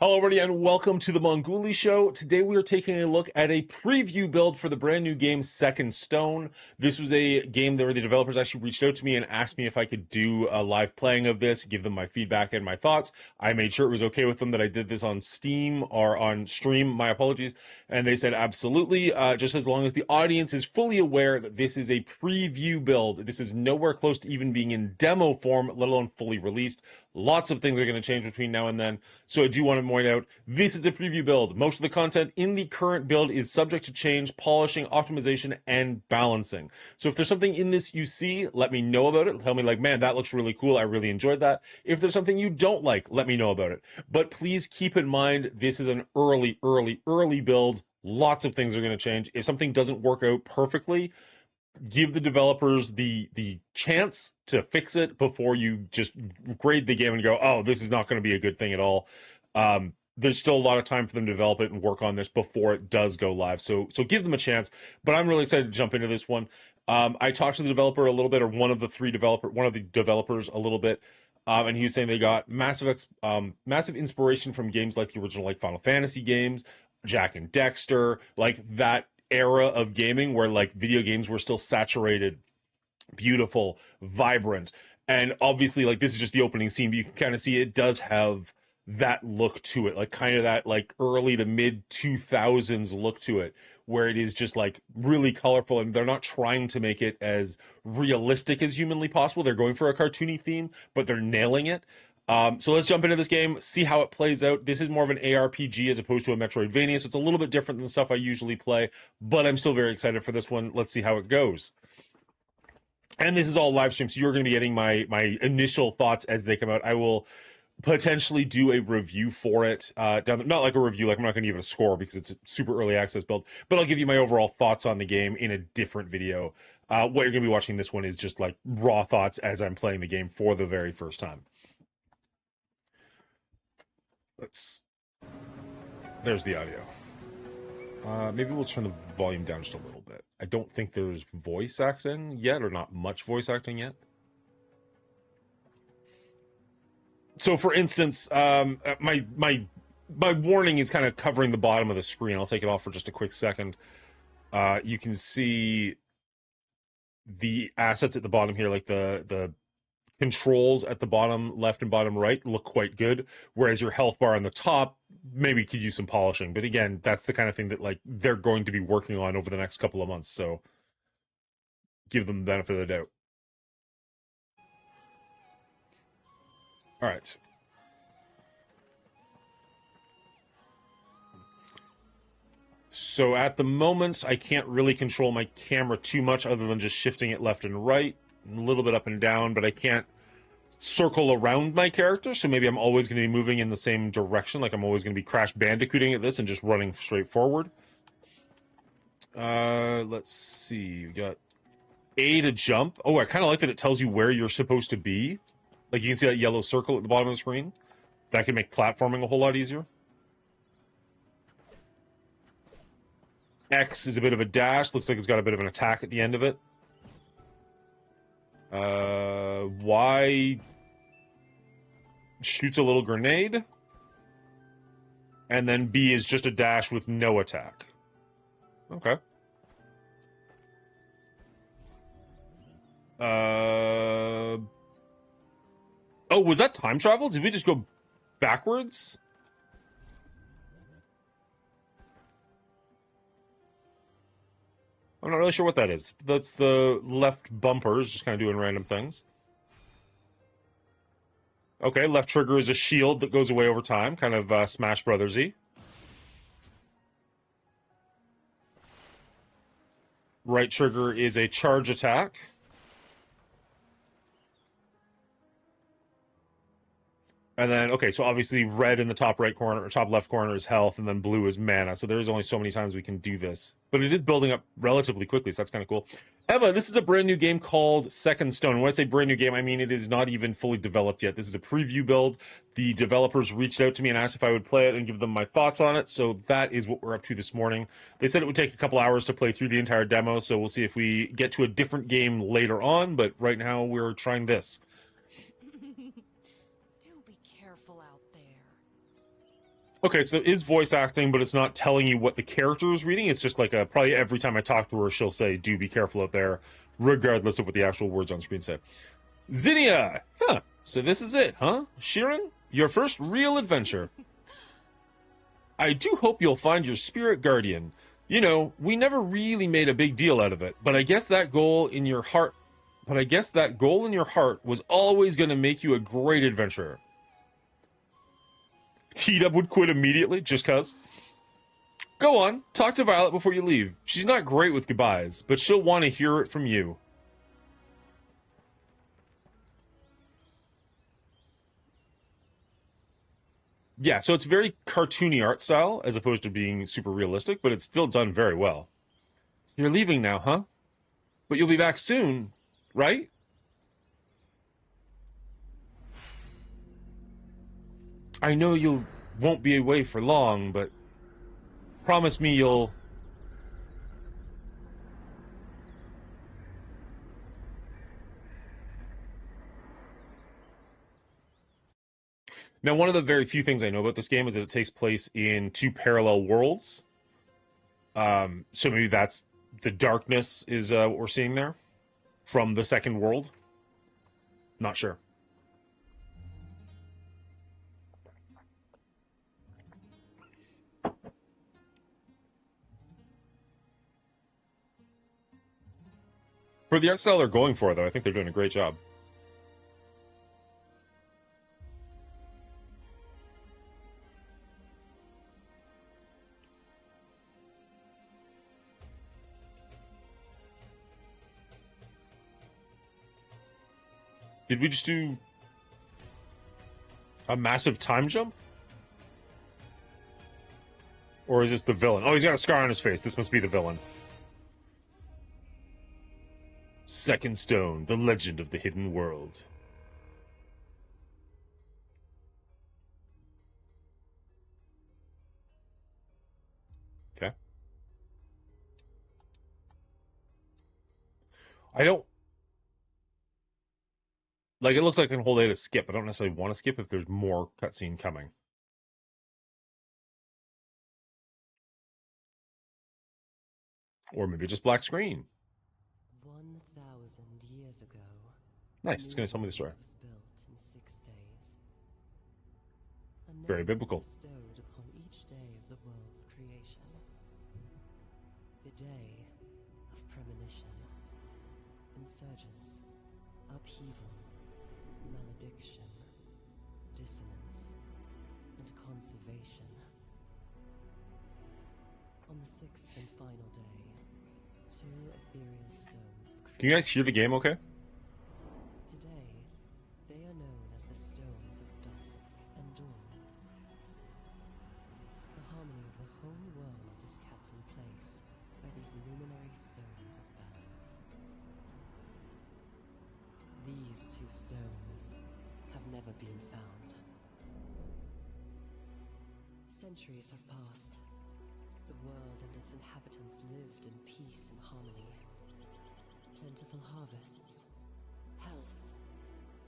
Hello, everybody, and welcome to the Mongooli Show. Today, we are taking a look at a preview build for the brand new game Second Stone. This was a game where the developers actually reached out to me and asked me if I could do a live playing of this, give them my feedback and my thoughts. I made sure it was okay with them that I did this on Steam or on stream. My apologies. And they said absolutely, just as long as the audience is fully aware that this is a preview build. This is nowhere close to even being in demo form, let alone fully released. Lots of things are going to change between now and then. So I do want to point out, this is a preview build. Most of the content in the current build is subject to change, polishing, optimization, and balancing. So if there's something in this you see, let me know about it. Tell me like, man, that looks really cool. I really enjoyed that. If there's something you don't like, let me know about it. But please keep in mind, this is an early build. Lots of things are going to change. If something doesn't work out perfectly, give the developers the chance to fix it before you just grade the game and go, oh, this is not going to be a good thing at all. There's still a lot of time for them to develop it and work on this before it does go live. So give them a chance. But I'm really excited to jump into this one. I talked to the developer a little bit, or one of the developers a little bit. And he was saying they got massive inspiration from games like the original, like Final Fantasy games, Jak and Dexter, like that era of gaming where like video games were still saturated, beautiful, vibrant. And obviously, like, this is just the opening scene, but you can kind of see it does have that look to it, like kind of that like early to mid 2000s look to it, where it is just like really colorful, and they're not trying to make it as realistic as humanly possible. They're going for a cartoony theme, but they're nailing it. So let's jump into this game, see how it plays out. This is more of an ARPG as opposed to a Metroidvania, so it's a little bit different than the stuff I usually play, but I'm still very excited for this one. Let's see how it goes. And this is all live stream, so you're going to be getting my initial thoughts as they come out. I will potentially do a review for it, not like a review, like I'm not going to give it a score because it's a super early access build, but I'll give you my overall thoughts on the game in a different video. What you're going to be watching this one is just like raw thoughts as I'm playing the game for the very first time. There's the audio. Maybe we'll turn the volume down just a little bit. I don't think there's voice acting yet, or not much voice acting yet. So, for instance, my warning is kind of covering the bottom of the screen. I'll take it off for just a quick second. You can see the assets at the bottom here, like the controls at the bottom left and bottom right look quite good, whereas your health bar on the top maybe could use some polishing. But again, that's the kind of thing that like they're going to be working on over the next couple of months, so give them the benefit of the doubt. All right. So at the moment, I can't really control my camera too much other than just shifting it left and right, a little bit up and down, but I can't circle around my character, so maybe I'm always going to be moving in the same direction, like I'm always going to be Crash Bandicooting at this and just running straight forward. Let's see, we got A to jump. Oh, I kind of like that it tells you where you're supposed to be. Like, you can see that yellow circle at the bottom of the screen. That can make platforming a whole lot easier. X is a bit of a dash. Looks like it's got a bit of an attack at the end of it. Y shoots a little grenade. And then B is just a dash with no attack. Okay. Oh, was that time travel? Did we just go backwards? I'm not really sure what that is. That's the left bumpers, just kind of doing random things. Okay, left trigger is a shield that goes away over time, kind of Smash Brothers-y. Right trigger is a charge attack. And then, okay, so obviously red in the top right corner, or top left corner is health, and then blue is mana. So there's only so many times we can do this. But it is building up relatively quickly, so that's kind of cool. Eva, this is a brand new game called Second Stone. When I say brand new game, I mean it is not even fully developed yet. This is a preview build. The developers reached out to me and asked if I would play it and give them my thoughts on it. So that is what we're up to this morning. They said it would take a couple hours to play through the entire demo, so we'll see if we get to a different game later on. But right now, we're trying this. Okay, so it is voice acting, but it's not telling you what the character is reading. It's just like a probably every time I talk to her, she'll say, "Do be careful out there," regardless of what the actual words on screen say. Zinnia! Huh. So this is it, huh? Sheeran? Your first real adventure. I do hope you'll find your spirit guardian. You know, we never really made a big deal out of it, but I guess that goal in your heart was always going to make you a great adventurer. T-Dub would quit immediately, just cuz. Go on, talk to Violet before you leave. She's not great with goodbyes, but she'll want to hear it from you. Yeah, so it's very cartoony art style as opposed to being super realistic, but it's still done very well. You're leaving now, huh? But you'll be back soon, right? I know you won't be away for long, but promise me you'll... Now, one of the very few things I know about this game is that it takes place in two parallel worlds. So maybe that's the darkness is what we're seeing there from the second world. Not sure. For the art style they're going for, though, I think they're doing a great job. Did we just do a massive time jump? Or is this the villain? Oh, he's got a scar on his face. This must be the villain. Second Stone, the legend of the hidden world. Okay. I don't... Like, it looks like I can hold A to skip. I don't necessarily want to skip if there's more cutscene coming. Or maybe just black screen. 1,000 years ago. Nice, it's going to tell me the story. Was built in 6 days. A Very name biblical. was bestowed upon each day of the world's creation. The day of premonition, insurgence, upheaval, malediction, dissonance, and conservation. On the 6th and final day, 2 ethereal stones were created. Can you guys hear the game okay? Today, they are known as the Stones of Dusk and Dawn. The harmony of the whole world is kept in place by these luminary stones of balance. These 2 stones have never been found. Centuries have passed. The world and its inhabitants lived in peace and harmony. Plentiful harvests, health,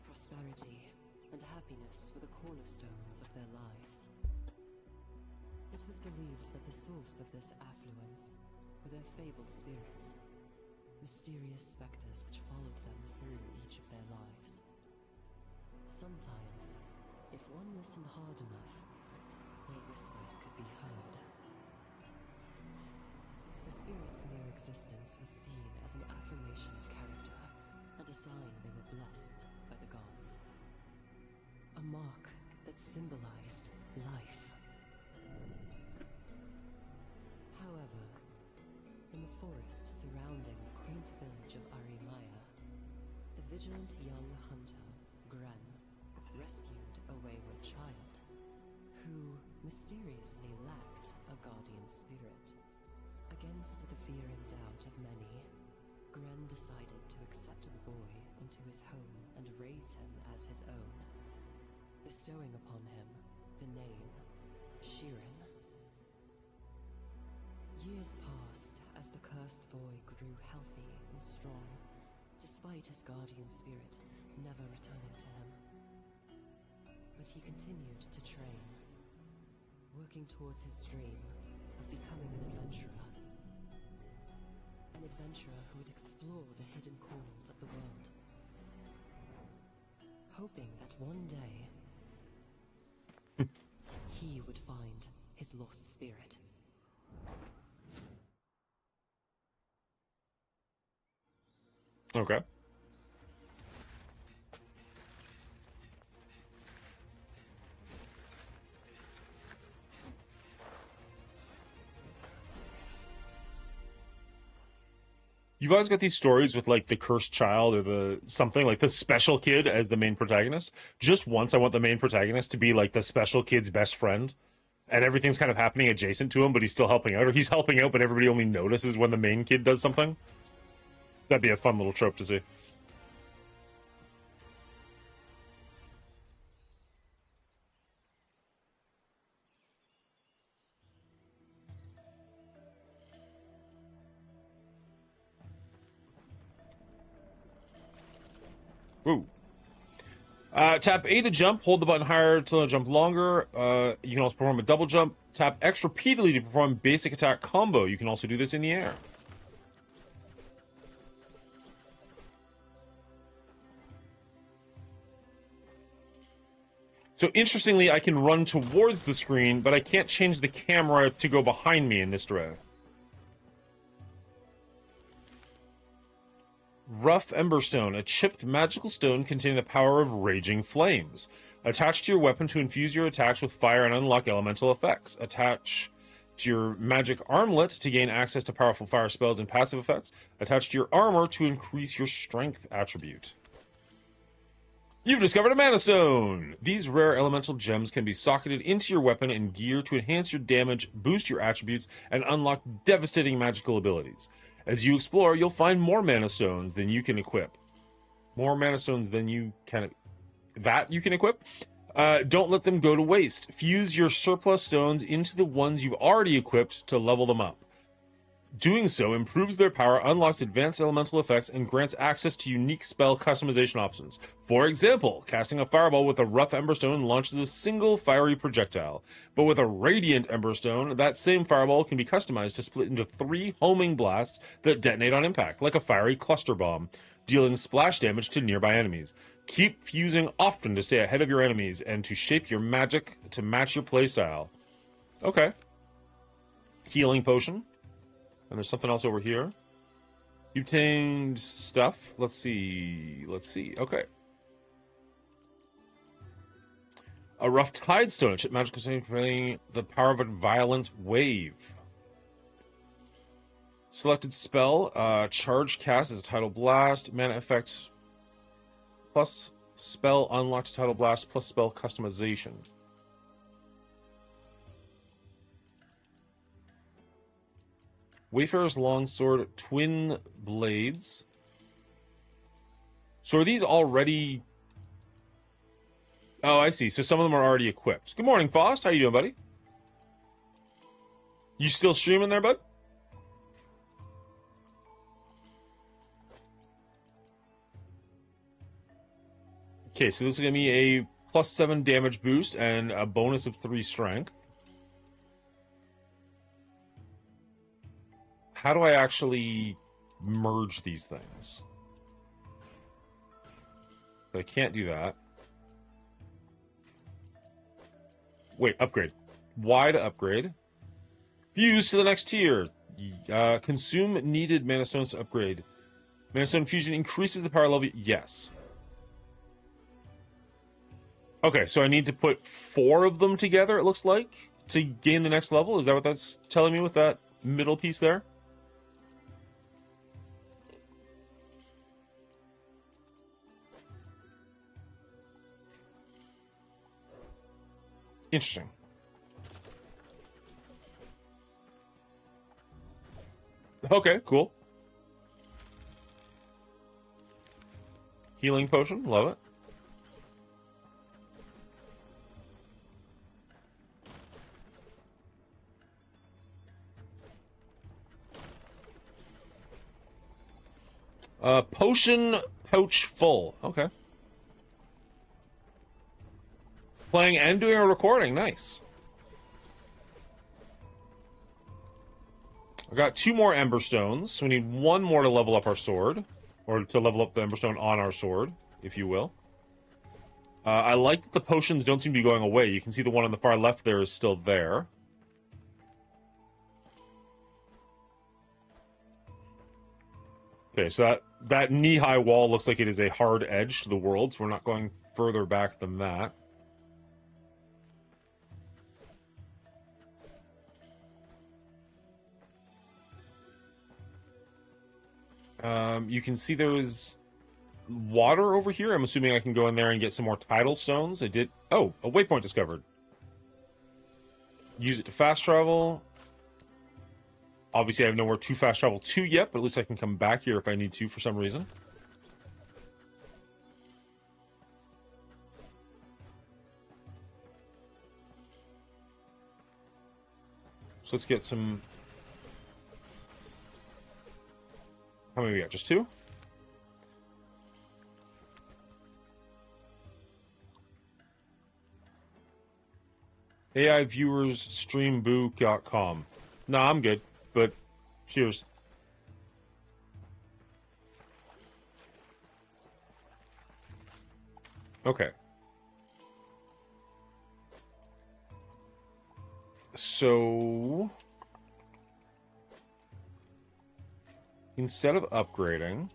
prosperity, and happiness were the cornerstones of their lives. It was believed that the source of this affluence were their fabled spirits, mysterious specters which followed them through each of their lives. Sometimes, if one listened hard enough, their whispers could be heard. The spirit's mere existence was seen as an affirmation of character and a sign they were blessed by the gods. A mark that symbolized life. However, in the forest surrounding the quaint village of Arimaya, the vigilant young hunter, Gren, rescued a wayward child, who mysteriously lacked a guardian spirit. Against the fear and doubt of many, Gren decided to accept the boy into his home and raise him as his own, bestowing upon him the name Sheeran. Years passed as the cursed boy grew healthy and strong, despite his guardian spirit never returning to him. But he continued to train. working towards his dream of becoming an adventurer. An adventurer who would explore the hidden corners of the world. Hoping that one day, he would find his lost spirit. Okay. You've always got these stories with like the cursed child or the something like the special kid as the main protagonist. Just once I want the main protagonist to be like the special kid's best friend and everything's kind of happening adjacent to him, but he's still helping out, or he's helping out, but everybody only notices when the main kid does something. That'd be a fun little trope to see. Ooh. Tap A to jump, hold the button higher to jump longer. You can also perform a double jump. Tap X repeatedly to perform basic attack combo. You can also do this in the air. So interestingly, I can run towards the screen, but I can't change the camera to go behind me in this direction. Rough Emberstone, a chipped magical stone containing the power of raging flames. Attach to your weapon to infuse your attacks with fire and unlock elemental effects. Attach to your magic armlet to gain access to powerful fire spells and passive effects. Attach to your armor to increase your strength attribute. You've discovered a mana stone! These rare elemental gems can be socketed into your weapon and gear to enhance your damage, boost your attributes, and unlock devastating magical abilities. As you explore, you'll find more mana stones than you can equip. More mana stones than you can... that you can equip? Don't let them go to waste. Fuse your surplus stones into the ones you've already equipped to level them up. Doing so improves their power, unlocks advanced elemental effects, and grants access to unique spell customization options. For example, casting a fireball with a rough emberstone launches a single fiery projectile. But with a radiant emberstone, that same fireball can be customized to split into 3 homing blasts that detonate on impact, like a fiery cluster bomb, dealing splash damage to nearby enemies. Keep fusing often to stay ahead of your enemies and to shape your magic to match your playstyle. Okay. Healing potion. And there's something else over here. You obtained stuff. Let's see. Okay. A rough tide stone. A chip magical stone containing the power of a violent wave. Selected spell. Charge cast as a tidal blast. Mana effect plus spell unlocked tidal blast plus spell customization. Wayfarer's Longsword, Twin Blades. So are these already... Oh, I see. So some of them are already equipped. Good morning, Faust. How you doing, buddy? You still streaming there, bud? Okay, so this is going to be a +7 damage boost and a bonus of 3 strength. How do I actually merge these things? I can't do that. Wait, upgrade. Y to upgrade. Fuse to the next tier. Consume needed mana stones to upgrade. Mana stone fusion increases the power level. Yes. Okay, so I need to put 4 of them together, it looks like, to gain the next level. Is that what that's telling me with that middle piece there? Interesting. Okay, cool. Healing potion, love it. Potion pouch full. Okay. Playing and doing a recording. Nice. I got 2 more Ember Stones, so we need 1 more to level up our sword. Or to level up the Ember Stone on our sword, if you will. I like that the potions don't seem to be going away. You can see the one on the far left there is still there. Okay, so that knee-high wall looks like it is a hard edge to the world, so we're not going further back than that. You can see there's water over here. I'm assuming I can go in there and get some more tidal stones. I did... Oh, a waypoint discovered. Use it to fast travel. Obviously, I have nowhere to fast travel to yet, but at least I can come back here if I need to for some reason. So let's get some... How many we got? Just 2? AI viewers streamboo.com. Nah, I'm good, but cheers. Okay. So instead of upgrading,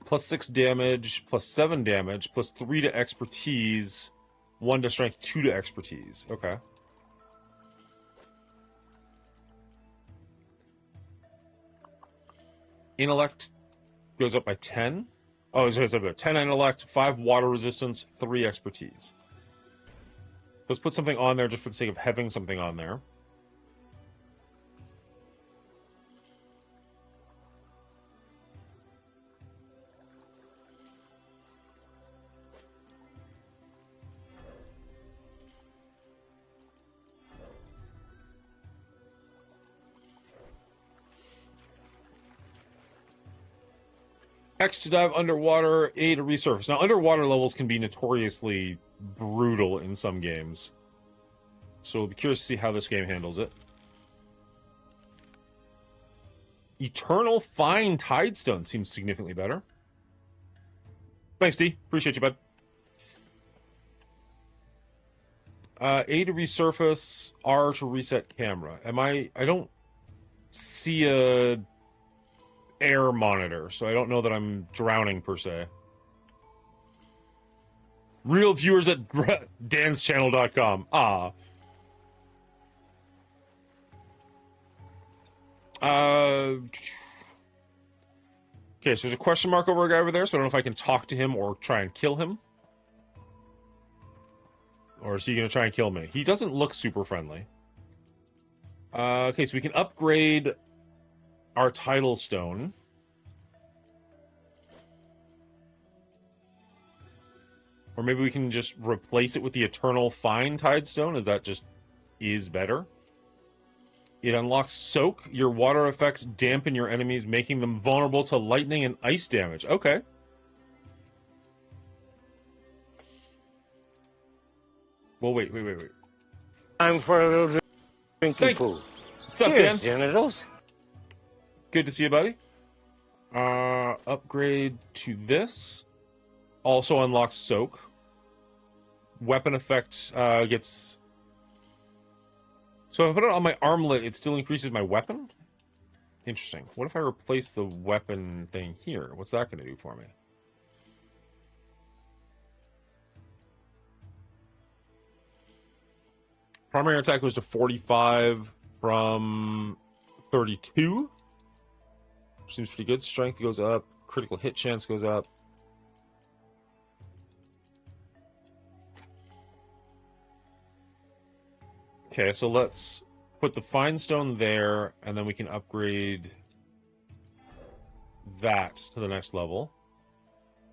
+6 damage, +7 damage, +3 to expertise, 1 to strength, 2 to expertise. Okay. Intellect goes up by 10. Oh, it's up there. 10 intellect, 5 water resistance, 3 expertise. Let's put something on there just for the sake of having something on there. X to dive underwater, A to resurface. Now, underwater levels can be notoriously brutal in some games. So we'll be curious to see how this game handles it. Eternal Fine Tidestone seems significantly better. Thanks, D. Appreciate you, bud. A to resurface, R to reset camera. I don't see a air monitor, so I don't know that I'm drowning per se. Real viewers at danschannel.com. Ah. Okay, so there's a question mark over a guy over there, so I don't know if I can talk to him or try and kill him. Or is he going to try and kill me? He doesn't look super friendly. Okay, so we can upgrade our tidal stone. Or maybe we can just replace it with the Eternal Fine Tidestone, as that just is better. It unlocks Soak. Your water effects dampen your enemies, making them vulnerable to lightning and ice damage. Okay. Well, wait. Time for a little drinking pool. What's up, Cheers, Dan? genitals. Good to see you, buddy. Upgrade to this. Also unlocks Soak. Weapon effect gets... So if I put it on my armlet, it still increases my weapon? Interesting. What if I replace the weapon thing here? What's that going to do for me? Primary attack goes to 45 from 32. Seems pretty good. Strength goes up. Critical hit chance goes up. Okay, so let's put the Fine Stone there, and then we can upgrade that to the next level.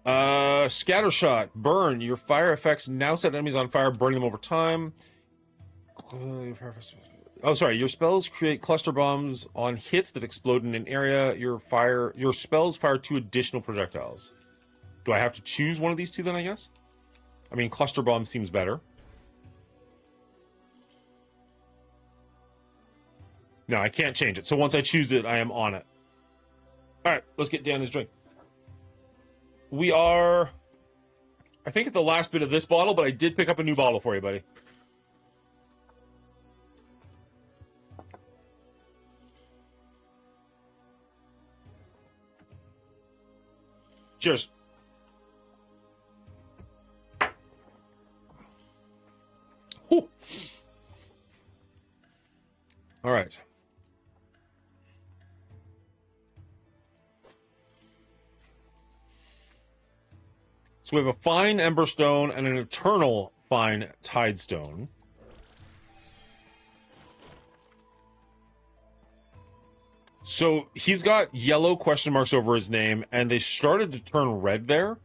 Scattershot. Burn. Your fire effects now set enemies on fire, burning them over time. Oh, sorry. Your spells create cluster bombs on hits that explode in an area. Your spells fire 2 additional projectiles. Do I have to choose one of these 2 then, I guess? I mean, cluster bomb seems better. No, I can't change it. So once I choose it, I am on it. All right, let's get Dan his drink. We are, I think, at the last bit of this bottle, but I did pick up a new bottle for you, buddy. Cheers. Whew. All right. So we have a fine emberstone and an eternal fine tidestone. So he's got yellow question marks over his name, and they started to turn red there.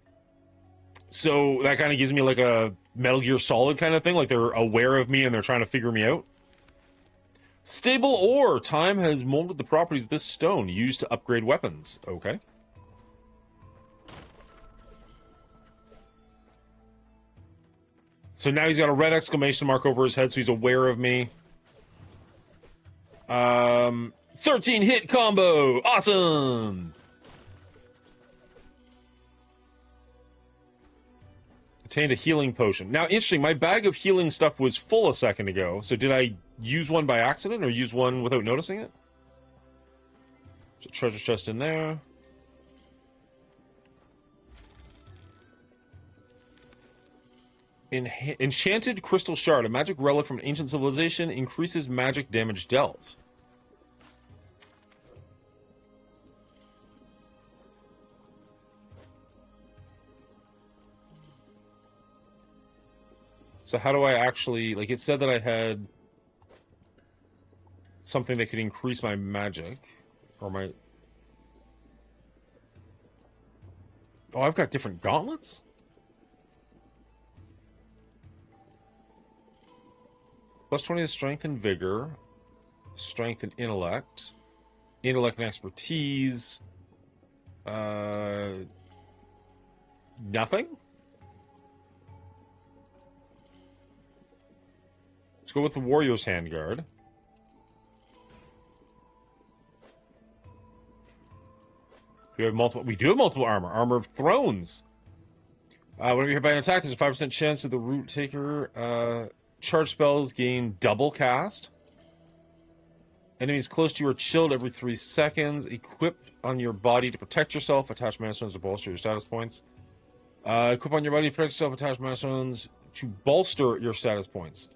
So that kind of gives me like a Metal Gear Solid kind of thing, like they're aware of me and they're trying to figure me out. Stable ore. Time has molded the properties of this stone used to upgrade weapons. Okay. So now he's got a red exclamation mark over his head, so he's aware of me. 13 hit combo. Awesome. Obtained a healing potion. Now, interesting, my bag of healing stuff was full a second ago, so did I use one by accident or use one without noticing it? So treasure chest in there. Enchanted crystal shard, a magic relic from an ancient civilization, increases magic damage dealt. So how do I actually, like, it said that I had something that could increase my magic, or my... Oh, I've got different gauntlets? Plus 20 to strength and vigor, strength and intellect, intellect and expertise, nothing? Let's go with the Warrior's Handguard. We have multiple. We do have multiple armor. Armor of Thrones. Whenever you're hit by an attack, there's a 5% chance that the Root Taker charge spells gain double cast. Enemies close to you are chilled every 3 seconds. Equip on your body to protect yourself. Attach mana stones to bolster your status points. Equip on your body to protect yourself. Attach mana stones to bolster your status points.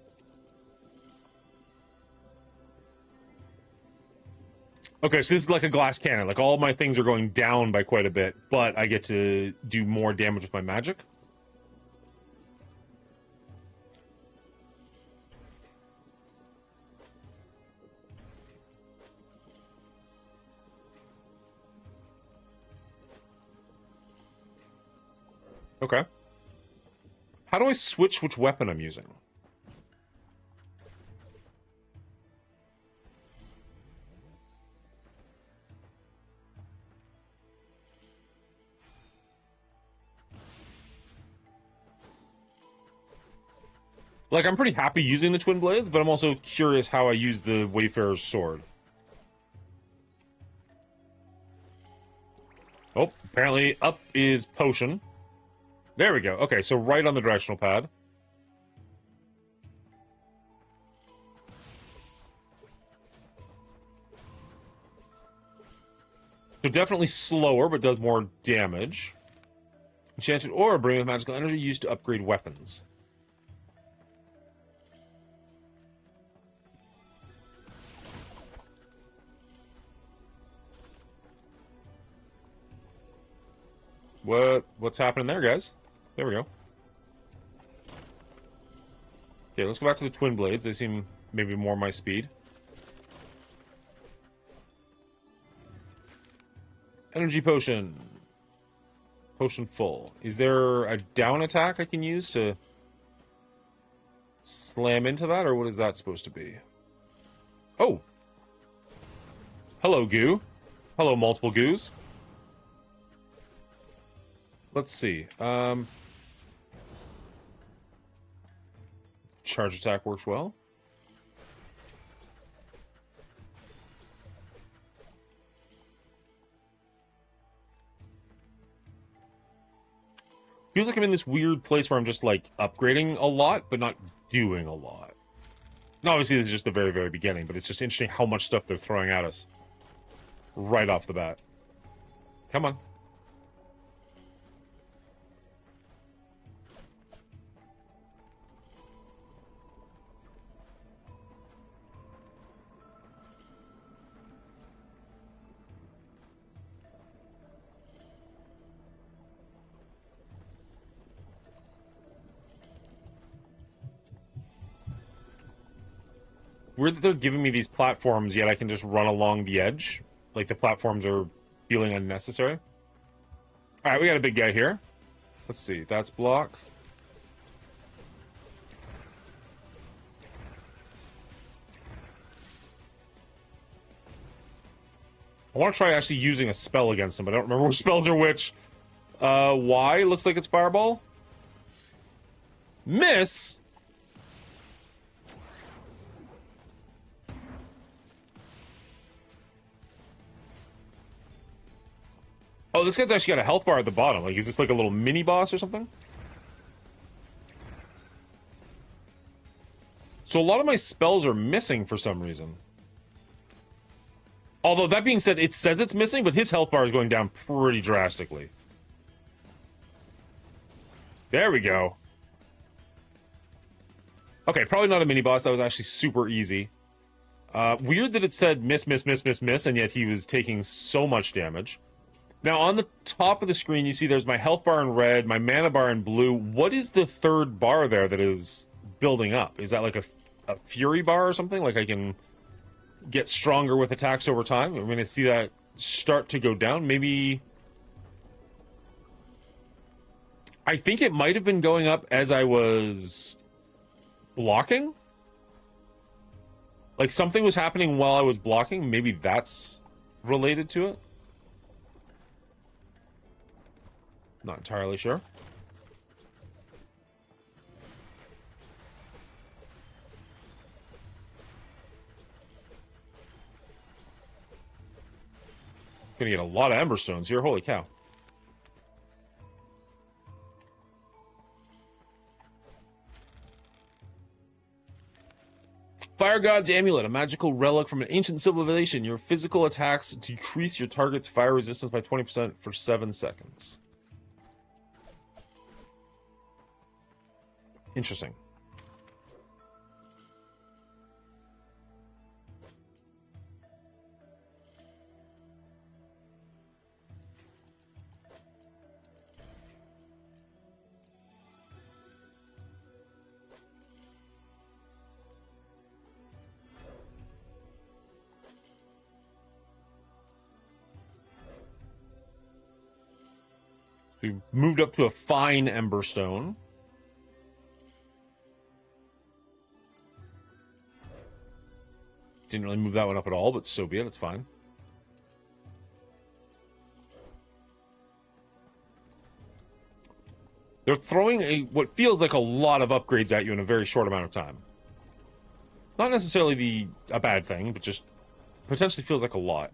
Okay, so this is like a glass cannon. Like, all my things are going down by quite a bit, but I get to do more damage with my magic. Okay. How do I switch which weapon I'm using? Like, I'm pretty happy using the twin blades, but I'm also curious how I use the Wayfarer's sword. Oh, apparently up is potion. There we go. Okay, so right on the directional pad. So definitely slower, but does more damage. Enchanted ore, bring with magical energy used to upgrade weapons. What's happening there, guys? There we go. Okay, let's go back to the twin blades. They seem maybe more my speed. Energy potion. Potion full. Is there a down attack I can use to slam into that, or what is that supposed to be? Oh! Hello, goo. Hello, multiple goos. Let's see. Charge attack works well. Feels like I'm in this weird place where I'm just, like, upgrading a lot, but not doing a lot. And obviously, this is just the very, very beginning, but it's just interesting how much stuff they're throwing at us. Right off the bat. Come on. Weird that they're giving me these platforms, yet I can just run along the edge. Like, the platforms are feeling unnecessary. Alright, we got a big guy here. Let's see, that's block. I want to try actually using a spell against him, but I don't remember which spells are which. Y looks like it's Fireball. Miss? Oh, this guy's actually got a health bar at the bottom. Like, is this like a little mini boss or something? So a lot of my spells are missing for some reason. Although, that being said, it says it's missing, but his health bar is going down pretty drastically. There we go. Okay, probably not a mini-boss. That was actually super easy. Weird that it said miss, miss, miss, miss, miss, and yet he was taking so much damage. Now, on the top of the screen, you see there's my health bar in red, my mana bar in blue. What is the third bar there that is building up? Is that like a fury bar or something? Like I can get stronger with attacks over time? I'm going to see that start to go down. Maybe... I think it might have been going up as I was blocking. Like something was happening while I was blocking. Maybe that's related to it. Not entirely sure. Gonna get a lot of Emberstones here. Holy cow. Fire God's Amulet, a magical relic from an ancient civilization. Your physical attacks decrease your target's fire resistance by 20% for 7 seconds. Interesting. We moved up to a fine Emberstone. Didn't really move that one up at all, but so be it. It's fine. They're throwing what feels like a lot of upgrades at you in a very short amount of time. Not necessarily a bad thing, but just potentially feels like a lot.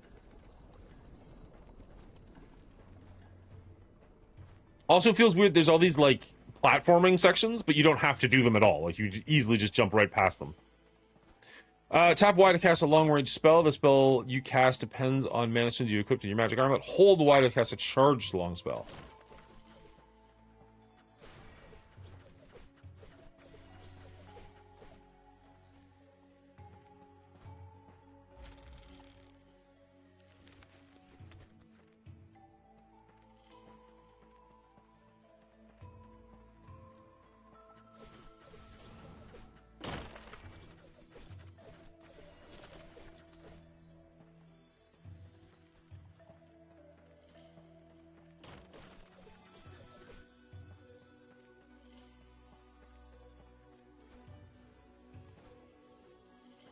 Also feels weird, there's all these, like, platforming sections, but you don't have to do them at all. Like, you easily just jump right past them. Tap Y to cast a long-range spell. The spell you cast depends on mana stones you equipped in your magic armlet. Hold Y to cast a charged long spell.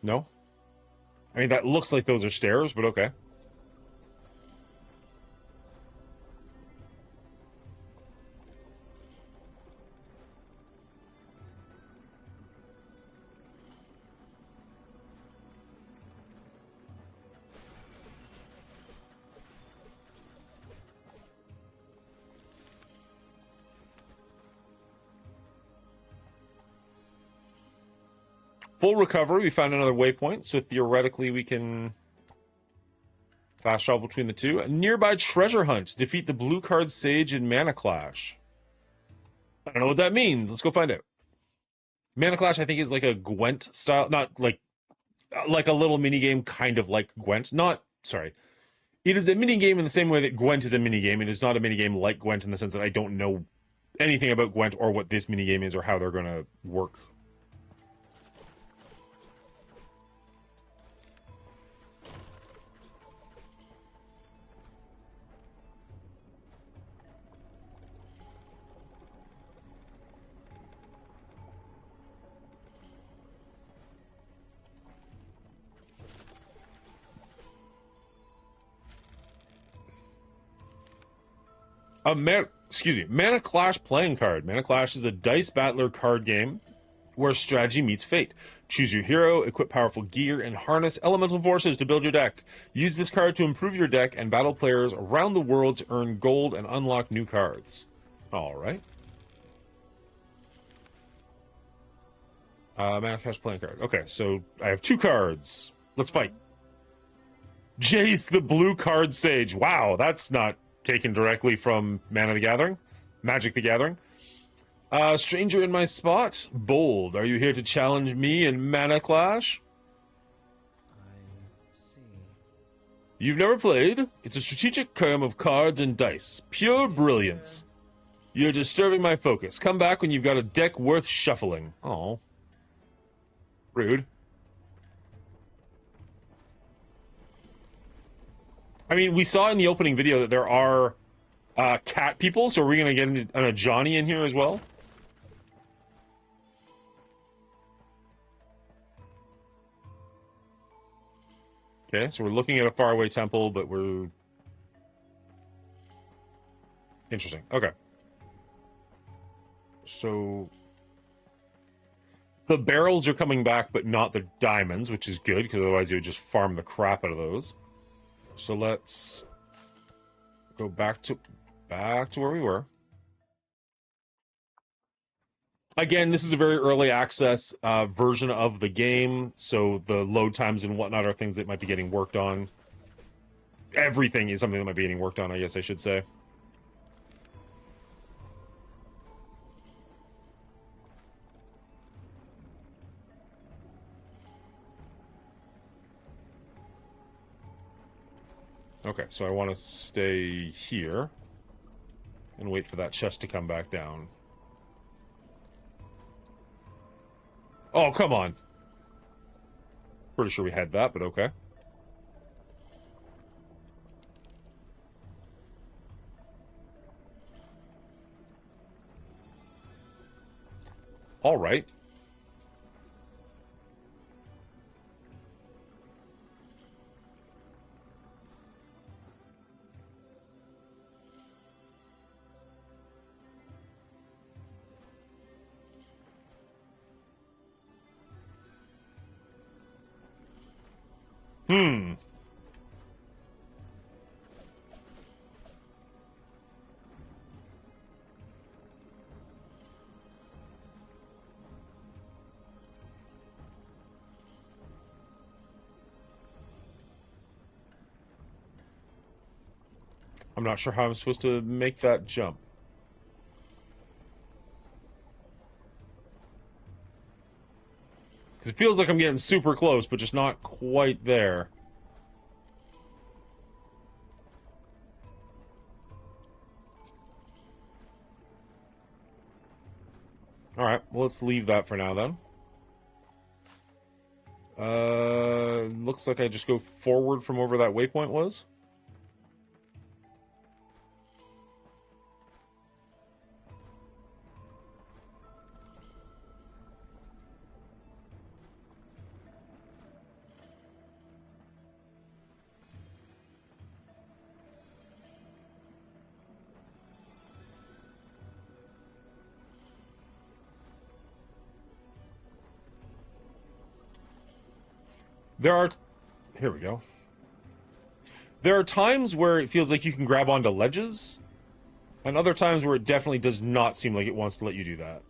No? I mean, that looks like those are stairs, but okay. full recovery. We found another waypoint, so theoretically we can fast travel between the two. A nearby treasure hunt. Defeat the blue card sage in Mana Clash. I don't know what that means. Let's go find out. Mana Clash, I think, is like a Gwent style, not like a little mini game, kind of like Gwent. Not, sorry. It is a mini game in the same way that Gwent is a mini game. It is not a mini game like Gwent in the sense that I don't know anything about Gwent or what this mini game is or how they're going to work. Mana Clash playing card. Mana Clash is a dice battler card game where strategy meets fate. Choose your hero, equip powerful gear, and harness elemental forces to build your deck. Use this card to improve your deck and battle players around the world to earn gold and unlock new cards. Alright. Mana Clash playing card. Okay, so I have 2 cards. Let's fight. Jace, the blue card sage. Wow, that's not taken directly from Magic the Gathering. Stranger in my spot. Bold. Are you here to challenge me in Mana Clash? I see. You've never played? It's a strategic game of cards and dice. Pure brilliance. You're disturbing my focus. Come back when you've got a deck worth shuffling. Oh. Rude. I mean, we saw in the opening video that there are cat people, so are we going to get a Johnny in here as well? Okay, so we're looking at a faraway temple, but we're... Interesting. Okay. So... the barrels are coming back, but not the diamonds, which is good, because otherwise you would just farm the crap out of those. So let's go back to where we were. Again, this is a very early access version of the game, so the load times and whatnot are things that might be getting worked on. Everything is something that might be getting worked on, I guess I should say. Okay, so I want to stay here and wait for that chest to come back down. Oh, come on. Pretty sure we had that, but okay. All right. I'm not sure how I'm supposed to make that jump. Because it feels like I'm getting super close, but just not quite there. Alright, well, let's leave that for now, then. Looks like I just go forward from wherever that waypoint was. Here we go. There are times where it feels like you can grab onto ledges, and other times where it definitely does not seem like it wants to let you do that.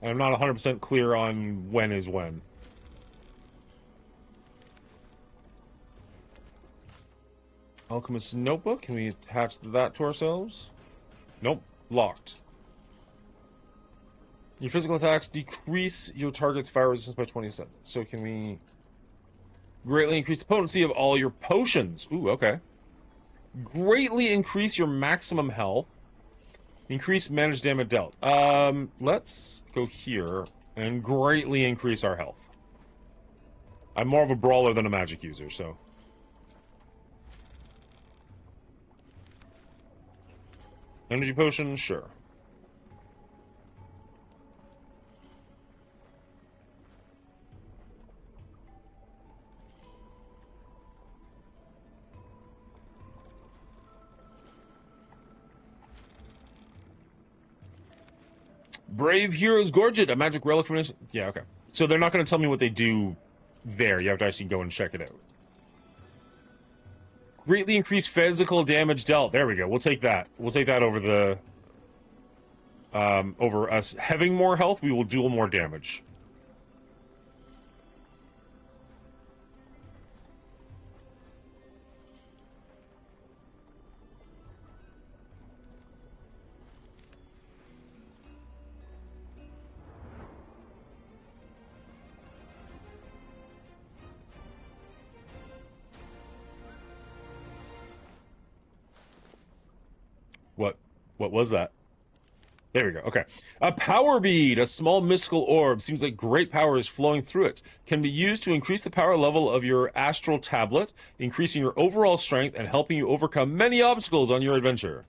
And I'm not 100% clear on when is when. Alchemist's Notebook. Can we attach that to ourselves? Nope. Locked. Your physical attacks decrease your target's fire resistance by 20%. So can we greatly increase the potency of all your potions? Ooh, okay. Greatly increase your maximum health. Increase managed damage dealt. Let's go here and greatly increase our health. I'm more of a brawler than a magic user, so. Energy potion, sure. Brave Heroes Gorget, a magic relic from this. Yeah, okay. So they're not going to tell me what they do there. You have to actually go and check it out. Greatly increased physical damage dealt. There we go. We'll take that. We'll take that over the... over us having more health, we will deal more damage. What was that? There we go. Okay. A power bead, a small mystical orb. Seems like great power is flowing through it. Can be used to increase the power level of your astral tablet, increasing your overall strength and helping you overcome many obstacles on your adventure.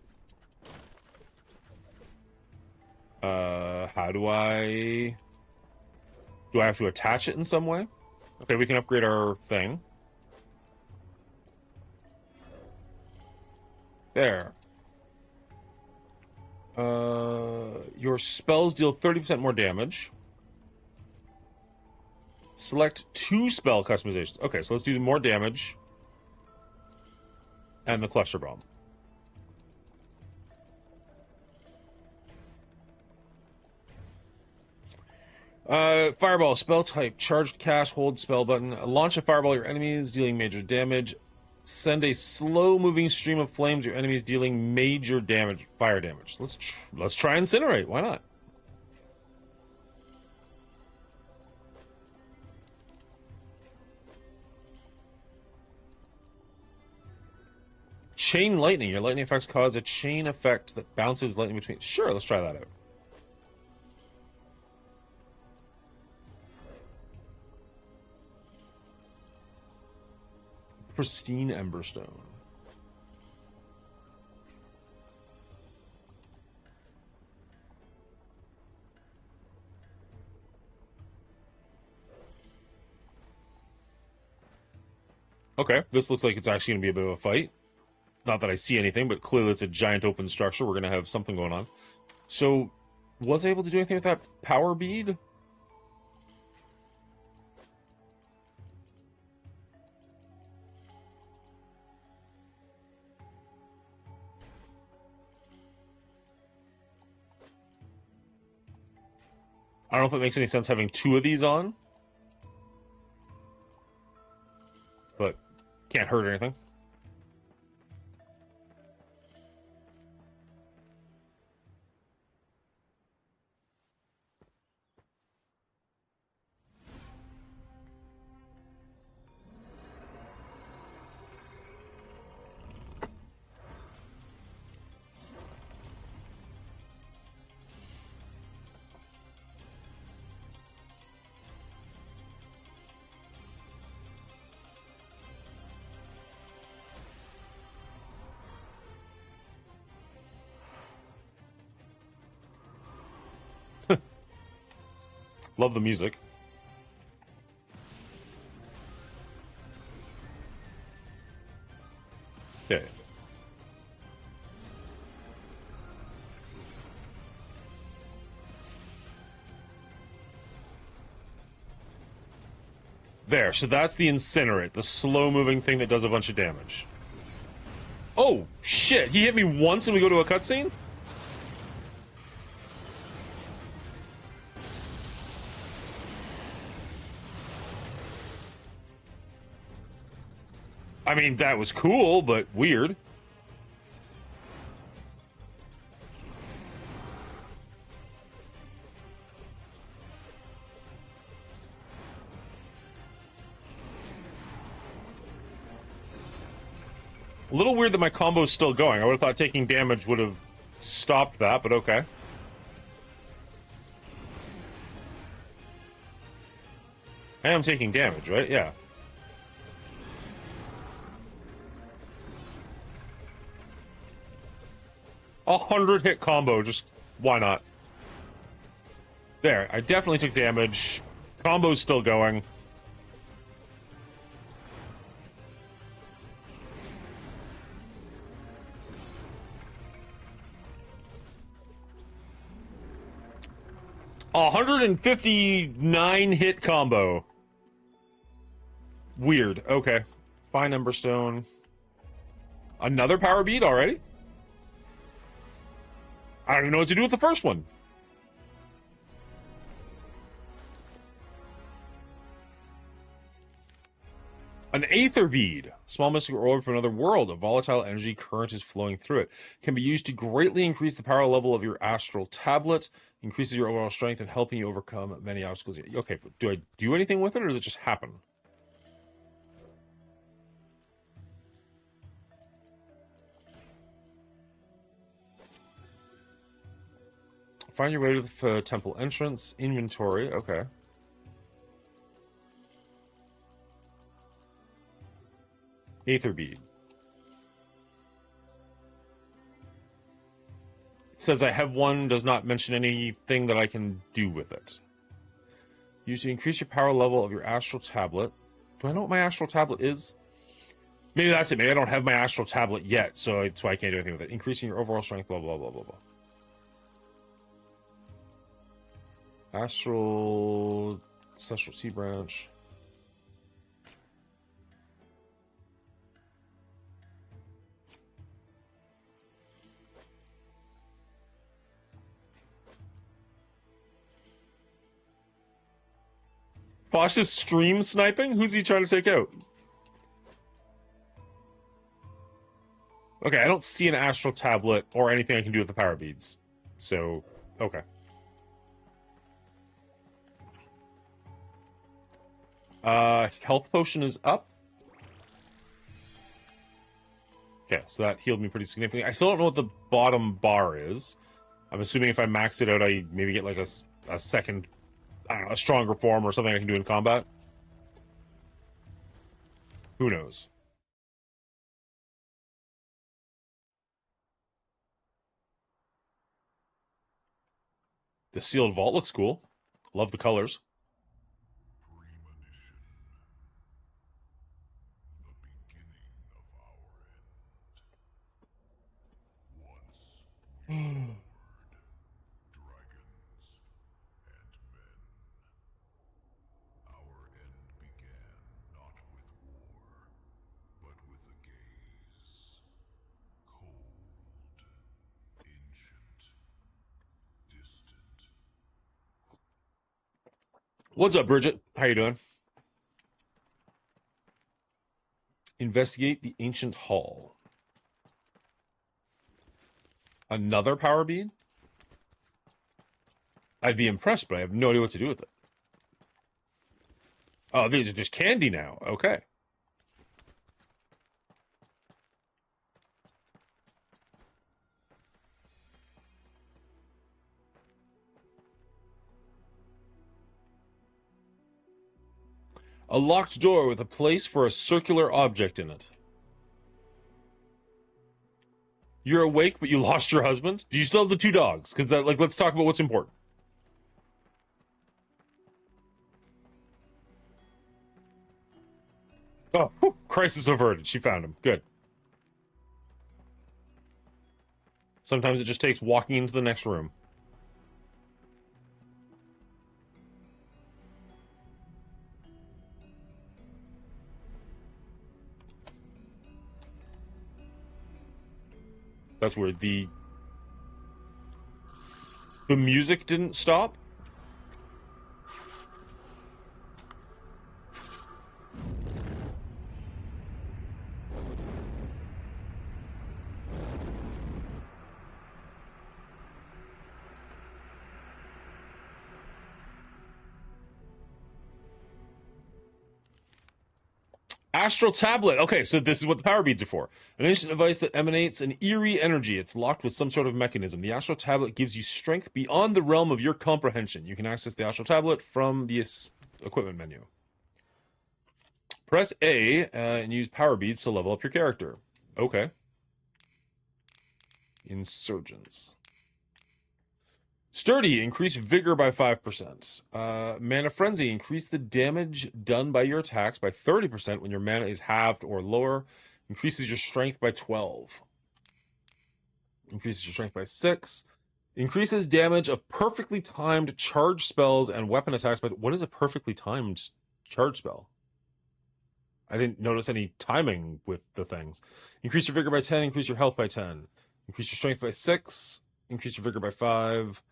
How do I... Do I have to attach it in some way? Okay, we can upgrade our thing. There. Your spells deal 30% more damage. Select 2 spell customizations. Okay, so let's do more damage. And the cluster bomb. Fireball, spell type, charged cast, hold spell button. Launch a fireball at your enemies, dealing major damage. Send a slow-moving stream of flames. Your enemies dealing major damage, fire damage. Let's try incinerate. Why not? Chain lightning. Your lightning effects cause a chain effect that bounces lightning between. Sure, let's try that out. Pristine Emberstone. Okay, this looks like it's actually going to be a bit of a fight. Not that I see anything, but clearly it's a giant open structure. We're going to have something going on. So, was I able to do anything with that power bead? I don't know if it makes any sense having 2 of these on. But can't hurt anything. Love the music. Okay. There, so that's the Incinerate, the slow-moving thing that does a bunch of damage. Oh, shit, he hit me once and we go to a cutscene? I mean, that was cool, but weird. A little weird that my combo's still going. I would have thought taking damage would have stopped that, but okay. I am taking damage, right? Yeah. A 100-hit combo, just why not? There, I definitely took damage. Combo's still going. A 159-hit combo. Weird. Okay. Fine, Emberstone. Another power bead already? I don't even know what to do with the first one. An Aether Bead. Small mystical orb from another world. A volatile energy current is flowing through it. Can be used to greatly increase the power level of your astral tablet. Increases your overall strength and helping you overcome many obstacles. Okay, but do I do anything with it or does it just happen? Find your way to the temple entrance. Inventory. Okay. Aether Bead. It says I have one, does not mention anything that I can do with it. Use to increase your power level of your astral tablet. Do I know what my astral tablet is? Maybe that's it. Maybe I don't have my astral tablet yet, so that's why I can't do anything with it. Increasing your overall strength, blah, blah, blah, blah, blah. Ancestral Sea Branch. Fosh is stream sniping? Who's he trying to take out? Okay, I don't see an astral tablet or anything I can do with the power beads. So, okay. Health potion is up. Okay, so that healed me pretty significantly. I still don't know what the bottom bar is. I'm assuming if I max it out, I maybe get like a second, I don't know, a stronger form or something I can do in combat. Who knows? The sealed vault looks cool. Love the colors. Dragons and men. Our end began not with war, but with a gaze. Cold, ancient, distant. What's up, Bridget? How you doing? Investigate the ancient hall. Another power bead? I'd be impressed, but I have no idea what to do with it. Oh, these are just candy now. Okay. A locked door with a place for a circular object in it. You're awake, but you lost your husband? Do you still have the 2 dogs? Because that, like, let's talk about what's important. Oh, whew, crisis averted. She found him. Good. Sometimes it just takes walking into the next room. That's weird. The music didn't stop? Astral Tablet. Okay, so this is what the power beads are for. An ancient device that emanates an eerie energy. It's locked with some sort of mechanism. The Astral Tablet gives you strength beyond the realm of your comprehension. You can access the Astral Tablet from the equipment menu. Press A and use power beads to level up your character. Okay. Insurgents. Sturdy, increase vigor by 5%. Mana Frenzy, increase the damage done by your attacks by 30% when your mana is halved or lower. Increases your strength by 12. Increases your strength by 6. Increases damage of perfectly timed charge spells and weapon attacks by... What is a perfectly timed charge spell? I didn't notice any timing with the things. Increase your vigor by 10, increase your health by 10. Increase your strength by 6, increase your vigor by 5.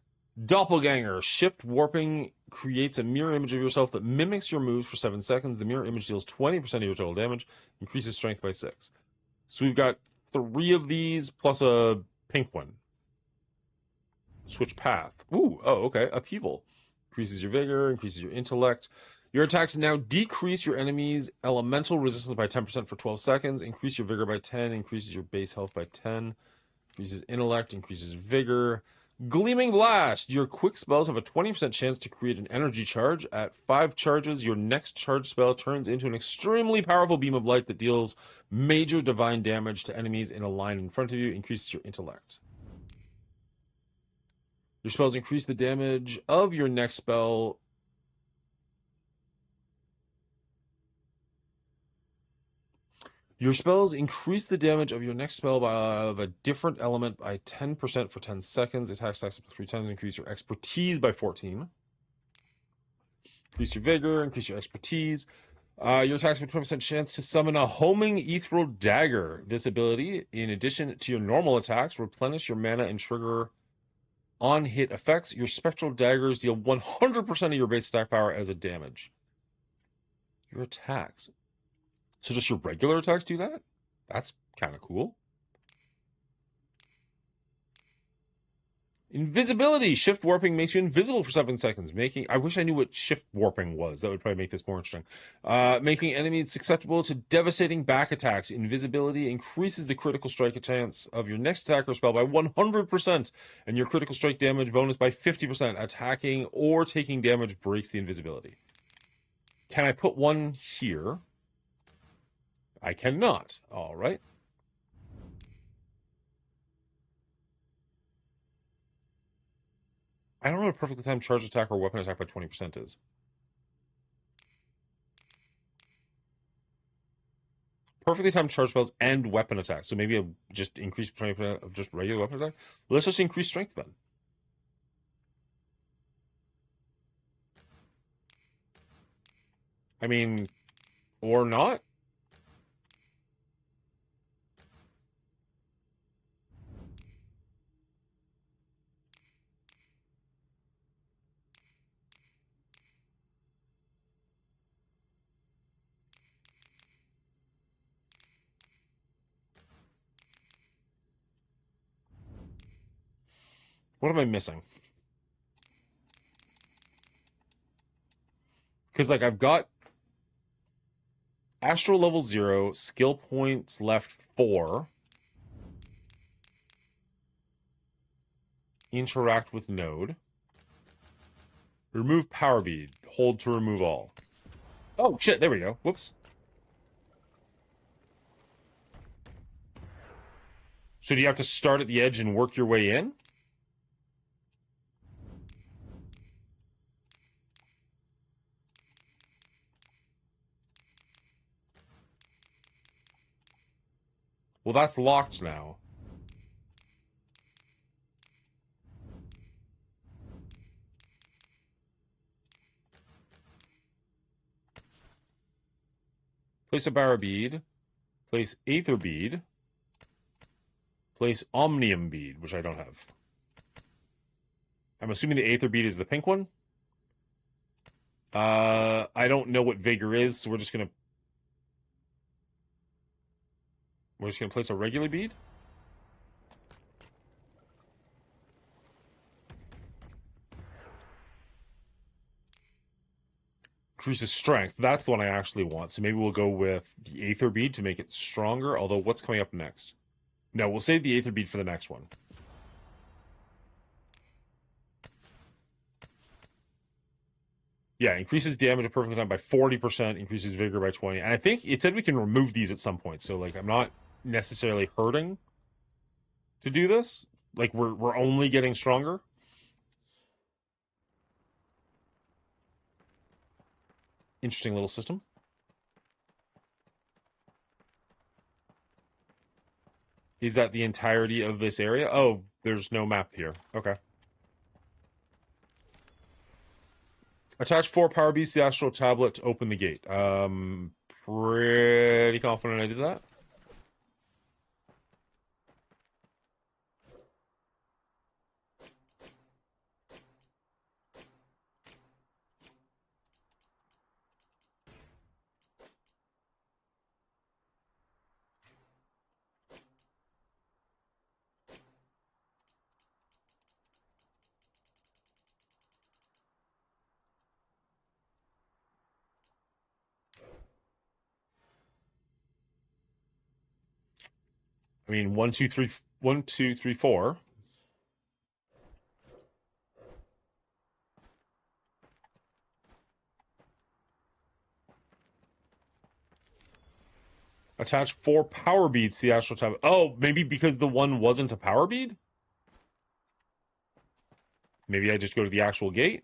Doppelganger. Shift warping creates a mirror image of yourself that mimics your moves for 7 seconds. The mirror image deals 20% of your total damage, increases strength by 6. So we've got 3 of these plus a pink one. Switch path. Ooh, oh, okay. Upheaval. Increases your vigor, increases your intellect. Your attacks now decrease your enemy's elemental resistance by 10% for 12 seconds. Increase your vigor by 10, increases your base health by 10. Increases intellect, increases vigor. Gleaming Blast. Your quick spells have a 20% chance to create an energy charge. At 5 charges, your next charge spell turns into an extremely powerful beam of light that deals major divine damage to enemies in a line in front of you. Increases your intellect. Your spells increase the damage of your next spell. Your spells increase the damage of your next spell of a different element by 10% for 10 seconds. Attack stacks up to 3 times. Increase your expertise by 14. Increase your vigor. Increase your expertise. Your attacks have a 20% chance to summon a homing ethereal dagger. This ability, in addition to your normal attacks, replenish your mana and trigger on-hit effects. Your spectral daggers deal 100% of your base attack power as a damage. Your attacks. So just your regular attacks do that? That's kind of cool. Invisibility. Shift warping makes you invisible for 7 seconds. I wish I knew what shift warping was. That would probably make this more interesting. Making enemies susceptible to devastating back attacks. Invisibility increases the critical strike chance of your next attack or spell by 100%, and your critical strike damage bonus by 50%. Attacking or taking damage breaks the invisibility. Can I put one here? I cannot. All right. I don't know what perfectly timed charge attack or weapon attack by 20% is. Perfectly timed charge spells and weapon attack. So maybe just increase 20% of just regular weapon attack. Let's just increase strength then. I mean, or not. What am I missing? Because, like, I've got Astral level 0, skill points left 4. Interact with node. Remove power bead. Hold to remove all. Oh, shit, there we go. Whoops. So do you have to start at the edge and work your way in? Well, that's locked now. Place a barra bead. Place aether bead. Place omnium bead, which I don't have. I'm assuming the aether bead is the pink one. I don't know what vigor is, so we're just gonna place a regular bead. Increases strength. That's the one I actually want. So maybe we'll go with the Aether Bead to make it stronger. Although, what's coming up next? No, we'll save the Aether Bead for the next one. Yeah, increases damage at perfect time by 40%, increases vigor by 20. And I think it said we can remove these at some point. So, like, I'm not necessarily hurting to do this. Like, we're only getting stronger. Interesting little system. Is that the entirety of this area? Oh, there's no map here. Okay. Attach 4 power beads to the astral tablet to open the gate. Pretty confident I did that. I mean, 1, 2, 3, 1, 2, 3, 4. Attach 4 power beads to the astral tablet. Oh, maybe because the one wasn't a power bead? Maybe I just go to the actual gate?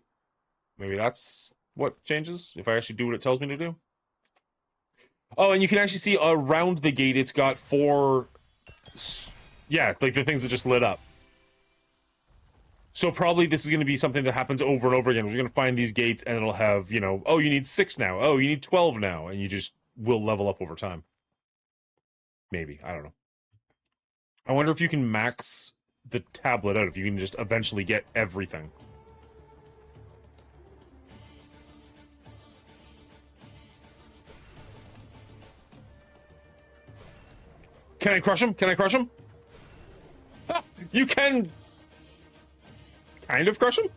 Maybe that's what changes if I actually do what it tells me to do? Oh, and you can actually see around the gate, it's got 4... Yeah, like the things that just lit up. So probably this is going to be something that happens over and over again. We're going to find these gates and it'll have, you know, oh, you need 6 now. Oh, you need 12 now. And you just will level up over time. Maybe. I don't know. I wonder if you can max the tablet out, if you can just eventually get everything. Can I crush him? Can I crush him? Ah, you can kind of crush him?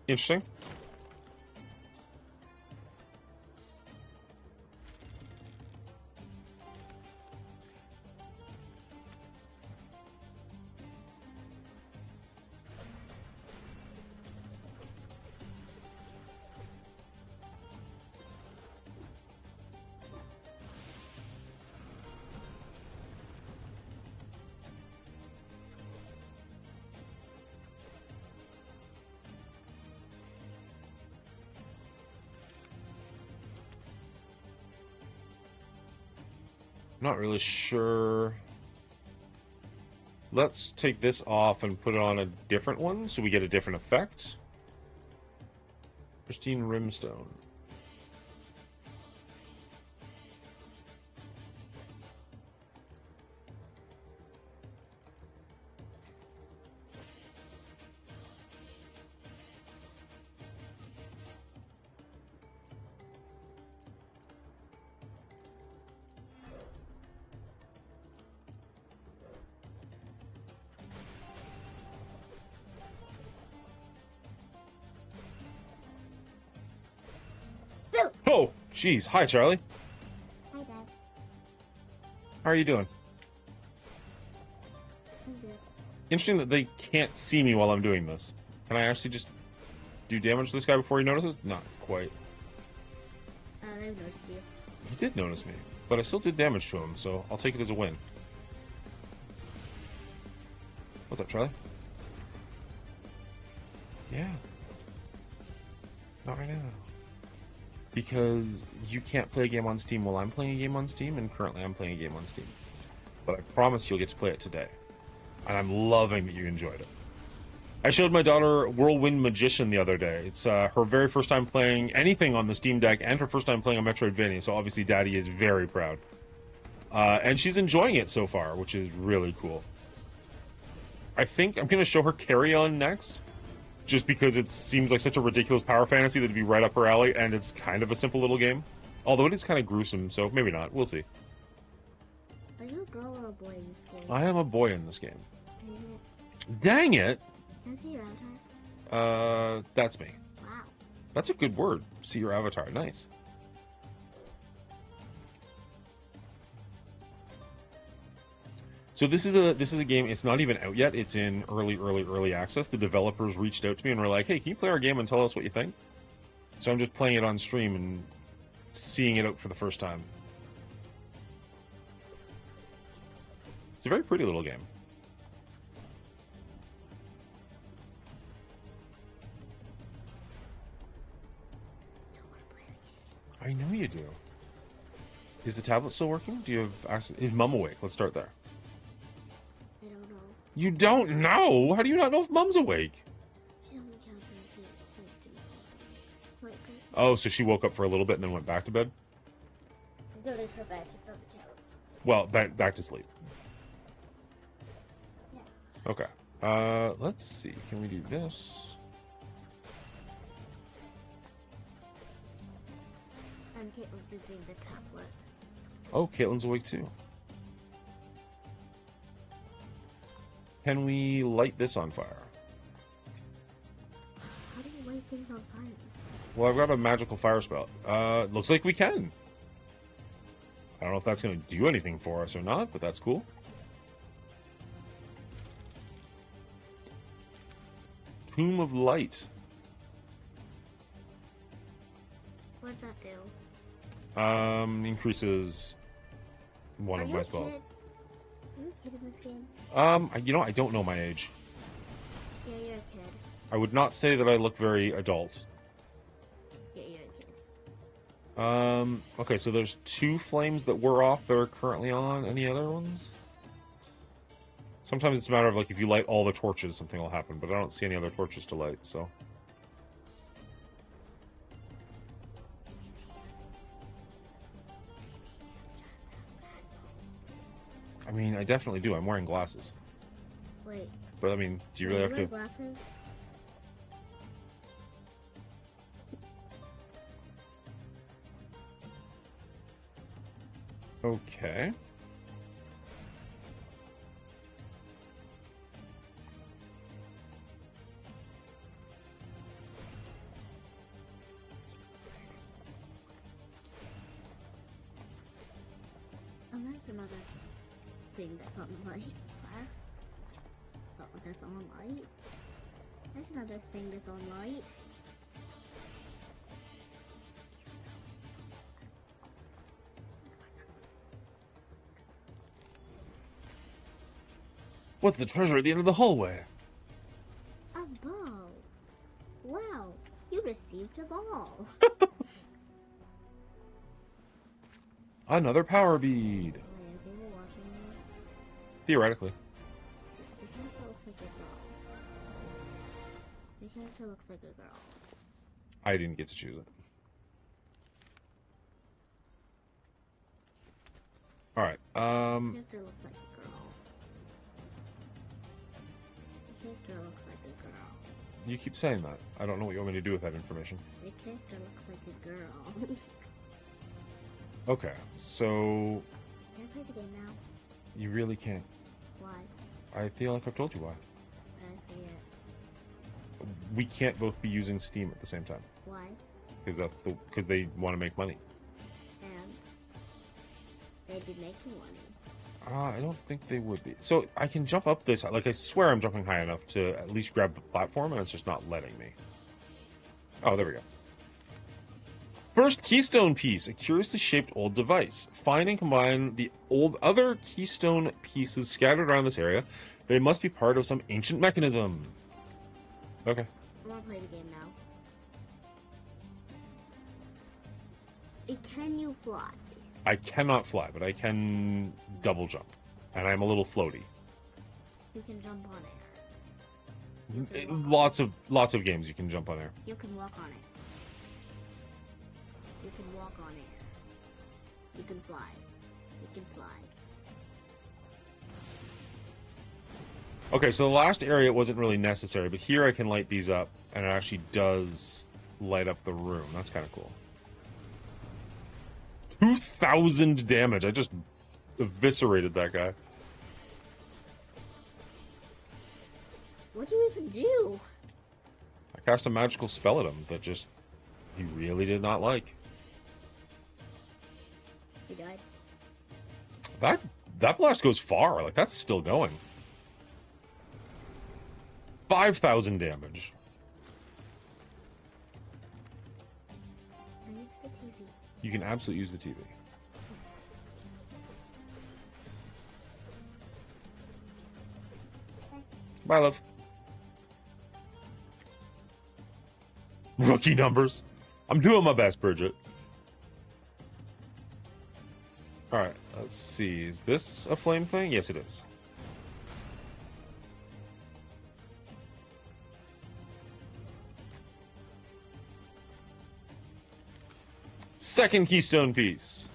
Interesting. Not really sure. Let's take this off and put it on a different one so we get a different effect. Pristine Rimstone. Oh, jeez. Hi, Charlie. Hi, Dad. How are you doing? I'm good. Interesting that they can't see me while I'm doing this. Can I actually just do damage to this guy before he notices? Not quite. I've noticed you. He did notice me, but I still did damage to him, so I'll take it as a win. What's up, Charlie? Yeah. Not right now. Because you can't play a game on Steam while I'm playing a game on Steam, and currently I'm playing a game on Steam. But I promise you'll get to play it today. And I'm loving that you enjoyed it. I showed my daughter Whirlwind Magician the other day. It's her very first time playing anything on the Steam Deck, and her first time playing a Metroidvania, so obviously Daddy is very proud. And she's enjoying it so far, which is really cool. I think I'm going to show her Carry On next. Just because it seems like such a ridiculous power fantasy that it'd be right up her alley, and it's kind of a simple little game. Although it is kind of gruesome, so maybe not. We'll see. Are you a girl or a boy in this game? I am a boy in this game. Dang it. Dang it! Can I see your avatar? That's me. Wow. That's a good word. See your avatar. Nice. So this is a game. It's not even out yet. It's in early access. The developers reached out to me and were like, "Hey, can you play our game and tell us what you think?" So I'm just playing it on stream and seeing it out for the first time. It's a very pretty little game. I know you do. Is the tablet still working? Do you have access? Is Mum awake? Let's start there. I don't know. You don't know? How do you not know if Mum's awake? She only counts when she seems to be sleeping. Oh, so she woke up for a little bit and then went back to bed? She's going to her bed. She's on the couch. Well, back to sleep. Yeah. Okay. Let's see. Can we do this? And Caitlin's using the tablet. Oh, Caitlin's awake too. Can we light this on fire? How do you light things on fire? Well, I've got a magical fire spell. Looks like we can. I don't know if that's going to do anything for us or not, but that's cool. Tomb of Light. What does that do? Increases one of my spells. Are you a kid in this game? You know, I don't know my age. Yeah, you're a kid. I would not say that I look very adult. Yeah, you're a kid. Okay, so there's 2 flames that were off that are currently on. Any other ones? Sometimes it's a matter of, like, if you light all the torches, something will happen, but I don't see any other torches to light, so... I mean, I definitely do. I'm wearing glasses. Wait. But, I mean, do you really have wear to... glasses? Okay. Oh, there's another thing that's on light. Fire. Oh, that's on light. There's another thing that's on light. What's the treasure at the end of the hallway? A ball. Wow, you received a ball. Another power bead. Wait, are people watching me? Theoretically. Your character looks like a girl. Your character looks like a girl. I didn't get to choose it. Alright, Your character looks like a girl. Your character looks like a girl. you keep saying that. I don't know what you want me to do with that information. Your character looks like a girl. Okay, so Can I play the game now? you really can't. Why? I feel like I've told you why. I forget. We can't both be using Steam at the same time Why? because they want to make money. And they'd be making money. I don't think they would be. So I can jump up this. Like I swear, I'm jumping high enough to at least grab the platform, and it's just not letting me. Oh, there we go. First keystone piece, a curiously shaped old device. Find and combine the other keystone pieces scattered around this area. They must be part of some ancient mechanism. Okay. I want to play the game now. Can you fly? I cannot fly, but I can double jump. And I'm a little floaty. You can jump on air. Lots of games you can jump on air. You can walk on it. You can walk on air. You can fly. You can fly. Okay, so the last area wasn't really necessary, but here I can light these up, and it actually does light up the room. That's kind of cool. 2,000 damage. I just eviscerated that guy. What do you even do? cast a magical spell at him that just he really did not like. He died. That blast goes far. Like, that's still going. 5,000 damage. I used the TV. You can absolutely use the TV. Bye, love. Rookie numbers. I'm doing my best, Bridget. Alright, let's see. Is this a flame thing? Yes, it is. Second keystone piece.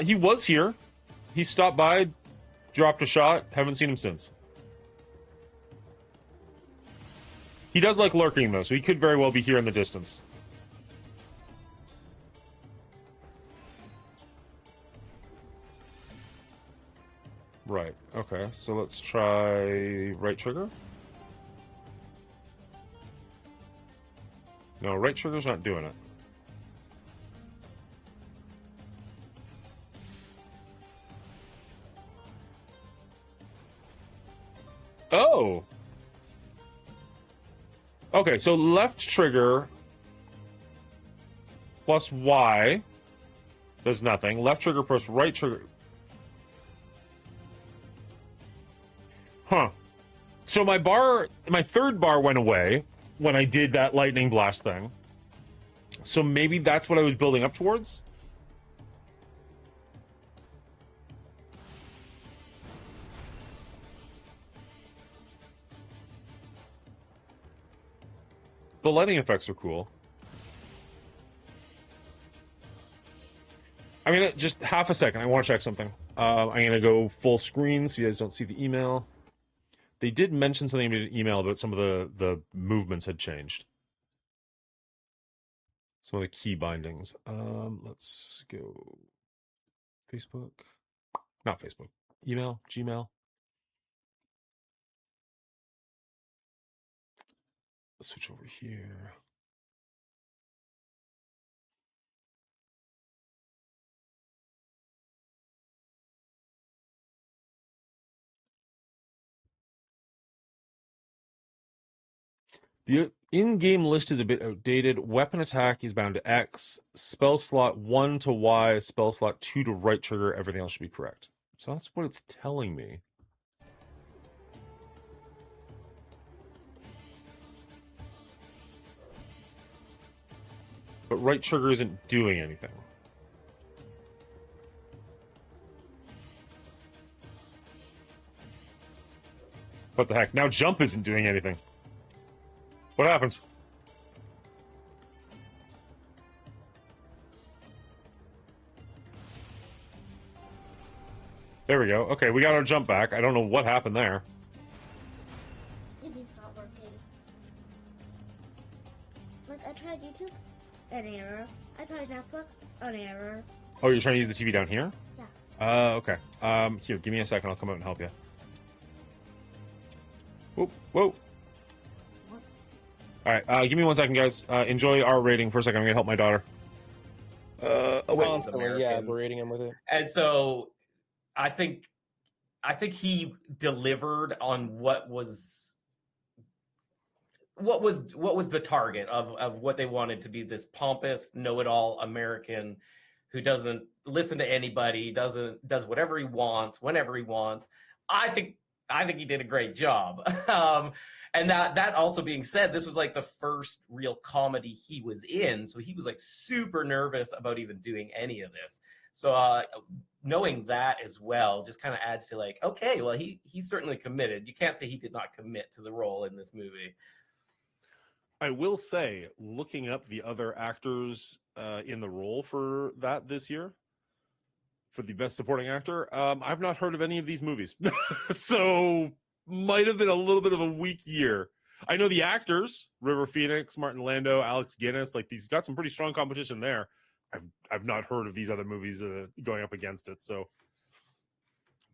He was here. He stopped by, dropped a shot. Haven't seen him since. He does like lurking, though, so he could very well be here in the distance. Right, okay. So let's try right trigger. No, right trigger's not doing it. Oh! Okay, so left trigger plus Y does nothing. Left trigger plus right trigger. Huh. So my third bar went away when I did that lightning blast thing. So maybe that's what I was building up towards? The lighting effects are cool. I mean, just half a second. I want to check something. I'm going to go full screen so you guys don't see the email. They did mention something in an email about some of the movements had changed. Some of the key bindings. Let's go Facebook. Not Facebook. Email, Gmail. Let's switch over here. The in-game list is a bit outdated. Weapon attack is bound to X. Spell slot 1 to Y. Spell slot 2 to right trigger. Everything else should be correct. So that's what it's telling me. But right trigger isn't doing anything. What the heck? Now jump isn't doing anything. What happens? There we go. Okay, we got our jump back. I don't know what happened there. TV's not working. Like, I tried YouTube, an error. I tried Netflix, an error. Oh, you're trying to use the TV down here? Yeah. Okay. Here, give me a second. I'll come out and help you. Whoa, whoa. All right, give me 1 second, guys. Enjoy our rating for a second. I'm gonna help my daughter. Constantly, yeah, berating him with it. And so I think he delivered on what was the target of what they wanted to be, this pompous, know-it-all American who doesn't listen to anybody, does whatever he wants, whenever he wants. I think he did a great job. And that also being said, this was like the first real comedy he was in, so he was like super nervous about even doing any of this. So knowing that as well just kind of adds to like, okay, well, he's certainly committed. You can't say he did not commit to the role in this movie. I will say, looking up the other actors in the role for that this year, for the best supporting actor, I've not heard of any of these movies. So might have been a little bit of a weak year. I know the actors, River Phoenix, Martin Landau, Alex Guinness, like these got some pretty strong competition there. I've not heard of these other movies going up against it, so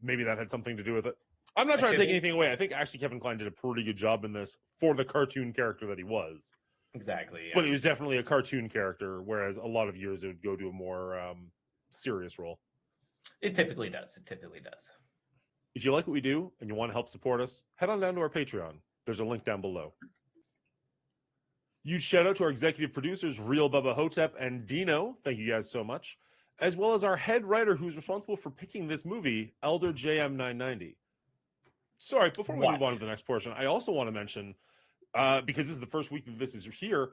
maybe that had something to do with it. I'm not trying to take anything away. I think actually Kevin Kline did a pretty good job in this for the cartoon character that he was. Exactly. Yeah. But he was definitely a cartoon character, whereas a lot of years it would go to a more serious role. It typically does. It typically does. If you like what we do and you want to help support us, head on down to our Patreon. There's a link down below. Huge shout out to our executive producers, Real Bubba Hotep and Dino. Thank you guys so much. As well as our head writer who's responsible for picking this movie, Elder JM990. Sorry, before we move on to the next portion, I also want to mention, because this is the first week that this is here,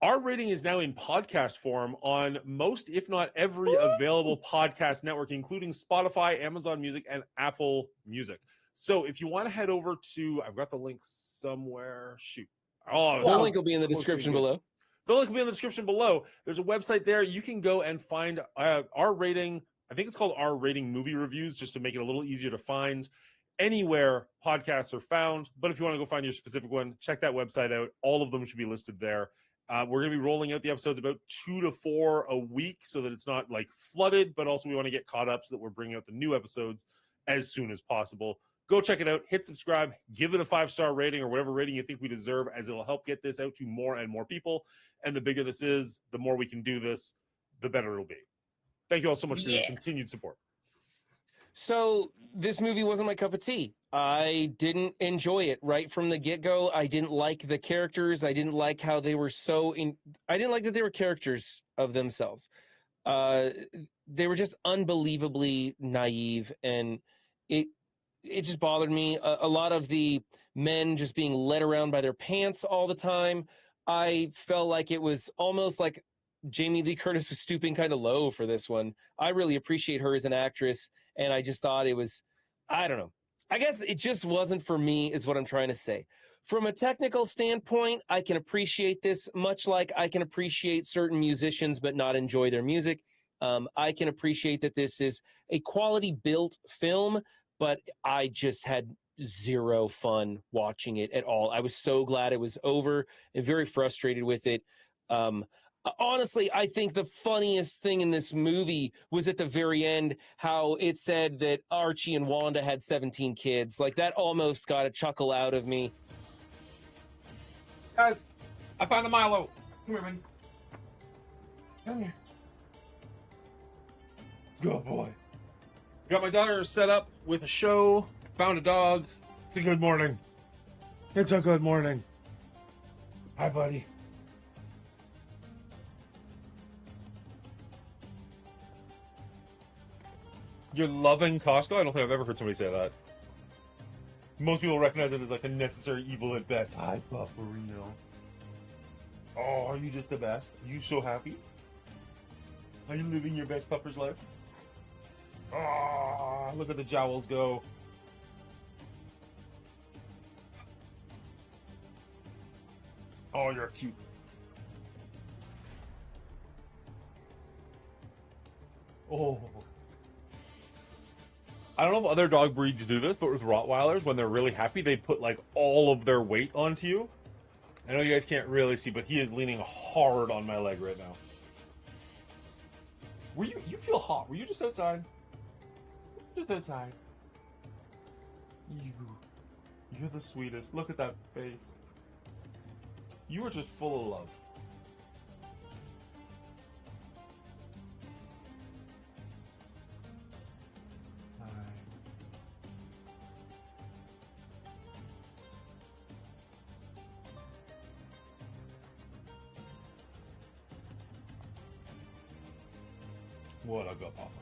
our rating is now in podcast form on most, if not every, available podcast network, including Spotify, Amazon Music, and Apple Music. So if you want to head over to, I've got the link somewhere. Shoot. Oh, the link will be in the description below. The link will be in the description below. There's a website there. You can go and find our rating. I think it's called Our Rating Movie Reviews, just to make it a little easier to find anywhere podcasts are found. But if you want to go find your specific one, check that website out. All of them should be listed there. We're going to be rolling out the episodes about 2 to 4 a week so that it's not like flooded, but also we want to get caught up so that we're bringing out the new episodes as soon as possible. Go check it out, hit subscribe, give it a 5-star rating or whatever rating you think we deserve, as it'll help get this out to more and more people. And the bigger this is, the more we can do this, the better it'll be. Thank you all so much for your continued support. So this movie wasn't my cup of tea. I didn't enjoy it right from the get-go. I didn't like the characters. I didn't like how they were I didn't like that they were characters of themselves. They were just unbelievably naive, and it just bothered me. A lot of the men just being led around by their pants all the time. I felt like it was almost like Jamie Lee Curtis was stooping kind of low for this one. I really appreciate her as an actress, and I just thought it was, I don't know. I guess it just wasn't for me, is what I'm trying to say. From a technical standpoint, I can appreciate this, much like I can appreciate certain musicians but not enjoy their music. I can appreciate that this is a quality-built film, but I just had zero fun watching it at all. I was so glad it was over and very frustrated with it. Honestly, I think the funniest thing in this movie was at the very end, how it said that Archie and Wanda had 17 kids. Like, that almost got a chuckle out of me. Guys, I found a Milo. Come here, man. Come here. Good boy. Got my daughter set up with a show. Found a dog. It's a good morning. It's a good morning. Hi, buddy. You're loving Costco? I don't think I've ever heard somebody say that. Most people recognize it as like a necessary evil at best. Hi, Bufferino. Oh, are you just the best? Are you so happy? Are you living your best pupper's life? Ah, look at the jowls go. Oh, you're cute. Oh. I don't know if other dog breeds do this, but with Rottweilers, when they're really happy, they put like all of their weight onto you. I know you guys can't really see, but he is leaning hard on my leg right now. Were you feel hot? Were you just outside? Just outside. You're the sweetest. Look at that face. You are just full of love. What a good poppers.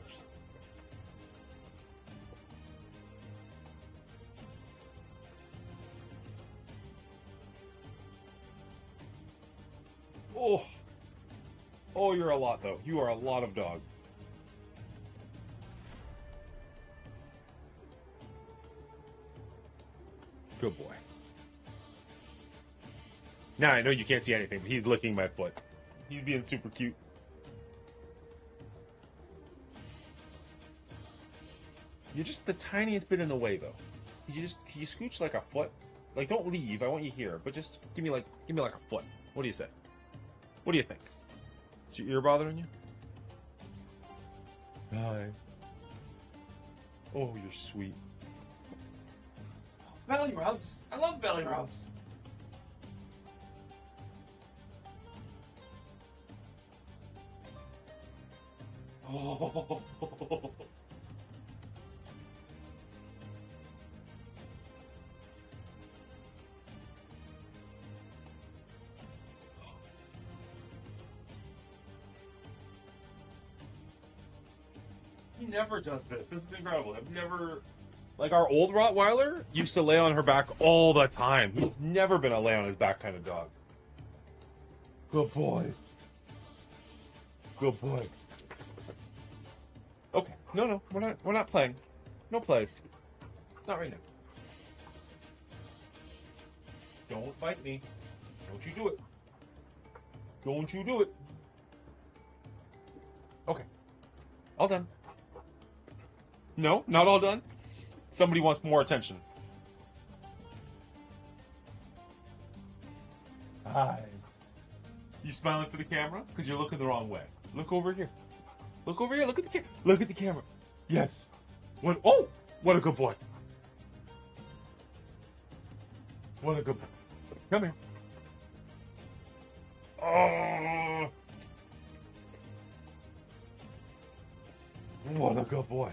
Oh. Oh, you're a lot, though. You are a lot of dog. Good boy. Now, I know you can't see anything, but he's licking my foot. He's being super cute. You're just the tiniest bit in the way, though. Can you scooch like a foot? Like, don't leave. I want you here, but just give me like a foot. What do you say? What do you think? Is your ear bothering you? Hi. Oh, you're sweet. Belly rubs. I love belly rubs. Oh. He never does this. This is incredible. I've never... Like, our old Rottweiler used to lay on her back all the time. He's never been a lay on his back kind of dog. Good boy. Good boy. Okay. No, we're not playing. No plays. Not right now. Don't bite me. Don't you do it. Don't you do it. Okay. All done. No, not all done. Somebody wants more attention. Hi. You smiling for the camera? Because you're looking the wrong way. Look over here. Look over here. Look at the camera. Look at the camera. Yes. What? Oh, what a good boy. What a good boy. Come here. Oh. What a good boy.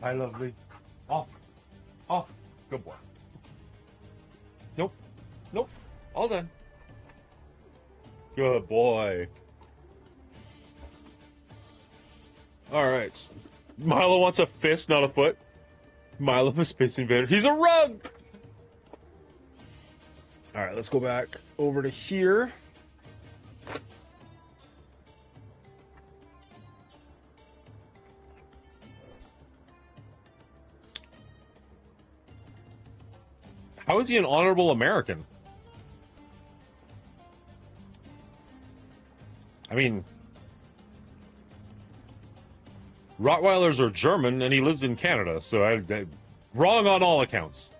Hi, lovely. Off. Off. Good boy. Nope. Nope. All done. Good boy. All right. Milo wants a fist, not a foot. Milo the Space Invader. He's a rug! All right, let's go back over to here. How is he an honorable American? I mean, Rottweilers are German, and he lives in Canada, so I wrong on all accounts.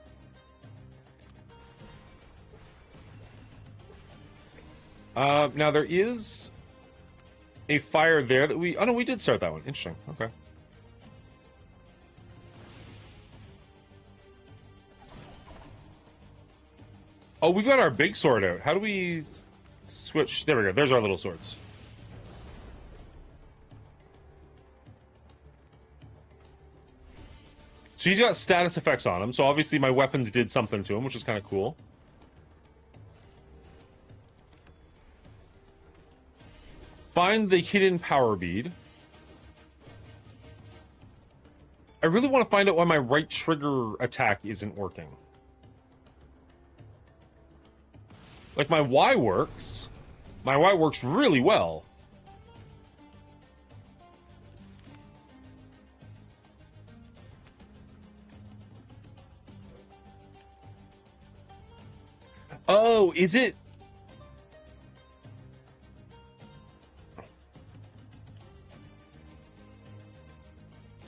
Now there is a fire there that we... Oh, no, we did start that one. Interesting. Okay. Oh, we've got our big sword out. How do we switch? There we go. There's our little swords. So he's got status effects on him, so obviously my weapons did something to him, which is kind of cool. Find the hidden power bead. I really want to find out why my right trigger attack isn't working. Like, my Y works. My Y works really well. Oh, is it?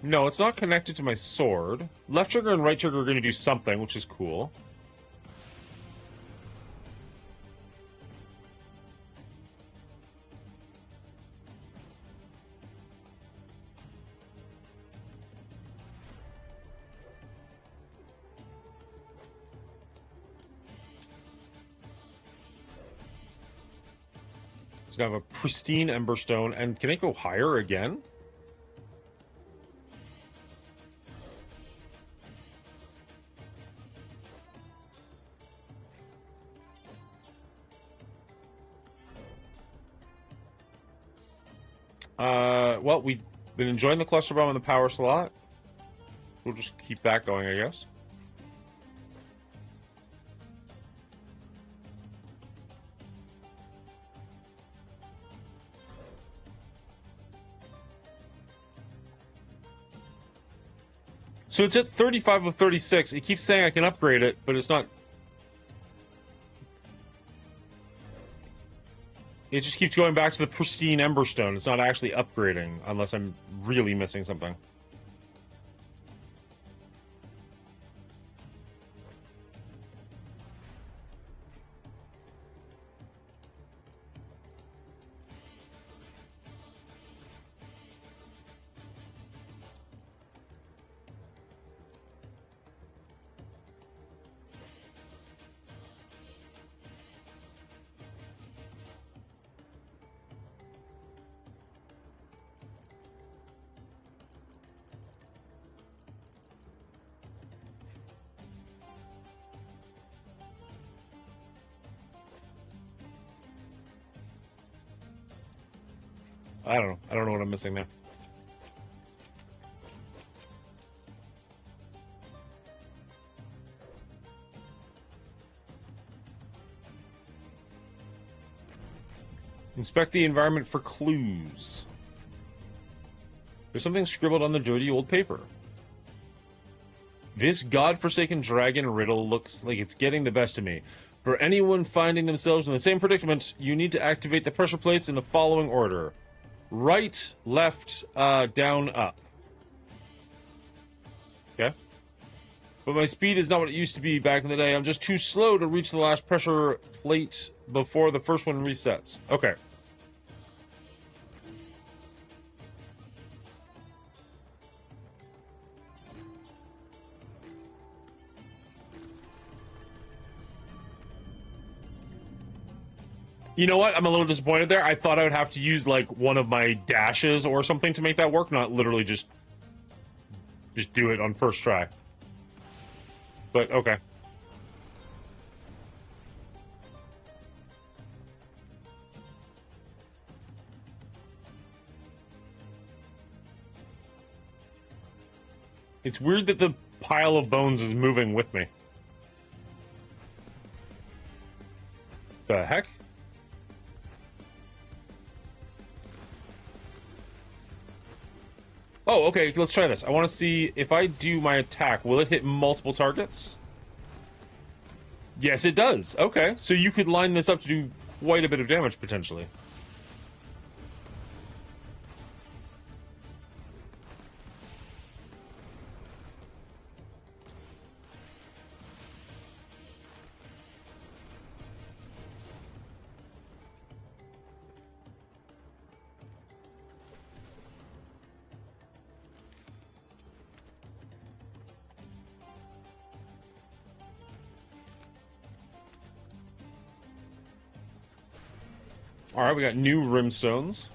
No, it's not connected to my sword. Left trigger and right trigger are going to do something, which is cool. It's gonna have a pristine emberstone, and can it go higher again? Well, we've been enjoying the cluster bomb and the power slot. We'll just keep that going, I guess. So it's at 35 of 36. It keeps saying I can upgrade it, but it's not. It just keeps going back to the pristine emberstone. It's not actually upgrading, unless I'm really missing something. I don't know. I don't know what I'm missing there. Inspect the environment for clues. There's something scribbled on the dirty old paper. This godforsaken dragon riddle looks like it's getting the best of me. For anyone finding themselves in the same predicament, you need to activate the pressure plates in the following order. Right, left, down, up. Okay. But my speed is not what it used to be back in the day. I'm just too slow to reach the last pressure plate before the first one resets. Okay. You know what? I'm a little disappointed there. I thought I would have to use, like, one of my dashes or something to make that work, not literally just do it on first try. But, okay. It's weird that the pile of bones is moving with me. The heck? Oh, okay, let's try this. I want to see if I do my attack, will it hit multiple targets? Yes, it does. Okay, so you could line this up to do quite a bit of damage, potentially. Alright, we got new rimstones.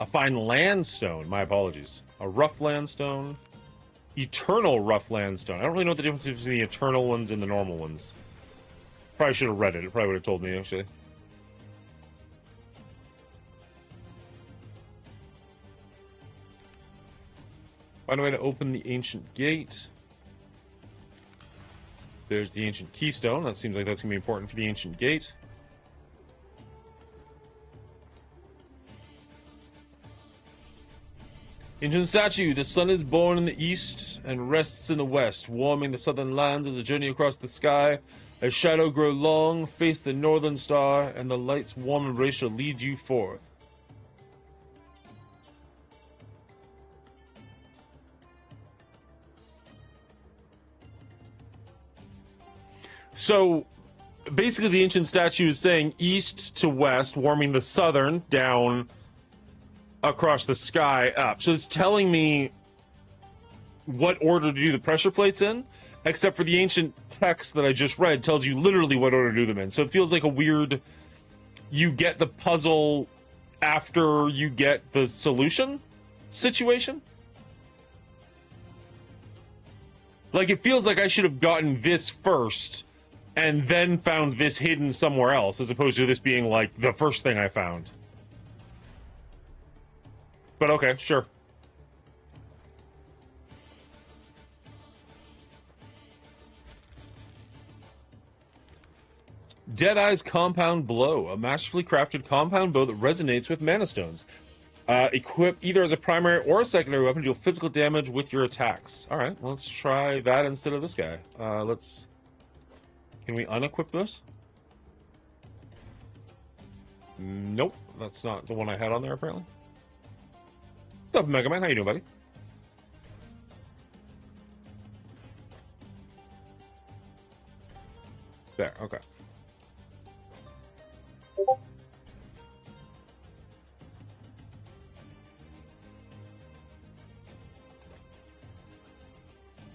A fine landstone. My apologies. A rough landstone. Eternal rough landstone. I don't really know what the difference is between the eternal ones and the normal ones. Probably should have read it. It probably would have told me, actually. Find a way to open the ancient gate. There's the ancient keystone. That seems like that's going to be important for the ancient gate. Ancient statue. The sun is born in the east and rests in the west, warming the southern lands of the journey across the sky. As shadow grow long, face the northern star, and the light's warm embrace shall lead you forth. So, basically the ancient statue is saying east to west, warming the southern down across the sky up. So it's telling me what order to do the pressure plates in, except for the ancient text that I just read tells you literally what order to do them in. So it feels like a weird, you get the puzzle after you get the solution situation. Like, it feels like I should have gotten this first and then found this hidden somewhere else, as opposed to this being, like, the first thing I found. But okay, sure. Deadeye's Compound Blow, a masterfully crafted compound bow that resonates with mana stones. Equip either as a primary or a secondary weapon to deal physical damage with your attacks. Alright, let's try that instead of this guy. Can we unequip this? Nope, that's not the one I had on there, apparently. What's up, Mega Man? How you doing, buddy? There, okay.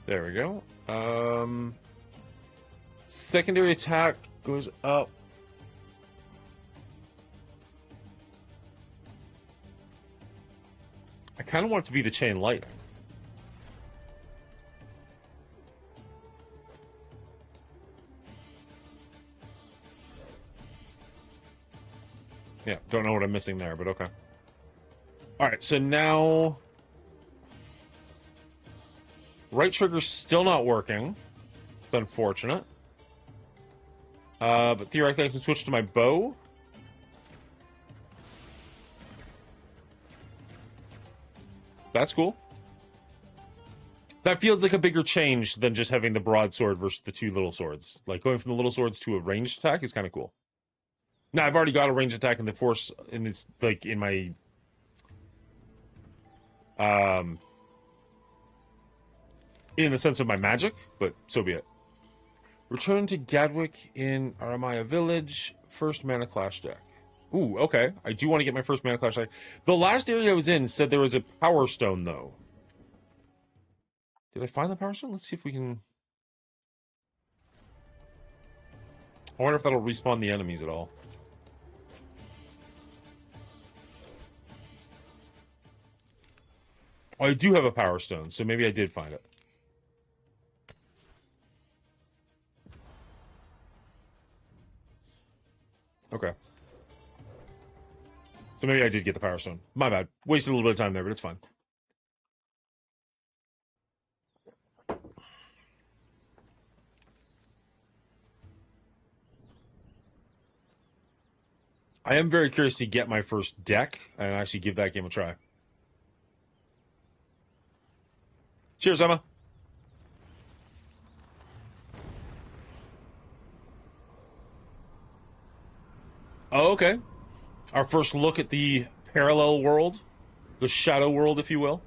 There we go. Secondary attack goes up. I kind of want it to be the chain lightning. Yeah, don't know what I'm missing there, but okay. Alright, so now... Right trigger's still not working. It's unfortunate. But theoretically I can switch to my bow. That's cool. That feels like a bigger change than just having the broadsword versus the two little swords. Like, going from the little swords to a ranged attack is kind of cool. Now, I've already got a ranged attack in the force, and it's, like, in my... in the sense of my magic, but so be it. Return to Gadwick in Aramaya Village. First Mana Clash deck. Ooh, okay. I do want to get my first Mana Clash deck. The last area I was in said there was a Power Stone, though. Did I find the Power Stone? Let's see if we can... I wonder if that'll respawn the enemies at all. Oh, I do have a Power Stone, so maybe I did find it. Okay. So maybe I did get the Power Stone. My bad. Wasted a little bit of time there, but it's fine. I am very curious to get my first deck and actually give that game a try. Cheers, Emma. Oh, okay. Our first look at the parallel world. The shadow world, if you will.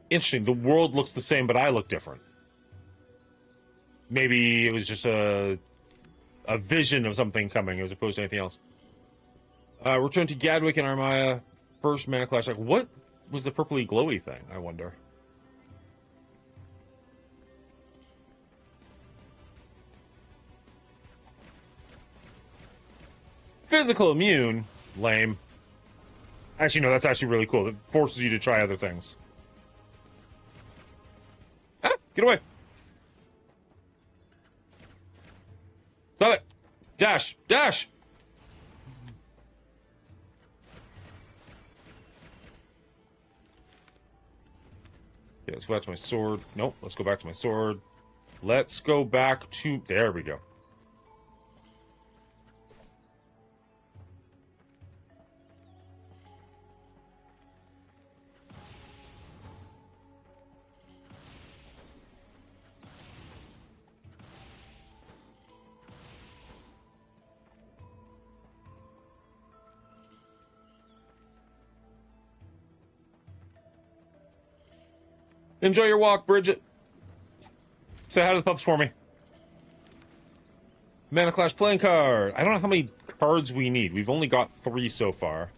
Interesting. The world looks the same, but I look different. Maybe it was just a vision of something coming as opposed to anything else. Return to Gadwick and Armaya. First Mana Clash. Like, what was the purpley glowy thing, I wonder? Physical immune? Lame. Actually, no, that's actually really cool. It forces you to try other things. Ah, get away. Stop it. Dash. Dash. Okay, let's go back to my sword. Nope, let's go back to my sword. Let's go back to... There we go. Enjoy your walk, Bridget. Say hi to the pups for me. Mana Clash playing card. I don't know how many cards we need. We've only got 3 so far.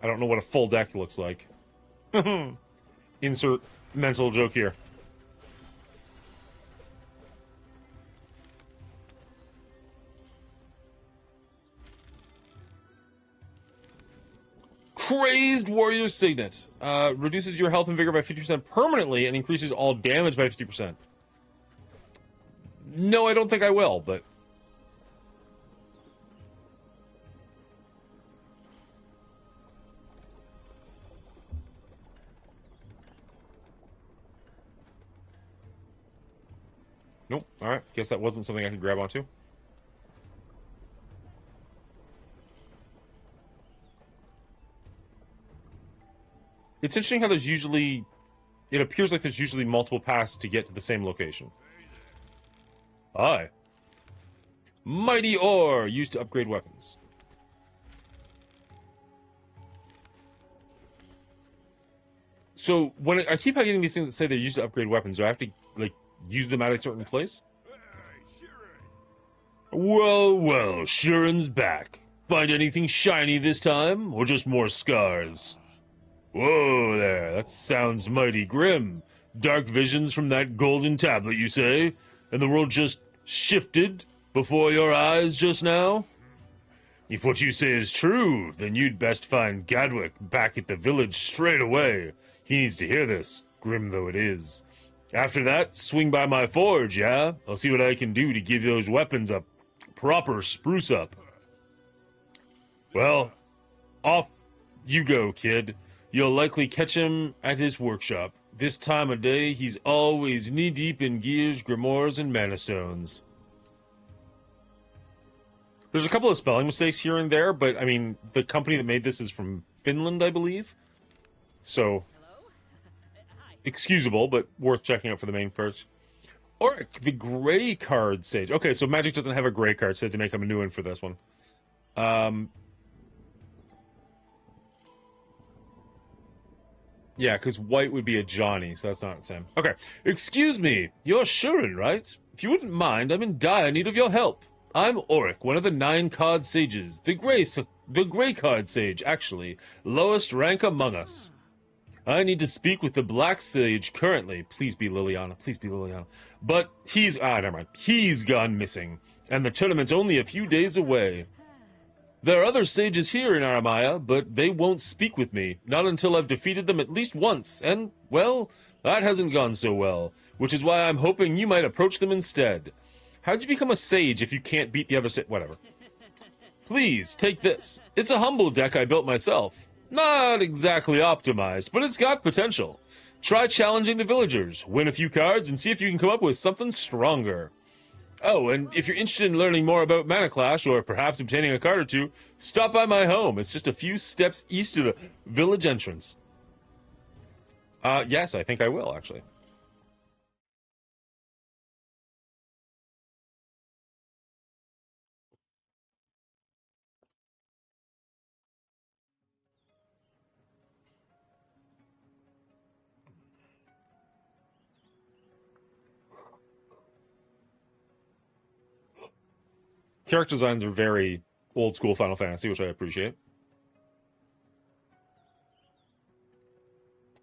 I don't know what a full deck looks like. Insert mental joke here. Crazed Warrior Signet. Reduces your health and vigor by 50% permanently and increases all damage by 50%. No, I don't think I will, but... Nope. Alright. Guess that wasn't something I could grab onto. It's interesting how there's usually... It appears like there's usually multiple paths to get to the same location. Aye. Mighty Ore, used to upgrade weapons. So, when I keep getting these things that say they're used to upgrade weapons, do I have to, like, use them at a certain place? Well, well, Shuren's back. Find anything shiny this time, or just more scars? Whoa there, that sounds mighty grim. Dark visions from that golden tablet, you say? And the world just shifted before your eyes just now? If what you say is true, then you'd best find Gadwick back at the village straight away. He needs to hear this, grim though it is. After that, swing by my forge, yeah? I'll see what I can do to give those weapons a proper spruce up. Well, off you go, kid. You'll likely catch him at his workshop. This time of day, he's always knee-deep in gears, grimoires, and mana stones. There's a couple of spelling mistakes here and there, but, I mean, the company that made this is from Finland, I believe. So, excusable, but worth checking out for the main purge. Oric, the gray card sage. Okay, so Magic doesn't have a gray card, so they had to make up a new one for this one. Yeah, because white would be a Johnny, so that's not the same. Okay, excuse me, you're Shurin, right? If you wouldn't mind, I'm in dire need of your help. I'm Oric, one of the 9 card sages. The gray card sage, actually. Lowest rank among us. I need to speak with the black sage currently. Please be Liliana. Please be Liliana. But he's... never mind. He's gone missing. And the tournament's only a few days away. There are other sages here in Aramaya, but they won't speak with me. Not until I've defeated them at least once. And, well, that hasn't gone so well. Which is why I'm hoping you might approach them instead. How'd you become a sage if you can't beat the other whatever. Please, take this. It's a humble deck I built myself. Not exactly optimized, but it's got potential. Try challenging the villagers, win a few cards, and see if you can come up with something stronger. Oh, and if you're interested in learning more about Mana Clash, or perhaps obtaining a card or two, stop by my home. It's just a few steps east of the village entrance. Yes, I think I will, actually. Character designs are very old school Final Fantasy, which I appreciate.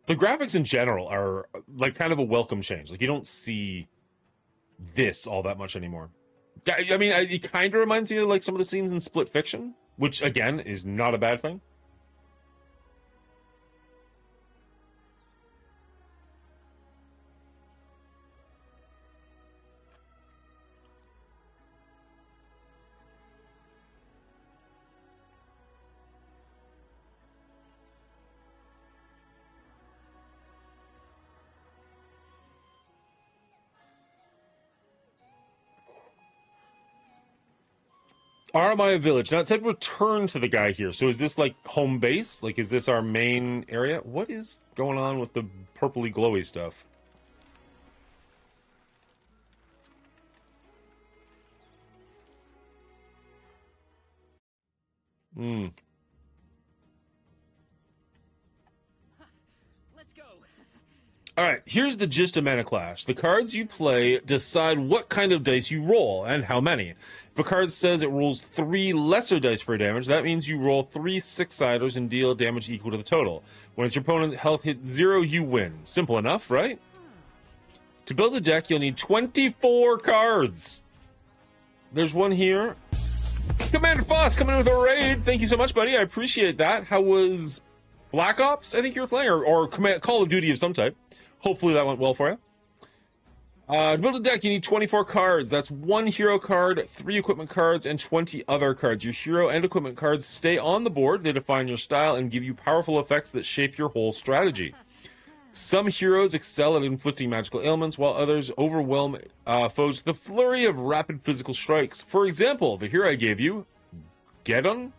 The graphics in general are like kind of a welcome change. Like you don't see this all that much anymore. I mean, it kind of reminds me of like some of the scenes in Split Fiction, which again is not a bad thing. Aramaya Village. Now it said return to the guy here. So is this like home base? Like is this our main area? What is going on with the purpley glowy stuff? Let's go. Alright, here's the gist of Mana Clash. The cards you play decide what kind of dice you roll, and how many. If a card says it rolls 3 lesser dice for damage, that means you roll 3 6-siders and deal damage equal to the total. When it's your opponent's health hits 0, you win. Simple enough, right? To build a deck, you'll need 24 cards. There's one here. Commander Foss coming in with a raid. Thank you so much, buddy. I appreciate that. How was Black Ops, I think you were playing, or Call of Duty of some type. Hopefully that went well for you. To build a deck, you need 24 cards. That's 1 hero card, 3 equipment cards, and 20 other cards. Your hero and equipment cards stay on the board. They define your style and give you powerful effects that shape your whole strategy. Some heroes excel at inflicting magical ailments, while others overwhelm foes with the flurry of rapid physical strikes. For example, the hero I gave you, Geddon,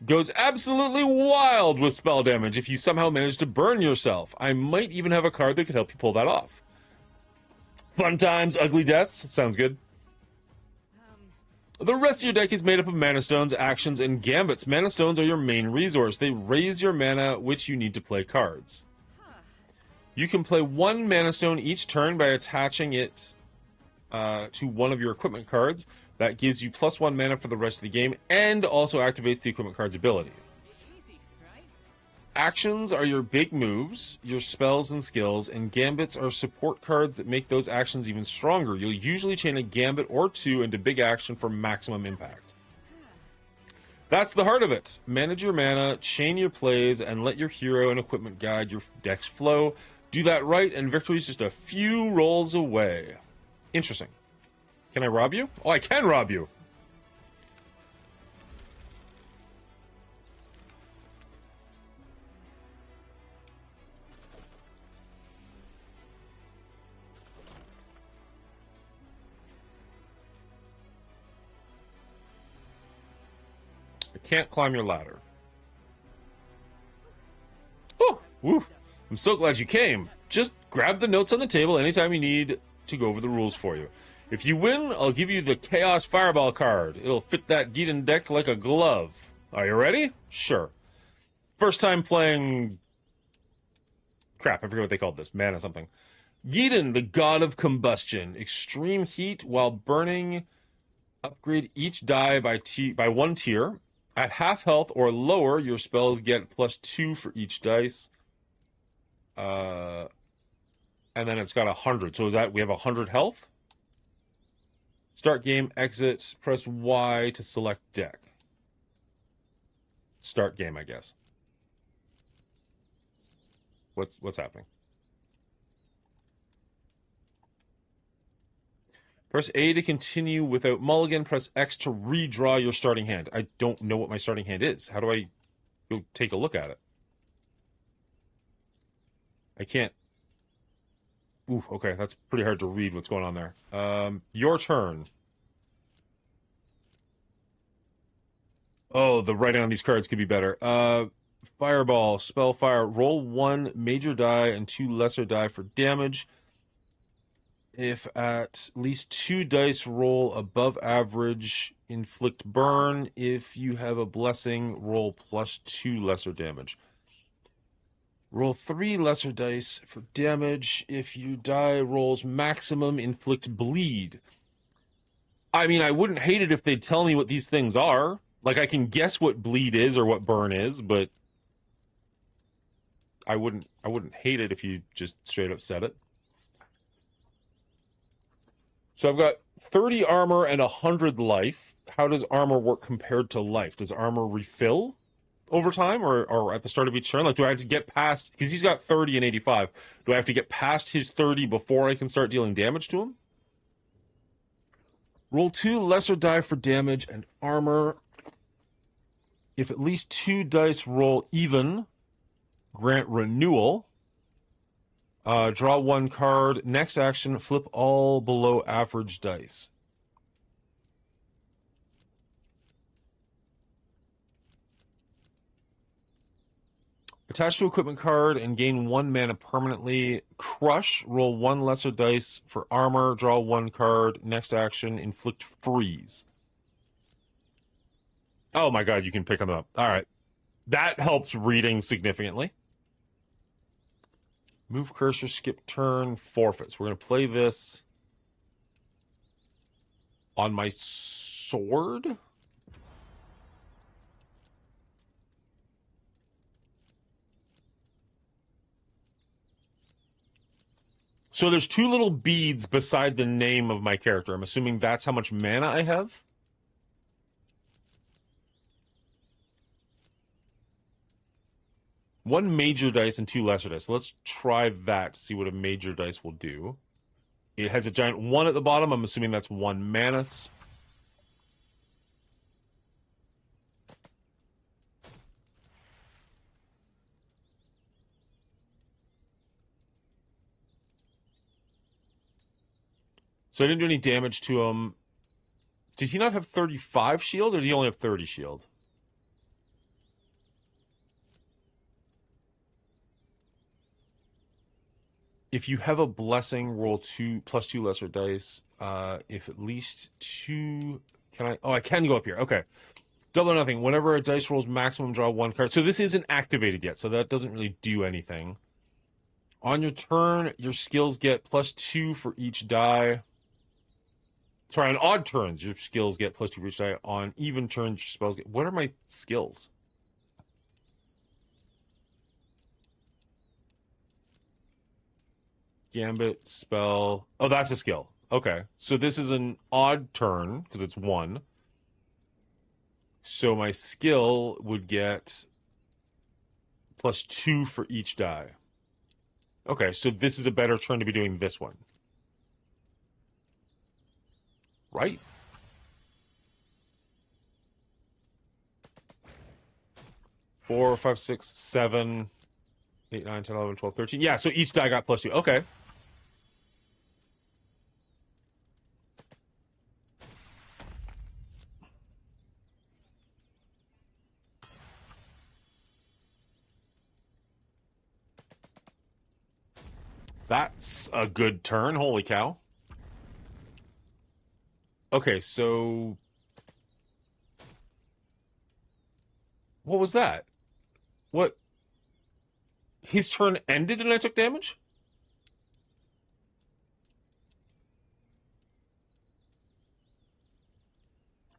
goes absolutely wild with spell damage if you somehow manage to burn yourself. I might even have a card that could help you pull that off. Fun times, ugly deaths. Sounds good. The rest of your deck is made up of mana stones, actions, and gambits. Mana stones are your main resource. They raise your mana, which you need to play cards. You can play 1 mana stone each turn by attaching it to one of your equipment cards. That gives you +1 mana for the rest of the game, and also activates the equipment card's ability. Actions are your big moves, your spells and skills, and gambits are support cards that make those actions even stronger. You'll usually chain a gambit or 2 into big action for maximum impact. That's the heart of it. Manage your mana, chain your plays, and let your hero and equipment guide your deck's flow. Do that right, and victory's just a few rolls away. Interesting. Can I rob you? Oh, I can rob you. I can't climb your ladder. Oh, woo. I'm so glad you came. Just grab the notes on the table anytime you need to go over the rules for you. If you win, I'll give you the Chaos Fireball card. It'll fit that Geeden deck like a glove. Are you ready? Sure. First time playing... Crap, I forget what they called this. Mana something. Geeden, the god of combustion. Extreme heat while burning. Upgrade each die by one tier. At half health or lower, your spells get +2 for each dice. And then it's got 100. So is that we have 100 health? Start game, exit, press Y to select deck. Start game, I guess. What's happening? Press A to continue without mulligan. Press X to redraw your starting hand. I don't know what my starting hand is. How do I go take a look at it? I can't. Ooh, okay, that's pretty hard to read what's going on there. Your turn. Oh, the writing on these cards could be better. Fireball, spell fire. Roll 1 major die and 2 lesser die for damage. If at least 2 dice roll above average, inflict burn. If you have a blessing, roll +2 lesser damage. Roll 3 lesser dice for damage. If your die rolls maximum, inflict bleed. I mean, I wouldn't hate it if they'd tell me what these things are. Like, I can guess what bleed is or what burn is, but I wouldn't hate it if you just straight up said it. So I've got 30 armor and 100 life. How does armor work compared to life? Does armor refill over time or at the start of each turn? Like, do I have to get past... Because he's got 30 and 85. Do I have to get past his 30 before I can start dealing damage to him? Roll 2 lesser die for damage and armor. If at least 2 dice roll even, grant renewal. Draw 1 card. Next action, flip all below average dice. Attach to equipment card and gain 1 mana permanently. Crush. Roll 1 lesser dice for armor. Draw 1 card. Next action, inflict freeze. Oh my god, you can pick them up. All right. That helps reading significantly. Move cursor, skip turn, forfeits. We're going to play this on my sword. So there's 2 little beads beside the name of my character. I'm assuming that's how much mana I have. One major dice and 2 lesser dice. So let's try that to see what a major dice will do. It has a giant 1 at the bottom. I'm assuming that's 1 mana. So I didn't do any damage to him. Did he not have 35 shield, or did he only have 30 shield? If you have a blessing, roll +2 lesser dice. If at least 2... Can I... Oh, I can go up here. Okay. Double or nothing. Whenever a dice rolls maximum, draw 1 card. So this isn't activated yet, so that doesn't really do anything. On your turn, your skills get +2 for each die. Sorry, on odd turns, your skills get +2 for each die. On even turns, your spells get... What are my skills? Gambit, spell... Oh, that's a skill. Okay. So this is an odd turn, because it's 1. So my skill would get +2 for each die. Okay, so this is a better turn to be doing this one. Right? Four, 5, 6, 7, 8, 9, 10, 11, 12, 13. Yeah, so each die got +2. Okay. That's a good turn. Holy cow. Okay, so... What was that? What? His turn ended and I took damage?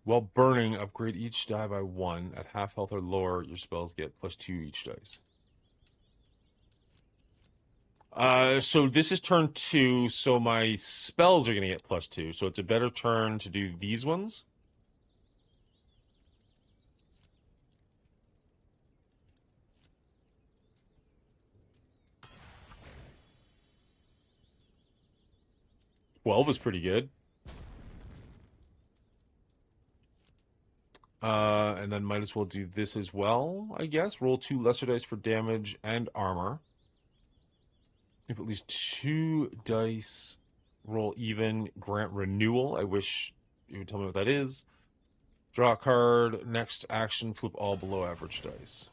While burning, upgrade each die by 1. At half health or lower, your spells get +2 each dice. So this is turn 2, so my spells are going to get +2. So it's a better turn to do these ones. Twelve is pretty good. And then might as well do this as well, I guess. Roll 2 lesser dice for damage and armor. If at least 2 dice roll even, grant renewal. I wish you would tell me what that is. Draw a card. Next action, flip all below average dice.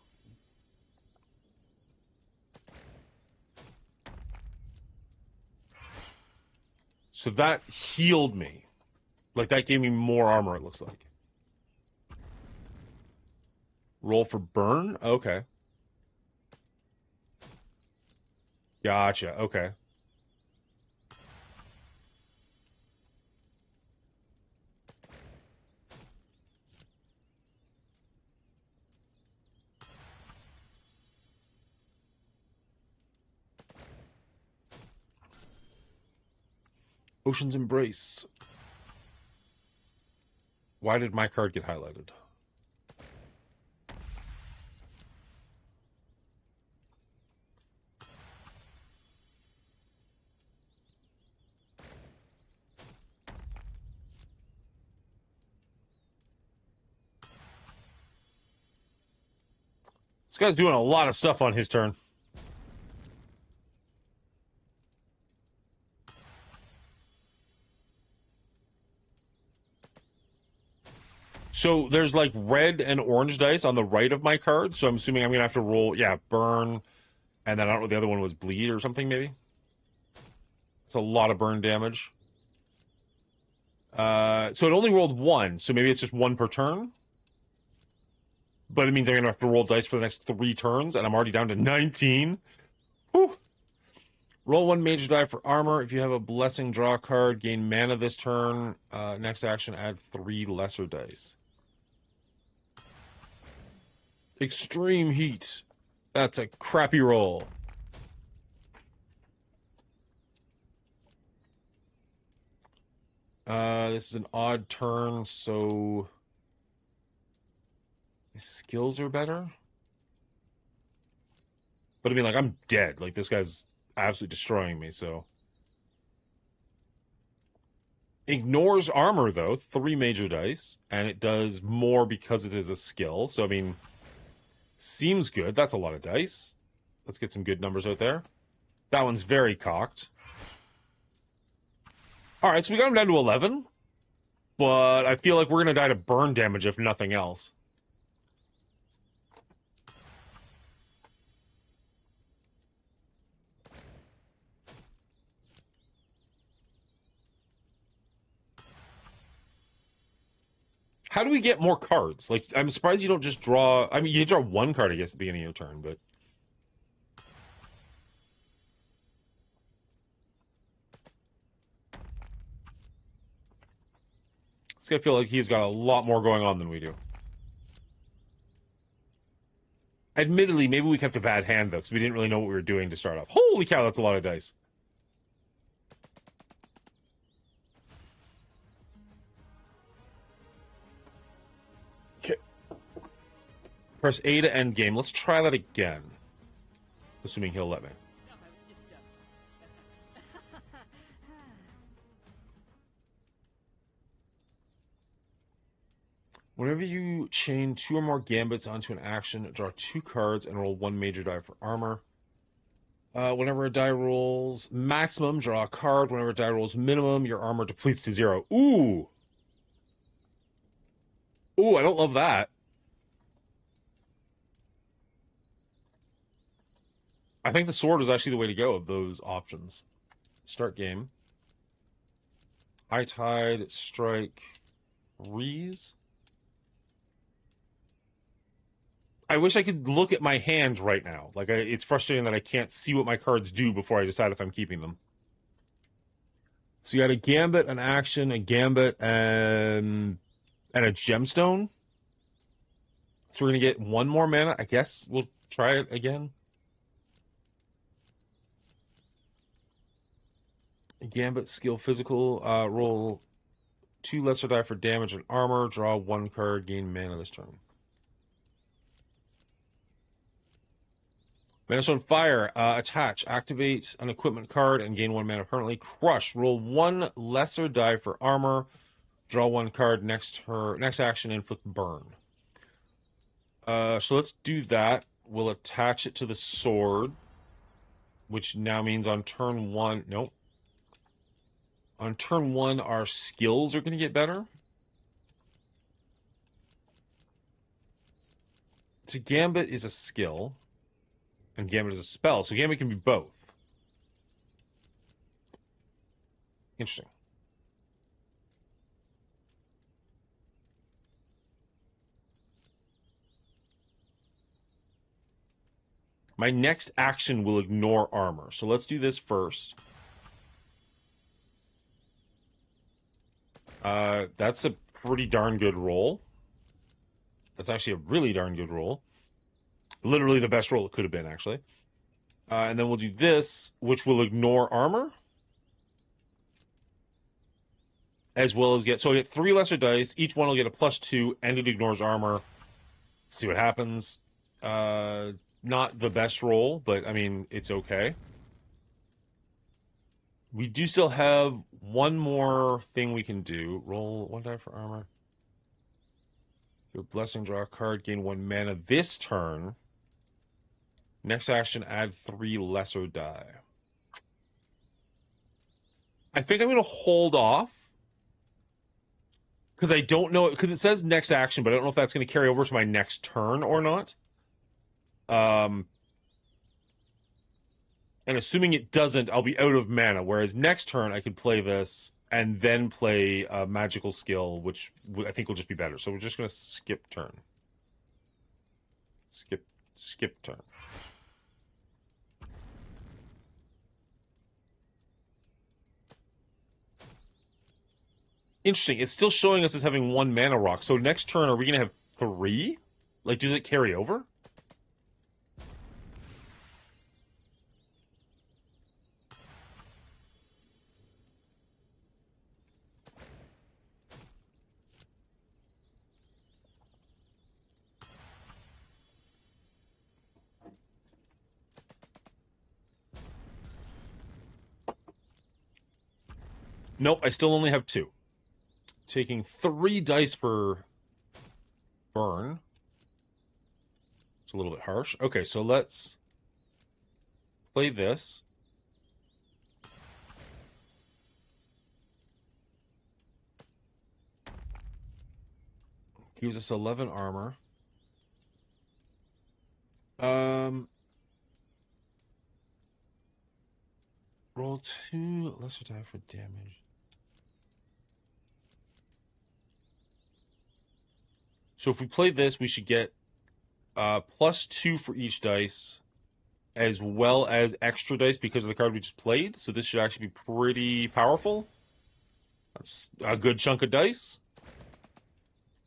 So that healed me. Like, that gave me more armor, it looks like. Roll for burn? Okay. Gotcha. Okay. Ocean's Embrace. Why did my card get highlighted? This guy's doing a lot of stuff on his turn. So there's like red and orange dice on the right of my card. So I'm assuming I'm going to have to roll, yeah, burn. And then I don't know, the other one was bleed or something maybe. It's a lot of burn damage. So it only rolled 1. So maybe it's just 1 per turn. But it means I'm going to have to roll dice for the next 3 turns. And I'm already down to 19. Whew. Roll 1 major die for armor. If you have a blessing, draw a card. Gain mana this turn. Next action, add 3 lesser dice. Extreme heat. That's a crappy roll. This is an odd turn, so his skills are better. But I mean, like, I'm dead. Like, this guy's absolutely destroying me, so. Ignores armor, though. 3 major dice. And it does more because it is a skill. So, I mean, seems good. That's a lot of dice. Let's get some good numbers out there. That one's very cocked. Alright, so we got him down to 11. But I feel like we're going to die to burn damage if nothing else. How do we get more cards? Like, I'm surprised you don't just draw... I mean, you draw 1 card, I guess, at the beginning of your turn, but... This guy feels like he's got a lot more going on than we do. Admittedly, maybe we kept a bad hand, though, because we didn't really know what we were doing to start off. Holy cow, that's a lot of dice. Okay. Press A to end game. Let's try that again. Assuming he'll let me. No, I was just, Whenever you chain 2 or more gambits onto an action, draw 2 cards and roll 1 major die for armor. Whenever a die rolls maximum, draw a card. Whenever a die rolls minimum, your armor depletes to 0. Ooh! Ooh, I don't love that. I think the sword is actually the way to go of those options. Start game. High Tide, Strike, Reese. I wish I could look at my hands right now. Like, it's frustrating that I can't see what my cards do before I decide if I'm keeping them. So you got a Gambit, an action, a Gambit, and a Gemstone. So we're going to get 1 more mana. I guess we'll try it again. Gambit, skill, physical. Roll 2 lesser die for damage and armor. Draw 1 card, gain mana this turn. Mana Stone Fire, attach, activate an equipment card and gain 1 mana permanently. Crush, roll 1 lesser die for armor, draw 1 card next action, inflict burn. So let's do that. We'll attach it to the sword, which now means on turn 1, nope. On turn 1, our skills are going to get better. So Gambit is a skill. And Gambit is a spell, so Gambit can be both. Interesting. My next action will ignore armor. So let's do this first. That's a pretty darn good roll. That's actually a really darn good roll. Literally the best roll it could have been, actually. And then we'll do this, which will ignore armor. As well as get... So I get 3 lesser dice. Each one will get a +2, and it ignores armor. Let's see what happens. Not the best roll, but, I mean, it's okay. We do still have 1 more thing we can do. Roll 1 die for armor. Your blessing, draw a card, gain 1 mana this turn. Next action, add 3 lesser die. I think I'm going to hold off. Because I don't know, because it says next action, but I don't know if that's going to carry over to my next turn or not. And assuming it doesn't, I'll be out of mana. Whereas next turn, I could play this and then play a magical skill, which I think will just be better. So we're just going to skip turn. Skip turn. Interesting. It's still showing us as having 1 mana rock. So next turn, are we going to have 3? Like, does it carry over? Nope, I still only have 2. Taking 3 dice for burn. It's a little bit harsh. Okay, so let's play this. Gives us 11 armor. Roll 2 lesser die for damage. So if we play this, we should get +2 for each dice, as well as extra dice because of the card we just played. So this should actually be pretty powerful. That's a good chunk of dice.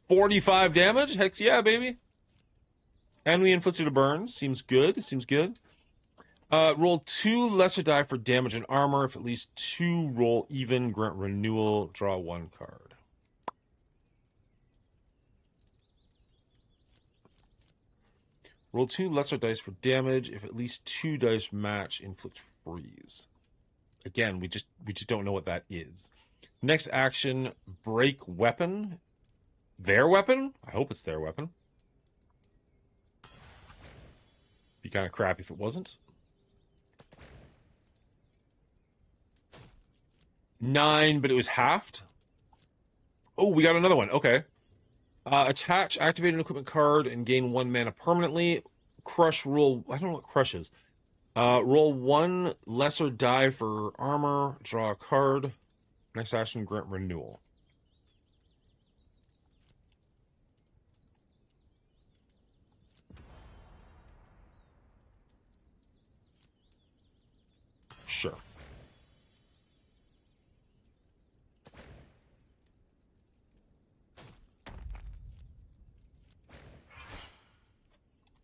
45 damage? Hex yeah, baby. And we inflicted a burn. Seems good. Seems good. Roll 2 lesser die for damage and armor. If at least 2 roll even, grant renewal. Draw 1 card. Roll 2 lesser dice for damage. If at least 2 dice match, inflict freeze. Again, we just don't know what that is. Next action, break weapon. Their weapon? I hope it's their weapon. Be kind of crappy if it wasn't. 9, but it was halved. Oh, we got another one. Okay. Attach, activate an equipment card, and gain 1 mana permanently. Crush, roll. I don't know what crush is. Roll 1 lesser die for armor. Draw a card. Next action, grant renewal. Sure.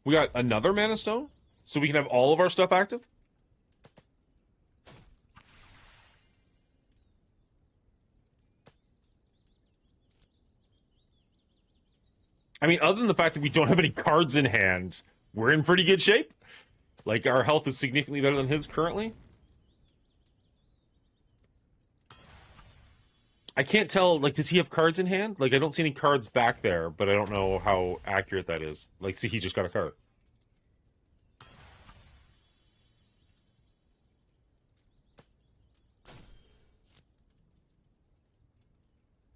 We got another mana stone? So we can have all of our stuff active? I mean, other than the fact that we don't have any cards in hand, we're in pretty good shape. Like, our health is significantly better than his currently. I can't tell, like, does he have cards in hand? Like, I don't see any cards back there, but I don't know how accurate that is. Like, see, he just got a card.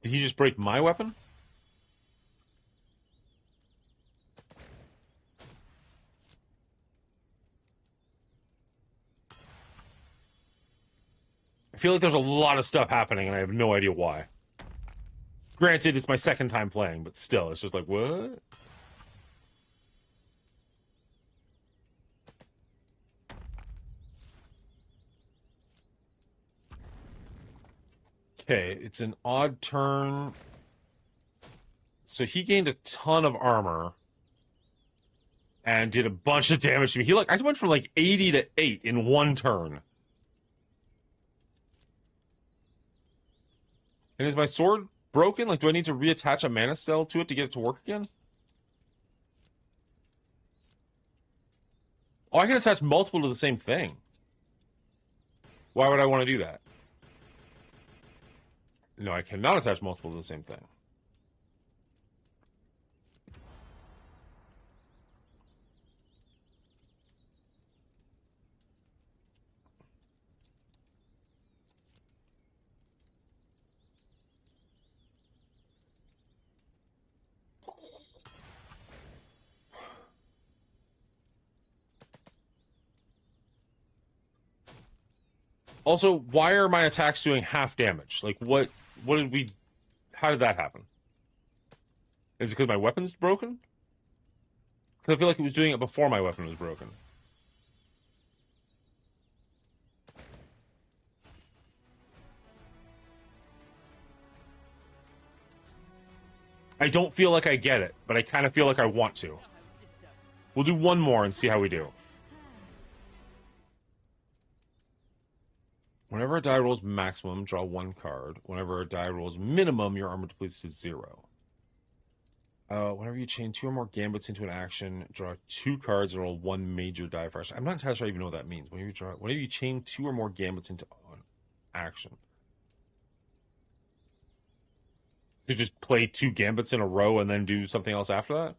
Did he just break my weapon? I feel like there's a lot of stuff happening, and I have no idea why. Granted, it's my second time playing, but still, it's just like, what? Okay, it's an odd turn. So he gained a ton of armor and did a bunch of damage to me. I went from like 80 to 8 in 1 turn. And is my sword broken? Like, do I need to reattach a mana cell to it to get it to work again? Oh, I can attach multiple to the same thing. Why would I want to do that? No, I cannot attach multiple to the same thing. Also, why are my attacks doing half damage? Like, what did we... How did that happen? Is it because my weapon's broken? Because I feel like it was doing it before my weapon was broken. I don't feel like I get it, but I kind of feel like I want to. We'll do one more and see how we do. Whenever a die rolls maximum, draw 1 card. Whenever a die rolls minimum, your armor depletes to 0. Whenever you chain 2 or more gambits into an action, draw 2 cards and roll 1 major die for action. I'm not entirely sure I even know what that means. Whenever you chain 2 or more gambits into an action. To just play 2 gambits in a row and then do something else after that?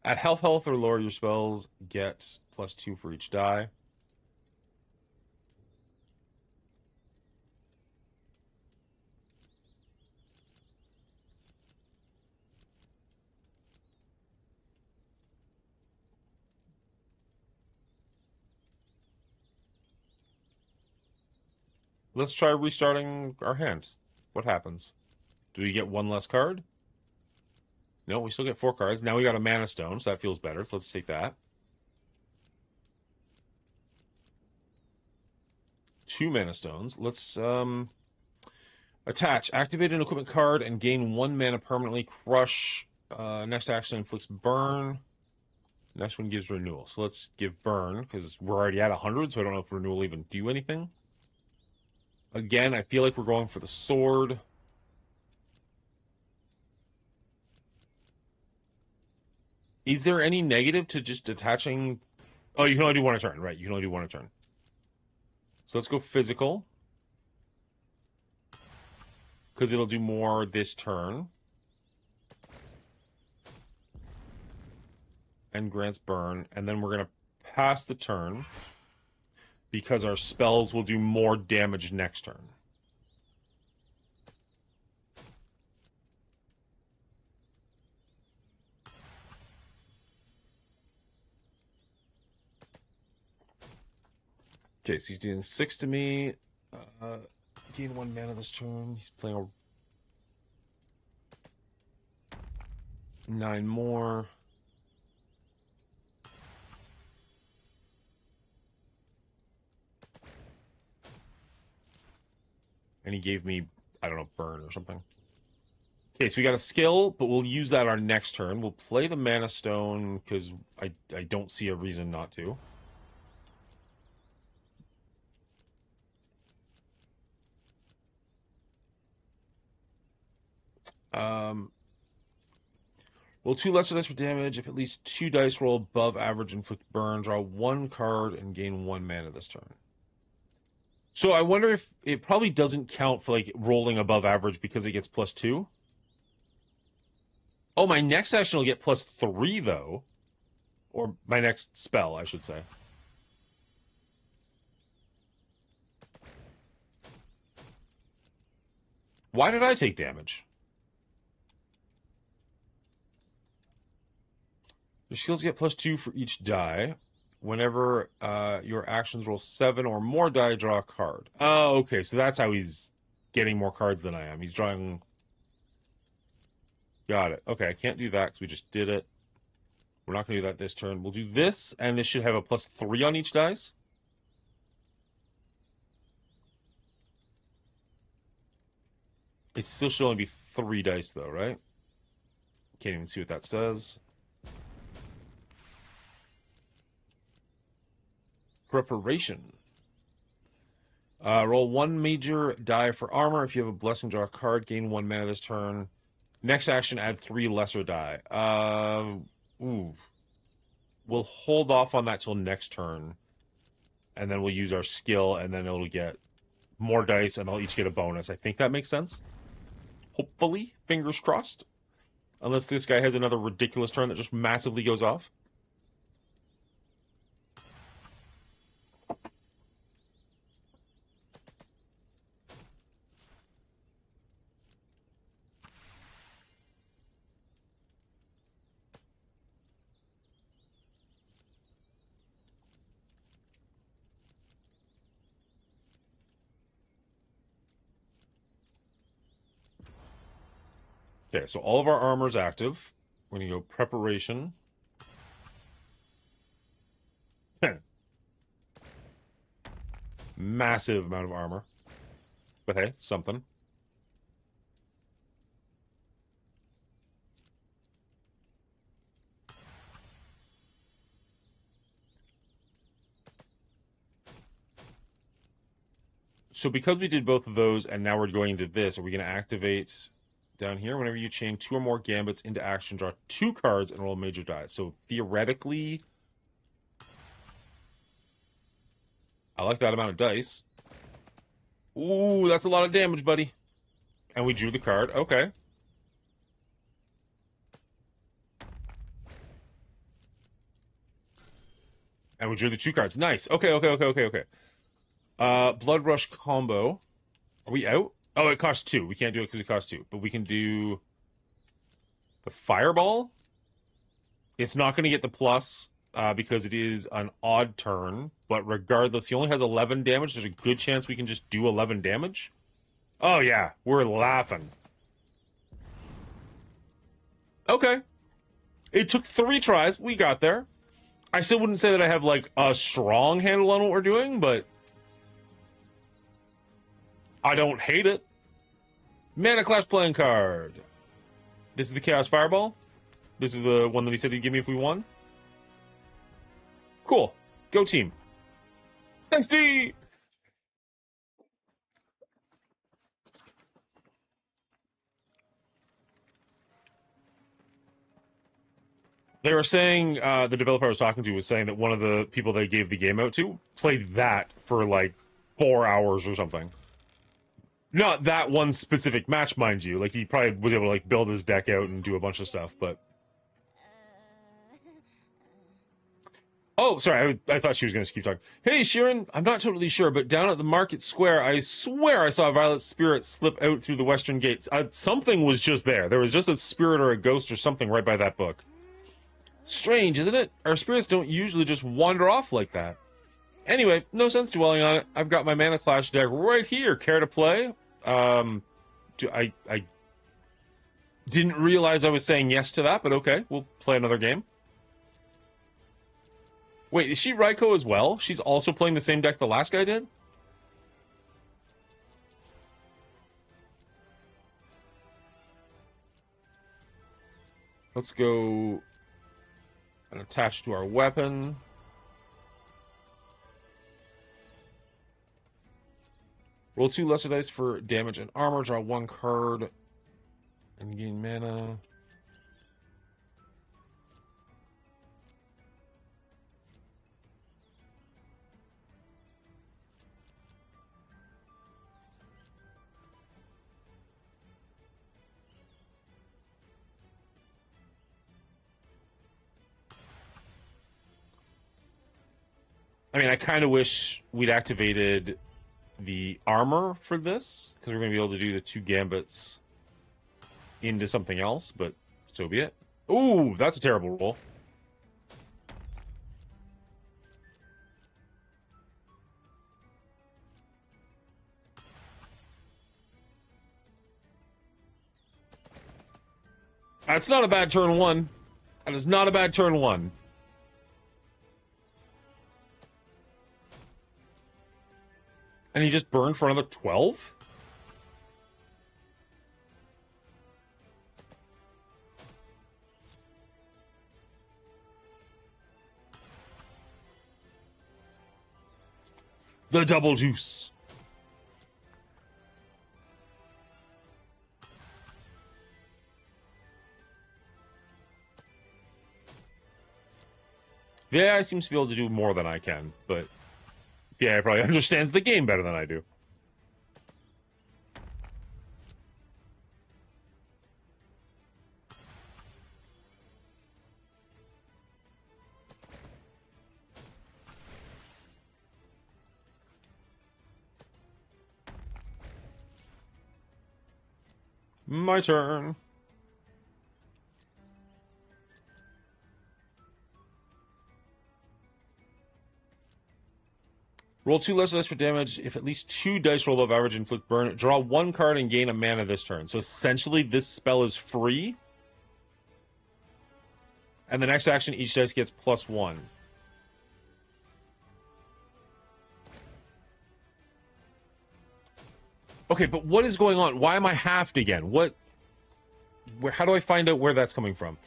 At health or lower, your spells get +2 for each die. Let's try restarting our hand. What happens? Do we get 1 less card? No, we still get 4 cards. Now we got a mana stone, so that feels better. So let's take that. 2 mana stones. Let's attach. Activate an equipment card and gain 1 mana permanently. Crush. Next action inflicts burn. Next one gives renewal. So let's give burn, because we're already at 100, so I don't know if renewal even do anything. Again, I feel like we're going for the sword. Is there any negative to just attaching? Oh, you can only do one a turn, right? You can only do one a turn. So let's go physical. Because it'll do more this turn. And grants burn. And then we're going to pass the turn. Because our spells will do more damage next turn. Okay, so he's doing 6 to me. Gain 1 mana this turn. He's playing a 9 more. And he gave me, I don't know, burn or something. Okay, so we got a skill, but we'll use that our next turn. We'll play the Mana Stone, because I don't see a reason not to. Roll 2 lesser dice for damage. If at least 2 dice roll above average, inflict burn. Draw 1 card and gain 1 mana this turn. So I wonder if it probably doesn't count for like rolling above average because it gets +2. Oh, my next action will get +3 though. Or my next spell, I should say. Why did I take damage? Your skills get +2 for each die. Whenever your actions roll 7 or more die, draw a card. Oh, okay. So that's how he's getting more cards than I am. He's drawing... Got it. Okay, I can't do that because we just did it. We're not going to do that this turn. We'll do this, and this should have a +3 on each dice. It still should only be 3 dice, though, right? Can't even see what that says. Preparation. Roll 1 major die for armor. If you have a blessing, draw a card. Gain 1 mana this turn. Next action, add 3 lesser die. Ooh. We'll hold off on that till next turn. And then we'll use our skill, and then it'll get more dice, and they'll each get a bonus. I think that makes sense. Hopefully. Fingers crossed. Unless this guy has another ridiculous turn that just massively goes off. Okay, so all of our armor's active. We're going to go preparation. Massive amount of armor. But hey, something. So because we did both of those, and now we're going to this, are we going to activate down here? Whenever you chain 2 or more gambits into action, draw 2 cards and roll a major die. So theoretically, I like that amount of dice. Ooh, that's a lot of damage, buddy. And we drew the card. Okay. And we drew the 2 cards. Nice. Okay. Blood Rush combo. Are we out? Oh, it costs 2. We can't do it because it costs 2. But we can do the Fireball. It's not going to get the plus because it is an odd turn. But regardless, he only has 11 damage. There's a good chance we can just do 11 damage. Oh, yeah. We're laughing. Okay. It took 3 tries. We got there. I still wouldn't say that I have, like, a strong handle on what we're doing, but I don't hate it. Mana Clash playing card. This is the Chaos Fireball. This is the one that he said he'd give me if we won. Cool. Go team. Thanks, D! They were saying the developer I was talking to was saying that one of the people they gave the game out to played that for like 4 hours or something. Not that one specific match, mind you. Like he probably was able to like build his deck out and do a bunch of stuff. But oh, sorry, I thought she was going to keep talking. Hey, Sheeran, I'm not totally sure, but down at the market square, I swear I saw a violet spirit slip out through the western gates. Something was just there. There was just a spirit or a ghost or something right by that book. Strange, isn't it? Our spirits don't usually just wander off like that. Anyway, no sense dwelling on it. I've got my Mana Clash deck right here. Care to play? I didn't realize I was saying yes to that, but okay, we'll play another game. Wait, is she Raiko as well? She's also playing the same deck the last guy did? Let's go and attach to our weapon. Roll 2 lesser dice for damage and armor. Draw 1 card and gain mana. I mean, I kind of wish we'd activated the armor for this, because we're going to be able to do the 2 gambits into something else, but so be it. Ooh, that's a terrible roll. That's not a bad turn 1. That is not a bad turn 1. And he just burned for another 12? The double juice. The AI seems to be able to do more than I can, but the AI probably understands the game better than I do. My turn. Roll 2 less dice for damage. If at least 2 dice roll above average, inflict burn. Draw 1 card and gain a mana this turn. So essentially, this spell is free. And the next action, each dice gets +1. Okay, but what is going on? Why am I halved again? What? How do I find out where that's coming from?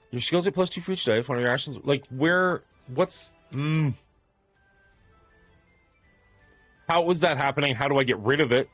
Your skills get +2 for each dice. One of your actions, like where? What's? How is that happening? How do I get rid of it?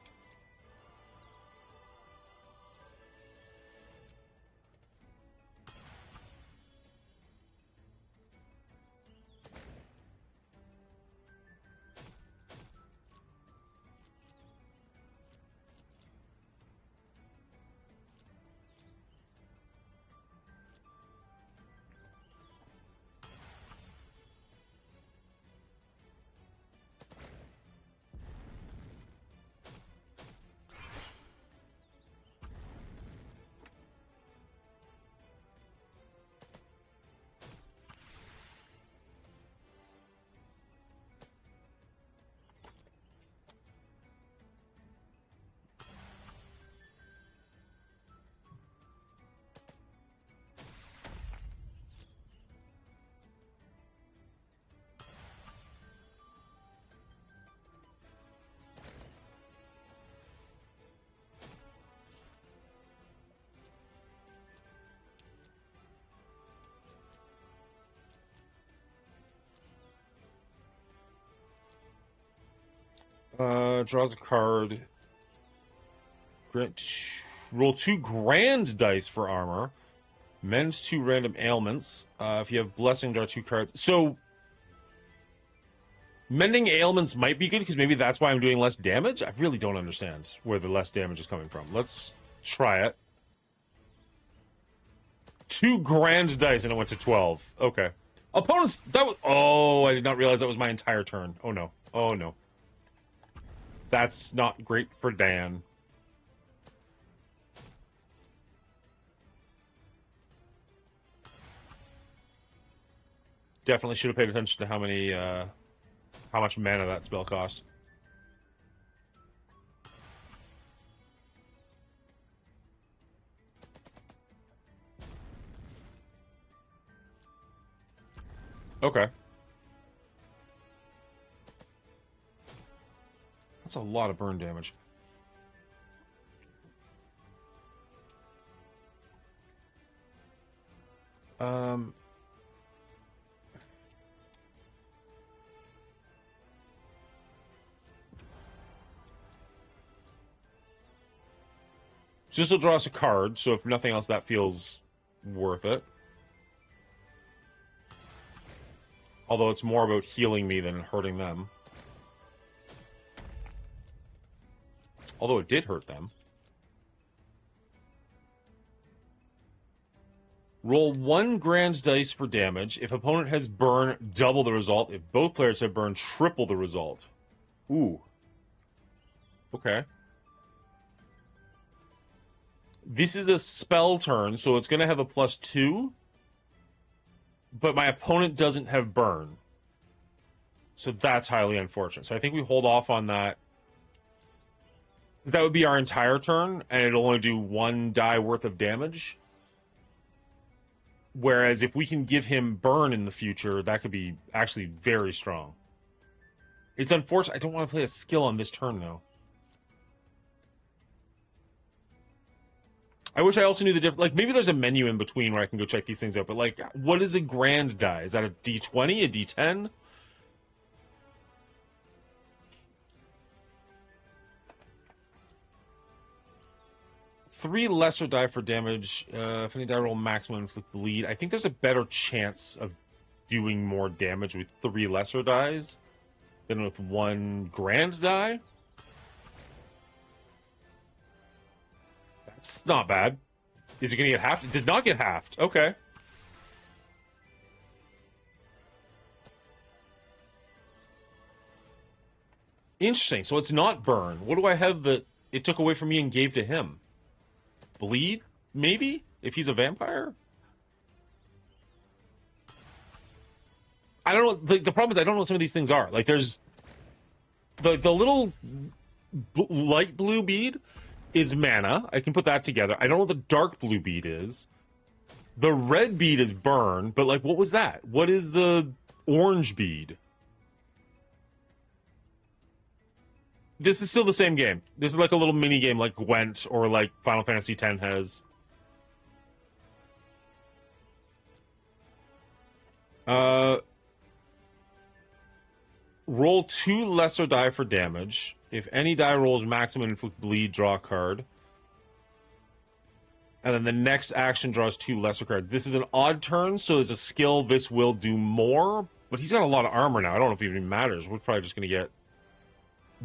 Draws a card. Grant Roll 2 grand dice for armor. Mend 2 random ailments. If you have blessing, draw 2 cards. So, mending ailments might be good because maybe that's why I'm doing less damage. I really don't understand where the less damage is coming from. Let's try it. 2 grand dice and it went to 12. Okay. Opponents, that was, oh, I did not realize that was my entire turn. Oh no. Oh no. That's not great for Dan. Definitely should have paid attention to how many, how much mana that spell cost. Okay. That's a lot of burn damage. So this will draw us a card, so if nothing else, that feels worth it. Although it's more about healing me than hurting them. Although it did hurt them. Roll 1 grand dice for damage. If opponent has burn, double the result. If both players have burn, triple the result. Ooh. Okay. This is a spell turn, so it's going to have a +2. But my opponent doesn't have burn. So that's highly unfortunate. So I think we hold off on that. Because that would be our entire turn, and it'll only do 1 die worth of damage. Whereas if we can give him burn in the future, that could be actually very strong. It's unfortunate. I don't want to play a skill on this turn, though. I wish I also knew the difference. Like, maybe there's a menu in between where I can go check these things out. But, like, what is a grand die? Is that a D20, a D10? Three lesser die for damage. If any die roll maximum inflict bleed. I think there's a better chance of doing more damage with 3 lesser dies than with 1 grand die. That's not bad. Is it going to get halved? It did not get halved. Okay. Interesting. So it's not burn. What do I have that it took away from me and gave to him? Bleed? Maybe? If he's a vampire? I don't know. The problem is I don't know what some of these things are. Like, there's... The little light blue bead is mana. I can put that together. I don't know what the dark blue bead is. The red bead is burn, but, like, what was that? What is the orange bead? This is still the same game. This is like a little mini game like Gwent or like Final Fantasy X has. Roll 2 lesser die for damage. If any die rolls maximum inflict bleed, draw a card. And then the next action draws 2 lesser cards. This is an odd turn, so as a skill, this will do more. But he's got a lot of armor now. I don't know if it even matters. We're probably just going to get...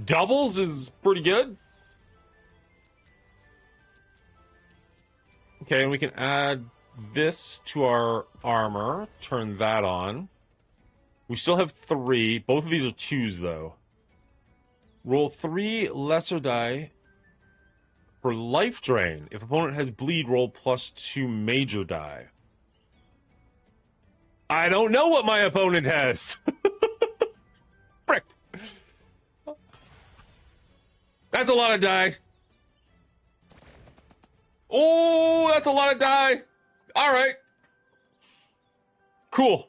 Doubles is pretty good. Okay, and we can add this to our armor. Turn that on. We still have 3. Both of these are 2s, though. Roll 3 lesser die for life drain. If opponent has bleed, roll +2 major die. I don't know what my opponent has. Frick. That's a lot of die. Oh, that's a lot of die. All right. Cool.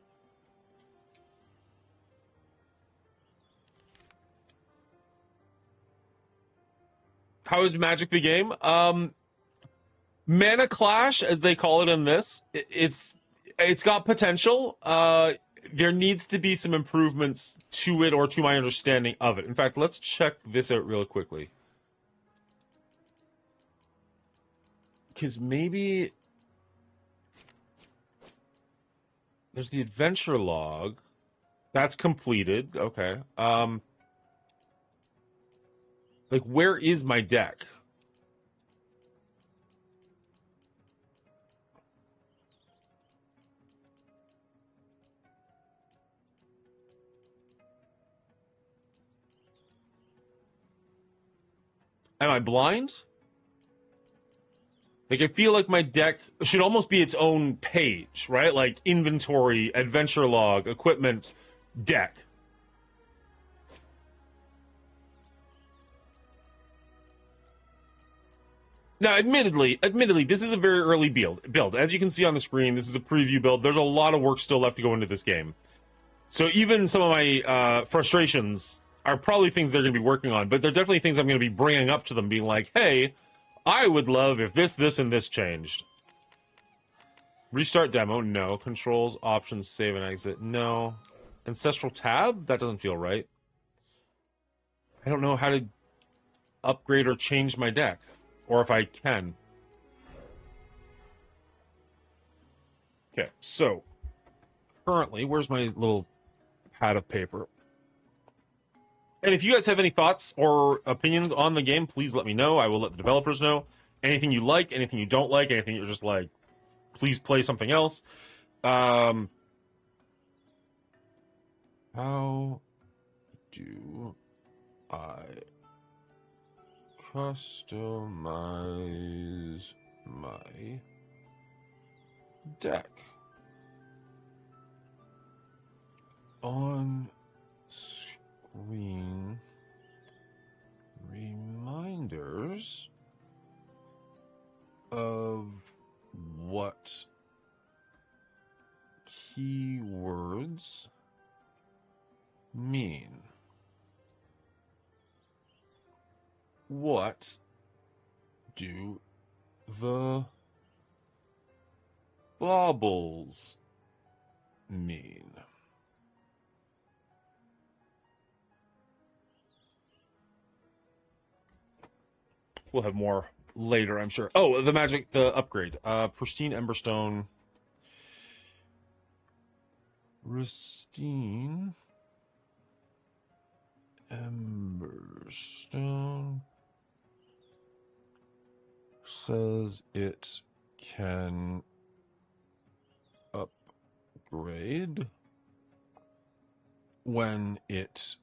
How is Magic the game? Mana Clash, as they call it in this, it's got potential. There needs to be some improvements to it or to my understanding of it. In fact, let's check this out real quickly. because maybe there's the adventure log. That's completed. Okay. Like, where is my deck? Am I blind? Like, I feel like my deck should almost be its own page, right? Like, inventory, adventure log, equipment, deck. Now, admittedly, this is a very early build. As you can see on the screen, this is a preview build. There's a lot of work still left to go into this game. So even some of my frustrations are probably things they're going to be working on, but they're definitely things I'm going to be bringing up to them, being like, hey, I would love if this, and this changed. Restart demo, no. Controls, options, save and exit, no. Ancestral tab? That doesn't feel right. I don't know how to upgrade or change my deck. Or if I can. Okay, so currently, where's my little pad of paper? And if you guys have any thoughts or opinions on the game, please let me know. I will let the developers know. Anything you like, anything you don't like, anything you're just like, please play something else. How do I customize my deck? On screen reminders of what keywords mean. What do the baubles mean? We'll have more later, I'm sure. Oh, the upgrade. Pristine Emberstone. Pristine Emberstone says it can upgrade when it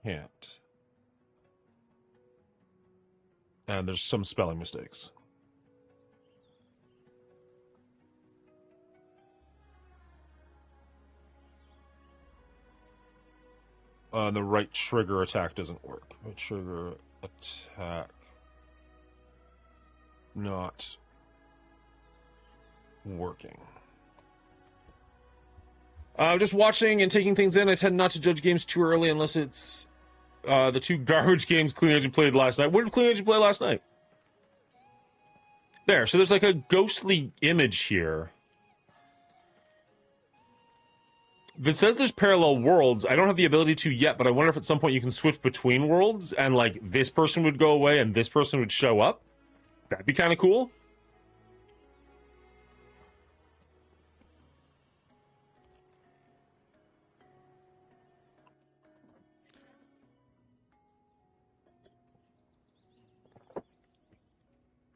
can't. And there's some spelling mistakes. The right trigger attack doesn't work. Right trigger attack not working. Just watching and taking things in. I tend not to judge games too early unless it's the two garbage games Clean Agent played last night. What did Clean Agent play last night? There. So there's like a ghostly image here. If it says there's parallel worlds, I don't have the ability to yet, but I wonder if at some point you can switch between worlds and like this person would go away and this person would show up. That'd be kind of cool.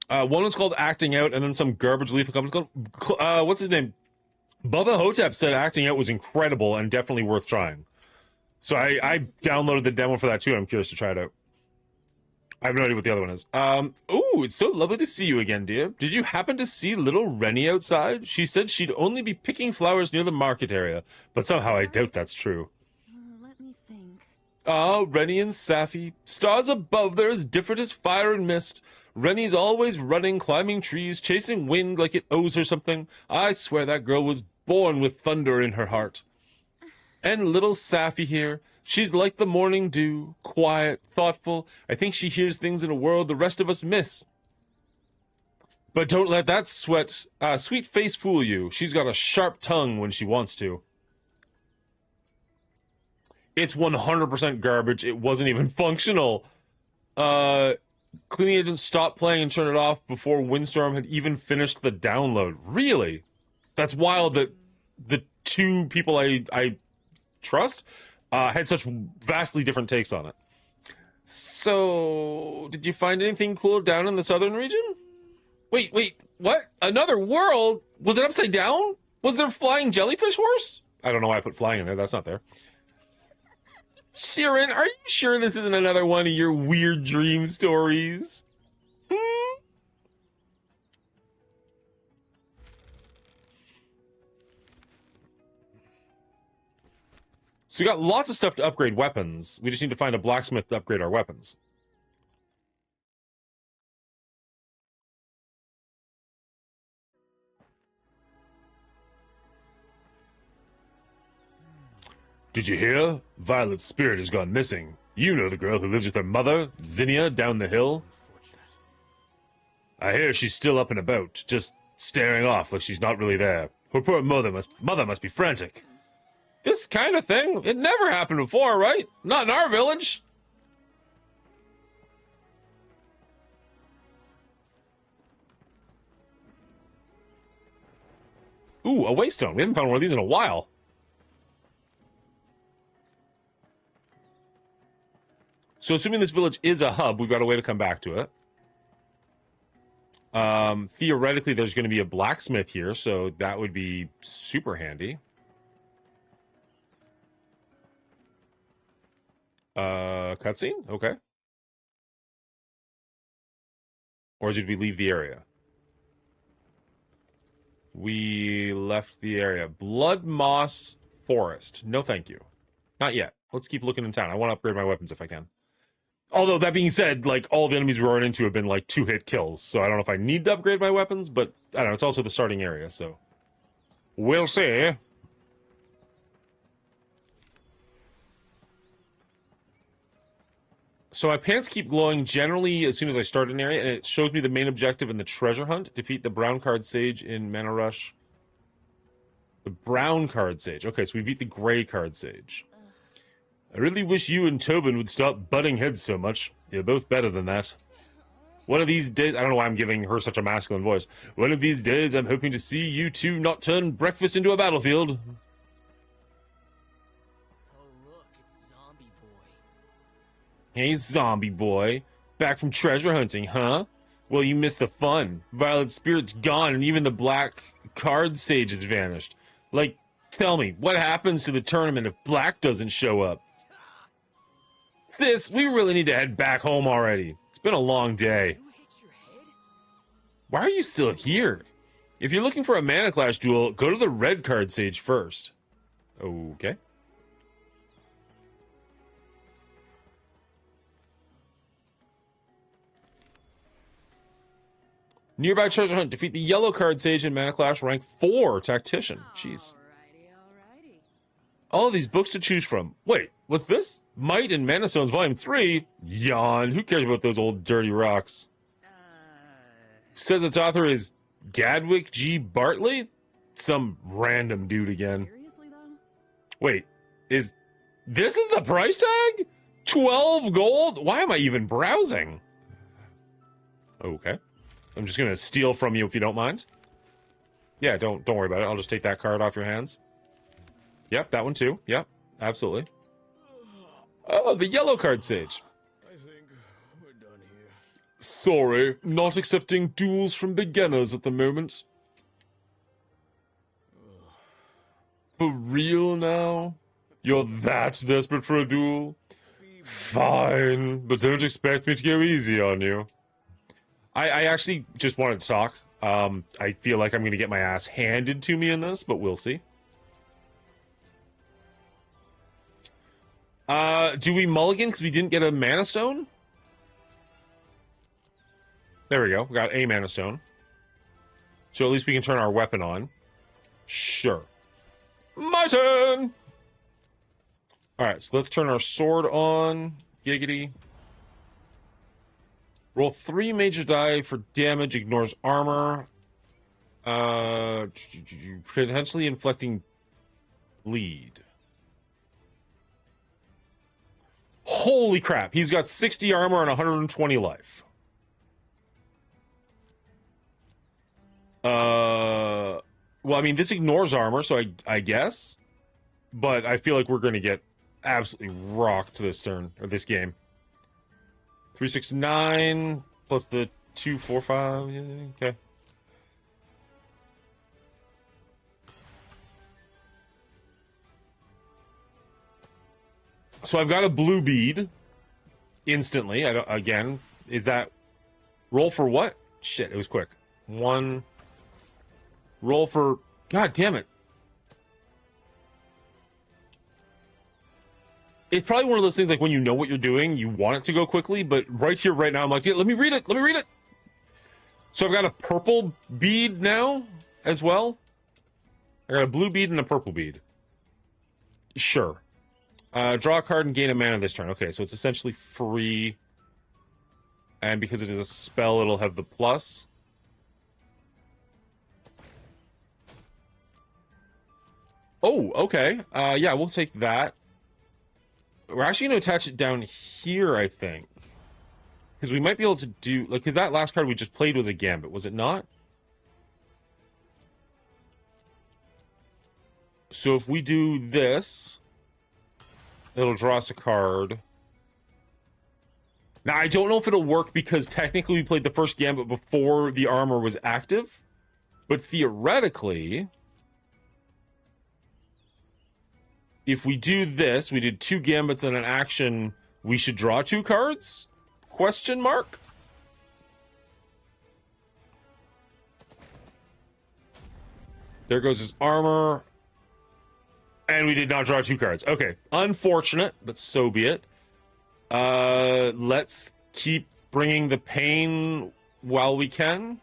One was called Acting Out, and then some garbage lethal company called, what's his name? Bubba Hotep said Acting Out was incredible and definitely worth trying. So I downloaded the demo for that too. I'm curious to try it out. I have no idea what the other one is. Ooh, it's so lovely to see you again, dear. Did you happen to see little Rennie outside? She said she'd only be picking flowers near the market area, but somehow I doubt that's true. Let me think. Ah, Rennie and Safi. Stars above, they're as different as fire and mist. Rennie's always running, climbing trees, chasing wind like it owes her something. I swear that girl was born with thunder in her heart. And little Safi here, she's like the morning dew, quiet, thoughtful. I think she hears things in a world the rest of us miss. But don't let that sweet face fool you. She's got a sharp tongue when she wants to. It's 100% garbage. It wasn't even functional. Cleaning agent stopped playing and turned it off before Windstorm had even finished the download. Really? That's wild that the two people I trust had such vastly different takes on it. So, did you find anything cool down in the southern region? Wait, what? Another world? Was it upside down? Was there flying jellyfish horse? I don't know why I put flying in there. That's not there. Sharon, are you sure this isn't another one of your weird dream stories? So we got lots of stuff to upgrade weapons. We just need to find a blacksmith to upgrade our weapons. Did you hear? Violet's spirit has gone missing. You know the girl who lives with her mother, Zinnia, down the hill? I hear she's still up and about, just staring off like she's not really there. Her poor mother must be frantic. This kind of thing, it never happened before, right? Not in our village. Ooh, a waystone. We haven't found one of these in a while. So assuming this village is a hub, we've got a way to come back to it. Theoretically, there's going to be a blacksmith here, so that would be super handy. Cutscene? Okay. Or did we leave the area? We left the area. Blood Moss Forest. No, thank you. Not yet. Let's keep looking in town. I want to upgrade my weapons if I can. Although, that being said, like, all the enemies we run into have been, like, 2-hit kills. So I don't know if I need to upgrade my weapons, but, I don't know, it's also the starting area, so. We'll see. So my pants keep glowing generally as soon as I start an area, and it shows me the main objective in the treasure hunt. Defeat the brown card sage in Mana Rush. The brown card sage. Okay, so we beat the gray card sage. I really wish you and Tobin would stop butting heads so much. You're both better than that. One of these days... I don't know why I'm giving her such a masculine voice. One of these days, I'm hoping to see you two not turn breakfast into a battlefield. Oh, look, it's Zombie Boy. Hey, Zombie Boy. Back from treasure hunting, huh? Well, you missed the fun. Violet's spirit's gone, and even the black card sage has vanished. Like, tell me, what happens to the tournament if Black doesn't show up? Sis, we really need to head back home already. It's been a long day. You hit your head? Why are you still here? If you're looking for a Mana Clash duel, go to the red card sage first. Okay. Nearby treasure hunt. Defeat the yellow card sage in Mana Clash rank 4 tactician. Jeez. Alrighty. All of these books to choose from. Wait, what's this? Might and Mana Stones Volume 3? Yawn. Who cares about those old dirty rocks? Says its author is Gadwick G. Bartley? Some random dude again. Seriously, though? Wait, this is the price tag? 12 gold? Why am I even browsing? Okay. I'm just gonna steal from you if you don't mind. Yeah, don't worry about it. I'll just take that card off your hands. Yep, that one too. Yep, absolutely. Oh, the yellow card sage. I think we're done here. Sorry, not accepting duels from beginners at the moment. For real now? You're that desperate for a duel? Fine, but don't expect me to go easy on you. I actually just wanted to talk. I feel like I'm going to get my ass handed to me in this, but we'll see. Do we mulligan because we didn't get a Mana Stone? There we go. We got a Mana Stone. So at least we can turn our weapon on. Sure. My turn! Alright, so let's turn our sword on. Giggity. Roll 3 major die for damage, ignores armor. Potentially inflicting bleed. Holy crap, he's got 60 armor and 120 life. Well, I mean, this ignores armor, so I guess. But I feel like we're going to get absolutely rocked this turn, or this game. 369 plus the 245. Yeah, okay. So I've got a blue bead instantly. I don't, again, is that roll for what? Shit, it was quick. One roll for, god damn it. It's probably one of those things like when you know what you're doing, you want it to go quickly, but right here, right now, I'm like, yeah, let me read it. Let me read it. So I've got a purple bead now as well. I got a blue bead and a purple bead. Sure. Draw a card and gain a mana this turn. Okay, so it's essentially free. And because it is a spell, it'll have the plus. Oh, okay. Yeah, we'll take that. We're actually going to attach it down here, I think. Because we might be able to do... like, because that last card we just played was a Gambit, was it not? So if we do this, it'll draw us a card. Now, I don't know if it'll work because technically we played the first Gambit before the armor was active. But theoretically... if we do this, we did 2 Gambits and an action, we should draw 2 cards? Question mark? There goes his armor. And we did not draw 2 cards. Okay, unfortunate, but so be it. Let's keep bringing the pain while we can.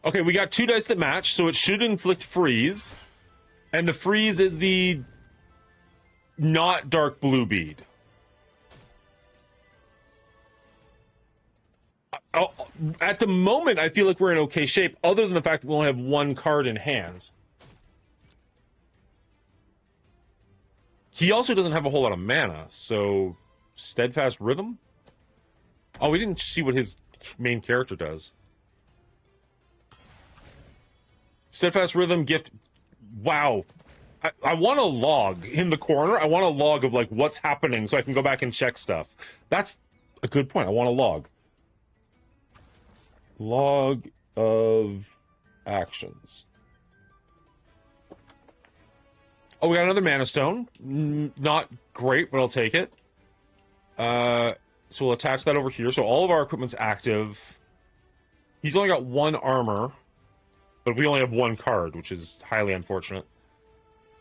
Okay, we got 2 dice that match, so it should inflict freeze. And the freeze is the not dark blue bead. At the moment, I feel like we're in okay shape, other than the fact that we only have 1 card in hand. He also doesn't have a whole lot of mana, so... Steadfast Rhythm? Oh, we didn't see what his main character does. Steadfast Rhythm, gift... Wow. I want a log in the corner. I want a log of, like, what's happening so I can go back and check stuff. That's a good point. I want a log. Log of actions. Oh, we got another Mana Stone. Not great, but I'll take it. So we'll attach that over here. So all of our equipment's active. He's only got 1 armor. But we only have 1 card, which is highly unfortunate.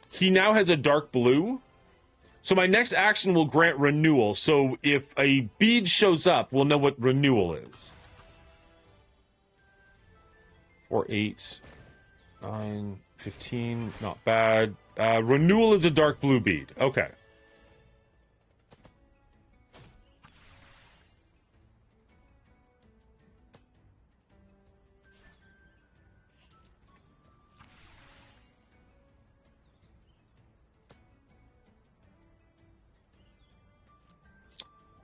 He now has a dark blue. So my next action will grant renewal. So if a bead shows up, we'll know what renewal is. 4, 8, 9, 15. Not bad. Renewal is a dark blue bead. Okay.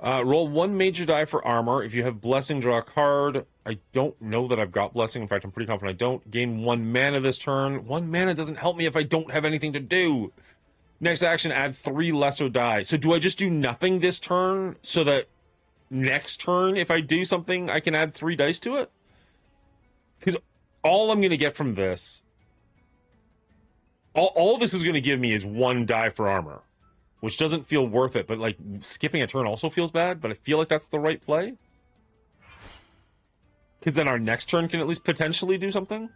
Roll 1 major die for armor. If you have blessing, draw a card. I don't know that I've got blessing. In fact, I'm pretty confident I don't. Gain 1 mana this turn. 1 mana doesn't help me if I don't have anything to do. Next action, add 3 lesser die. So do I just do nothing this turn so that next turn, if I do something, I can add 3 dice to it? Because all I'm going to get from this, all this is going to give me is 1 die for armor. Which doesn't feel worth it, but, like, skipping a turn also feels bad, but I feel like that's the right play. Because then our next turn can at least potentially do something.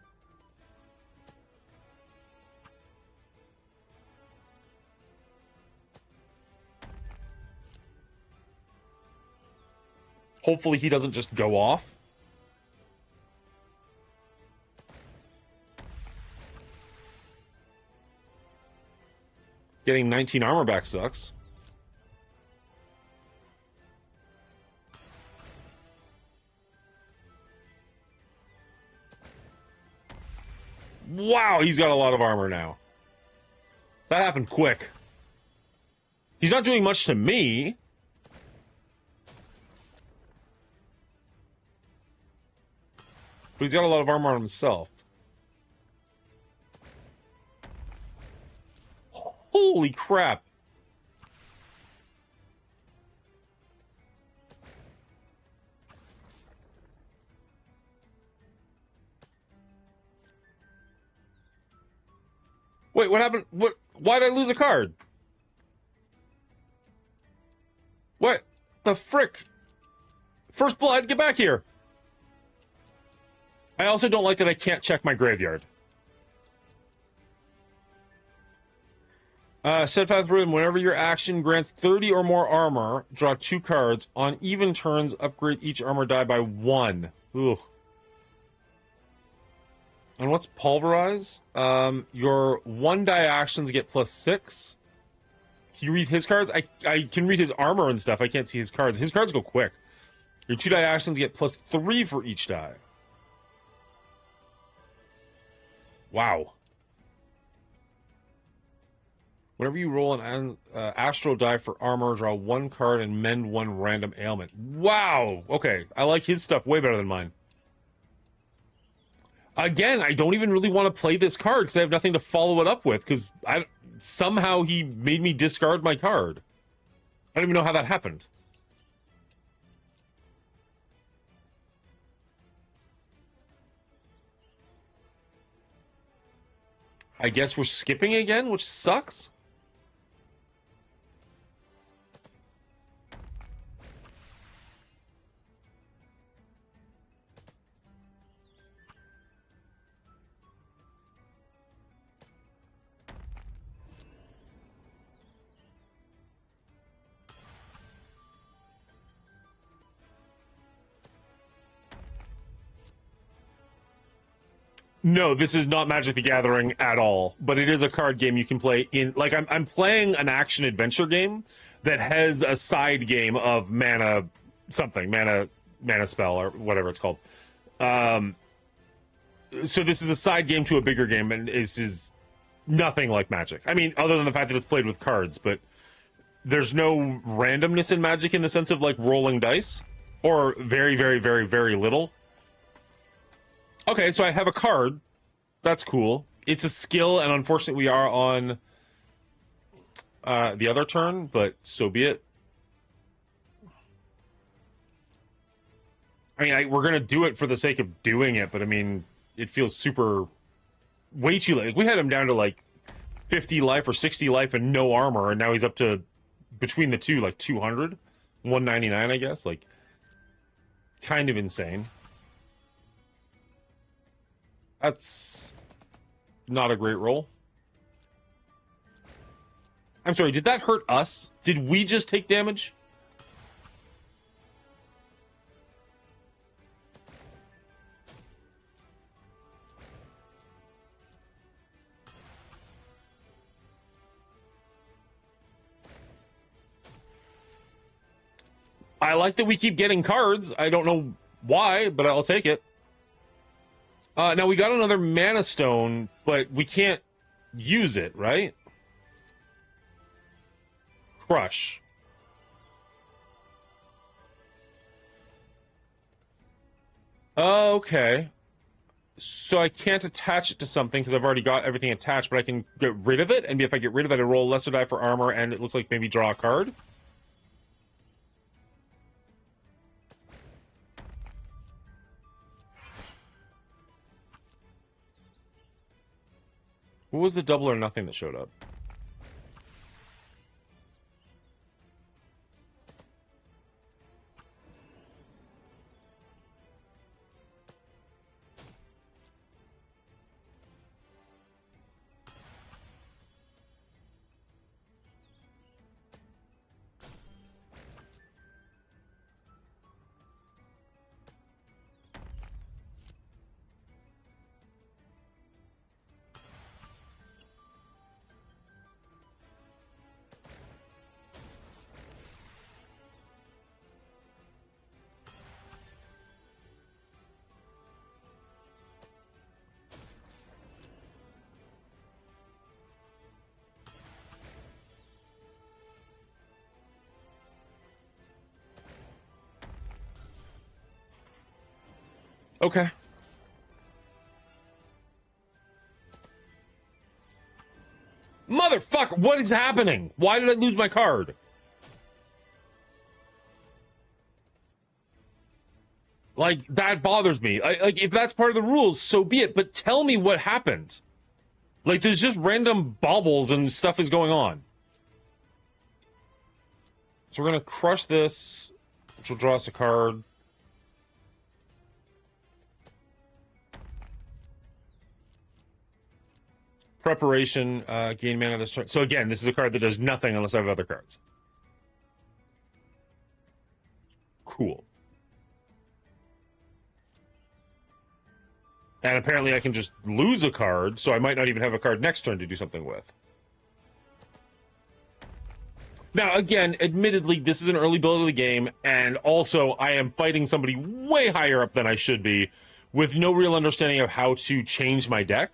Hopefully he doesn't just go off. Getting 19 armor back sucks. Wow, he's got a lot of armor now. That happened quick. He's not doing much to me. But he's got a lot of armor on himself. Holy crap. Wait, what happened? What? Why did I lose a card? What the frick? First blood, get back here. I also don't like that I can't check my graveyard. Steadfast Rhythm, whenever your action grants 30 or more armor, draw 2 cards. On even turns, upgrade each armor die by 1. Ugh. And what's Pulverize? Your 1 die actions get +6. Can you read his cards? I can read his armor and stuff. I can't see his cards. His cards go quick. Your 2 die actions get +3 for each die. Wow. Whenever you roll an astral die for armor, draw 1 card and mend 1 random ailment. Wow! Okay, I like his stuff way better than mine. Again, I don't even really want to play this card because I have nothing to follow it up with, because somehow he made me discard my card. I don't even know how that happened. I guess we're skipping again, which sucks. No, this is not Magic the Gathering at all, but it is a card game you can play in. Like, I'm playing an action adventure game that has a side game of mana something, mana spell or whatever it's called. So this is a side game to a bigger game, and this is nothing like Magic. I mean, other than the fact that it's played with cards, but there's no randomness in Magic in the sense of like rolling dice, or very, very, very, very little. Okay, so I have a card. That's cool. It's a skill, and unfortunately we are on the other turn, but so be it. I mean, we're going to do it for the sake of doing it, but I mean, it feels way too late. Like, we had him down to like 50 life or 60 life and no armor, and now he's up to, between the two, like 200, 199, I guess. Like, kind of insane. That's not a great roll. I'm sorry, did that hurt us? Did we just take damage? I like that we keep getting cards. I don't know why, but I'll take it. Now, we got another Mana Stone, but we can't use it, right? Crush. Okay. So I can't attach it to something because I've already got everything attached, but I can get rid of it, and if I get rid of it, I roll a lesser die for armor, and it looks like maybe draw a card. What was the double or nothing that showed up? Okay. Motherfucker, what is happening? Why did I lose my card? Like, that bothers me. Like, if that's part of the rules, so be it. But tell me what happened. Like, there's just random baubles and stuff is going on. So we're going to crush this, which will draw us a card. Preparation, gain mana this turn. So again, this is a card that does nothing unless I have other cards. Cool. And apparently I can just lose a card, so I might not even have a card next turn to do something with. Now, again, admittedly, this is an early build of the game, and also I am fighting somebody way higher up than I should be with no real understanding of how to change my deck.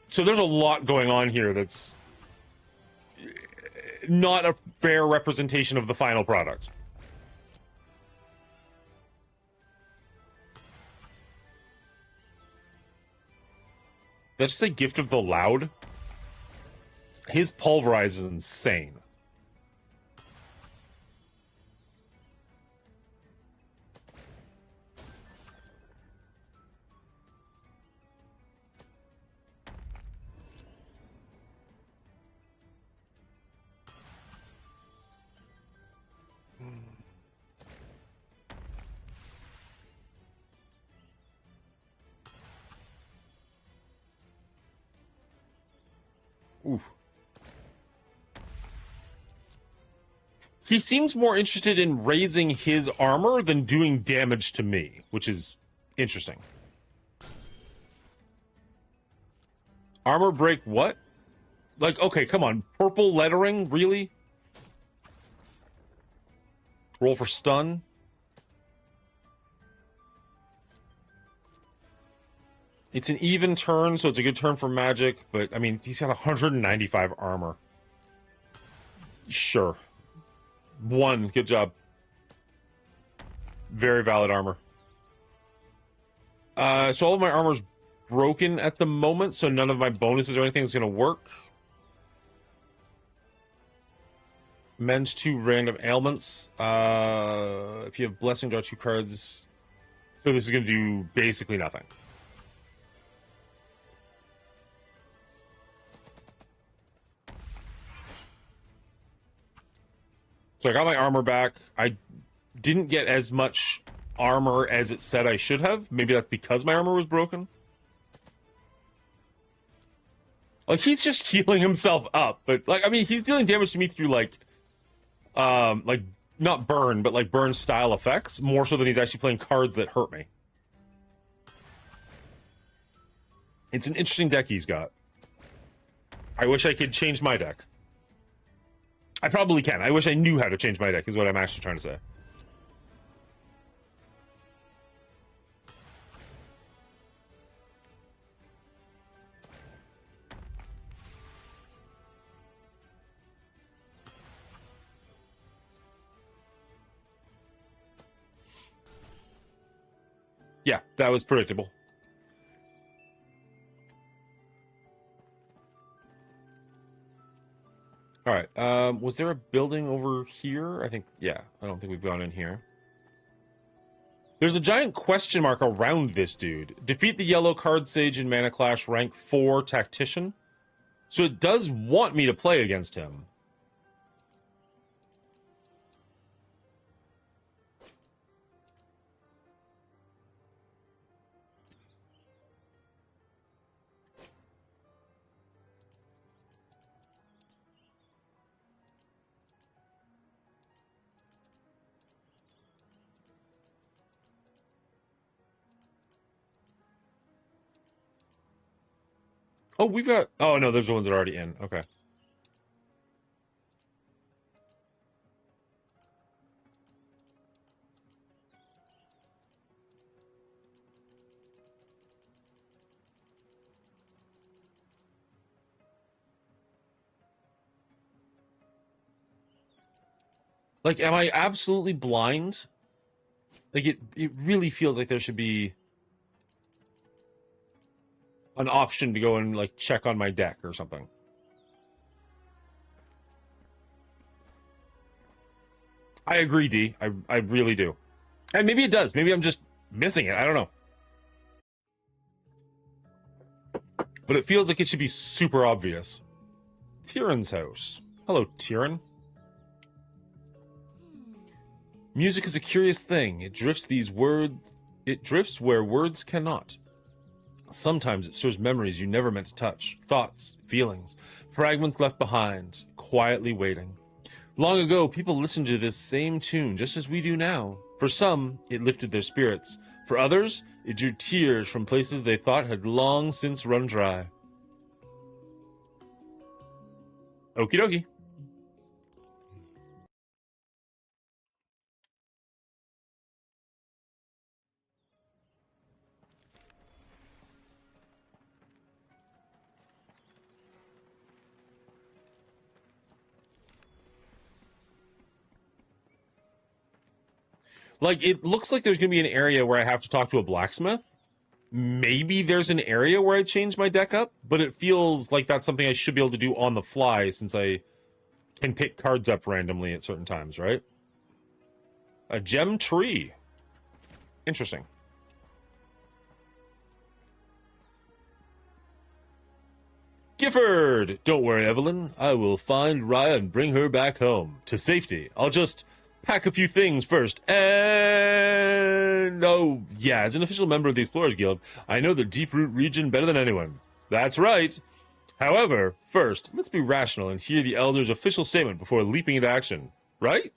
So there's a lot going on here that's not a fair representation of the final product. Did I just say Gift of the Loud? His Pulverize is insane. Oof. He seems more interested in raising his armor than doing damage to me, which is interesting. Armor break what? Like, okay, come on. Purple lettering? Really? Roll for stun? It's an even turn, so it's a good turn for magic, but, I mean, he's got 195 armor. Sure. 1, good job. Very valid armor. So all of my armor's broken at the moment, so none of my bonuses or anything is going to work. Mend 2 random ailments. If you have Blessing, draw 2 cards. So this is going to do basically nothing. So I got my armor back. I didn't get as much armor as it said I should have. Maybe that's because my armor was broken. Like, he's just healing himself up. But, like, I mean, he's dealing damage to me through, like, not burn, but, like, burn-style effects. More so than he's actually playing cards that hurt me. It's an interesting deck he's got. I wish I could change my deck. I probably can. I wish I knew how to change my deck, is what I'm actually trying to say. Yeah, that was predictable. All right. Was there a building over here? I think, yeah. I don't think we've gone in here. There's a giant question mark around this dude. Defeat the yellow card sage in Mana Clash, rank 4 tactician. So it does want me to play against him. Oh, we've got... Oh, no, those are the ones that are already in. Okay. Like, am I absolutely blind? Like, it really feels like there should be an option to go and, like, check on my deck or something. I agree, D. I really do. And maybe it does. Maybe I'm just missing it. I don't know. But it feels like it should be super obvious. Tyrion's house. Hello, Tyrion. Music is a curious thing. It drifts where words cannot. Sometimes it stirs memories you never meant to touch, thoughts, feelings, fragments left behind, quietly waiting. Long ago, people listened to this same tune just as we do now. For some, it lifted their spirits. For others, it drew tears from places they thought had long since run dry. Okie dokie. Like, it looks like there's going to be an area where I have to talk to a blacksmith. Maybe there's an area where I change my deck up, but it feels like that's something I should be able to do on the fly since I can pick cards up randomly at certain times, right? A gem tree. Interesting. Gifford! Don't worry, Evelyn. I will find Raya and bring her back home. To safety. I'll just pack a few things first. And... oh, yeah, as an official member of the Explorers Guild, I know the Deep Root region better than anyone. That's right. However, first, let's be rational and hear the Elder's official statement before leaping into action. Right?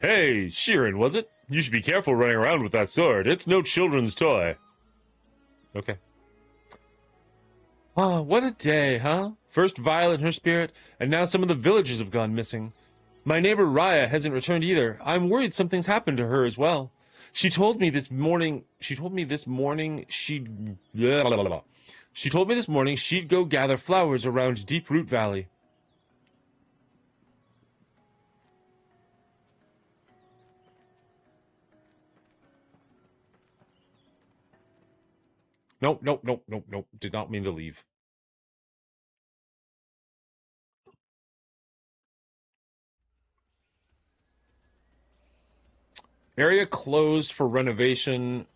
Hey, Sheeran, was it? You should be careful running around with that sword. It's no children's toy. Okay. Ah, what a day, huh? First Violet and her spirit, and now some of the villagers have gone missing. My neighbor Raya hasn't returned either. I'm worried something's happened to her as well. She told me this morning she'd go gather flowers around Deep Root Valley. Nope. Did not mean to leave. Area closed for renovation.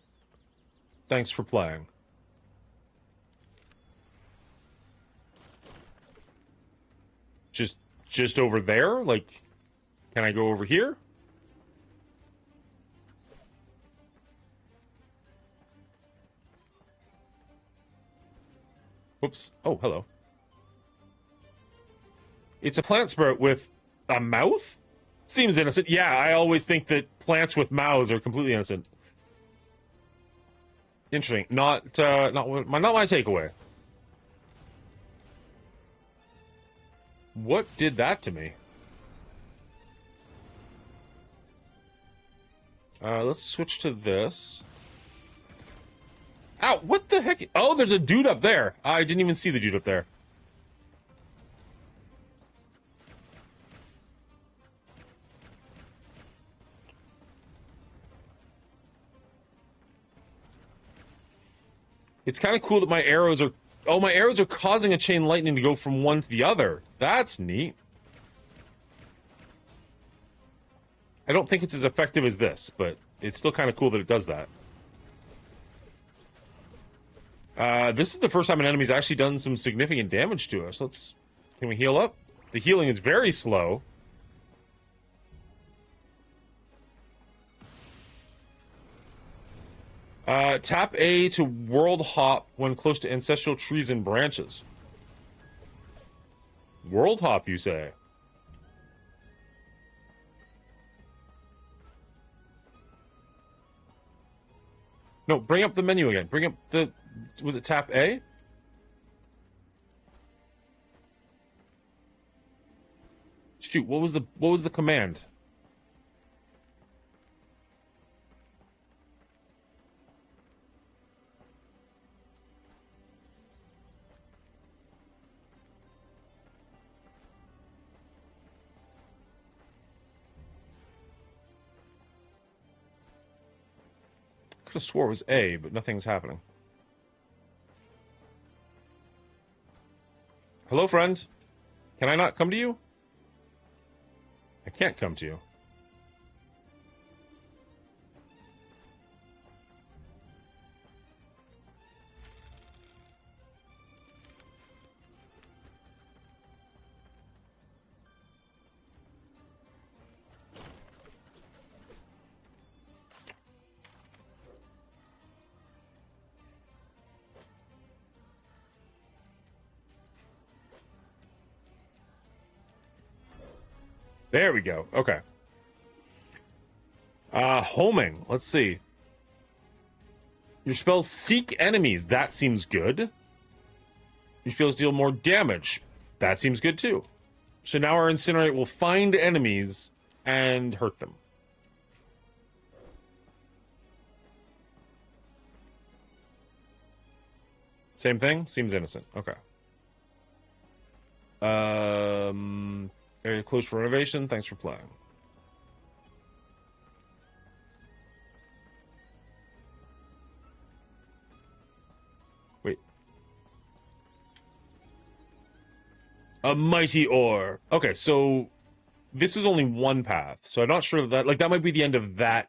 Thanks for playing. Just over there? Like, can I go over here? Whoops. Oh, hello. It's a plant spirit with a mouth? Seems innocent. Yeah, I always think that plants with mouths are completely innocent. Interesting. Not my takeaway. What did that to me? Let's switch to this. Ow, what the heck? Oh, there's a dude up there. I didn't even see the dude up there. It's kind of cool that my arrows are... oh, my arrows are causing a chain lightning to go from one to the other. That's neat. I don't think it's as effective as this, but it's still kind of cool that it does that. This is the first time an enemy's actually done some significant damage to us. Can we heal up? The healing is very slow. Tap A to world hop when close to ancestral trees and branches. World hop, you say? No, bring up the menu again. Bring up the... was it tap A? Shoot, what was the command? Could have swore it was A, but nothing's happening. Hello, friend. Can I not come to you? I can't come to you. There we go. Okay. Homing. Let's see. Your spells seek enemies. That seems good. Your spells deal more damage. That seems good too. So now our Incinerate will find enemies and hurt them. Same thing? Seems innocent. Okay. Area closed for renovation. Thanks for playing. Wait. A mighty ore. Okay, so this was only one path. So I'm not sure that, like, that might be the end of that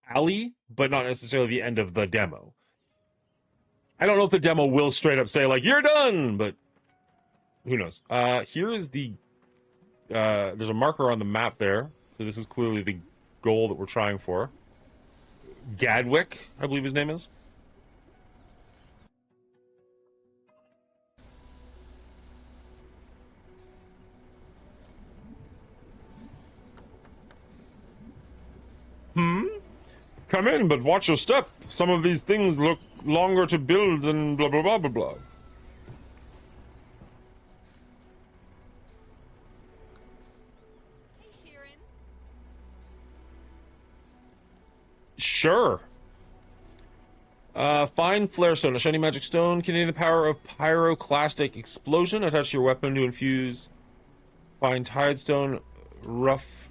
alley, but not necessarily the end of the demo. I don't know if the demo will straight up say, like, you're done, but who knows? Here is the, there's a marker on the map there. So this is clearly the goal that we're trying for. Gadwick, I believe his name is. Come in, but watch your step. Some of these things look longer to build than blah, blah, blah, blah, blah. Hey, Sheeran. Sure. Find Flare Stone, a shiny magic stone containing the power of pyroclastic explosion. Attach your weapon to infuse. Find Tide Stone, rough.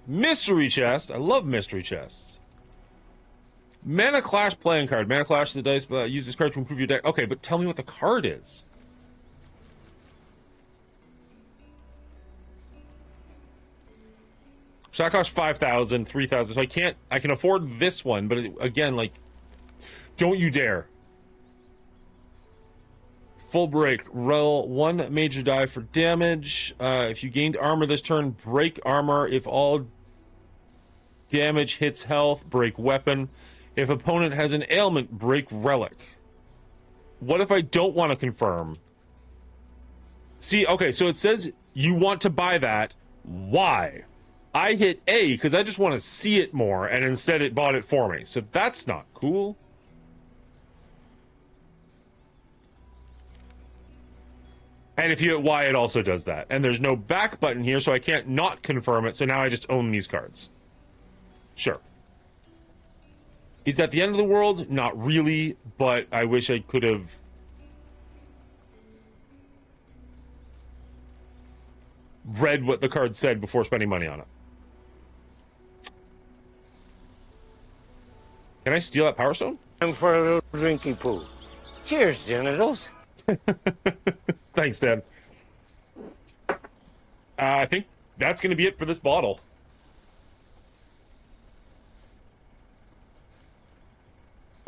Mystery chest. I love mystery chests. Mana Clash playing card. Mana Clash is a dice, but use this card to improve your deck. Okay, but tell me what the card is. So that costs 5,000, 3,000. So I can afford this one, but again, like, don't you dare. Full break. Roll 1 major die for damage. If you gained armor this turn, break armor. If all damage hits health, break weapon. If opponent has an ailment, break relic. What if I don't want to confirm? See, okay, so it says you want to buy that. Why? I hit A because I just want to see it more, and instead it bought it for me. So that's not cool. And if you hit Y, it also does that. And there's no back button here, so I can't not confirm it. So now I just own these cards. Sure. Is that the end of the world? Not really, but I wish I could have read what the card said before spending money on it. Can I steal that Power Stone? Time for a little drinking pool. Cheers, genitals. Thanks, Dan. I think that's going to be it for this bottle.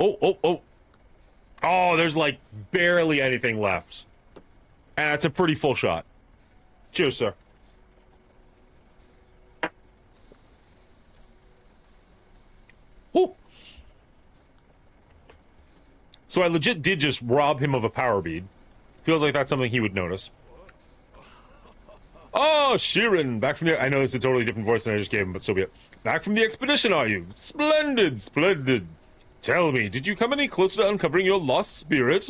Oh, there's like barely anything left. And it's a pretty full shot. Cheers, sir. Ooh. So I legit did just rob him of a power bead. Feels like that's something he would notice. Oh, Sheeran, back from the... I know it's a totally different voice than I just gave him, but so be it. Back from the expedition, are you? Splendid, splendid. Tell me, did you come any closer to uncovering your lost spirit?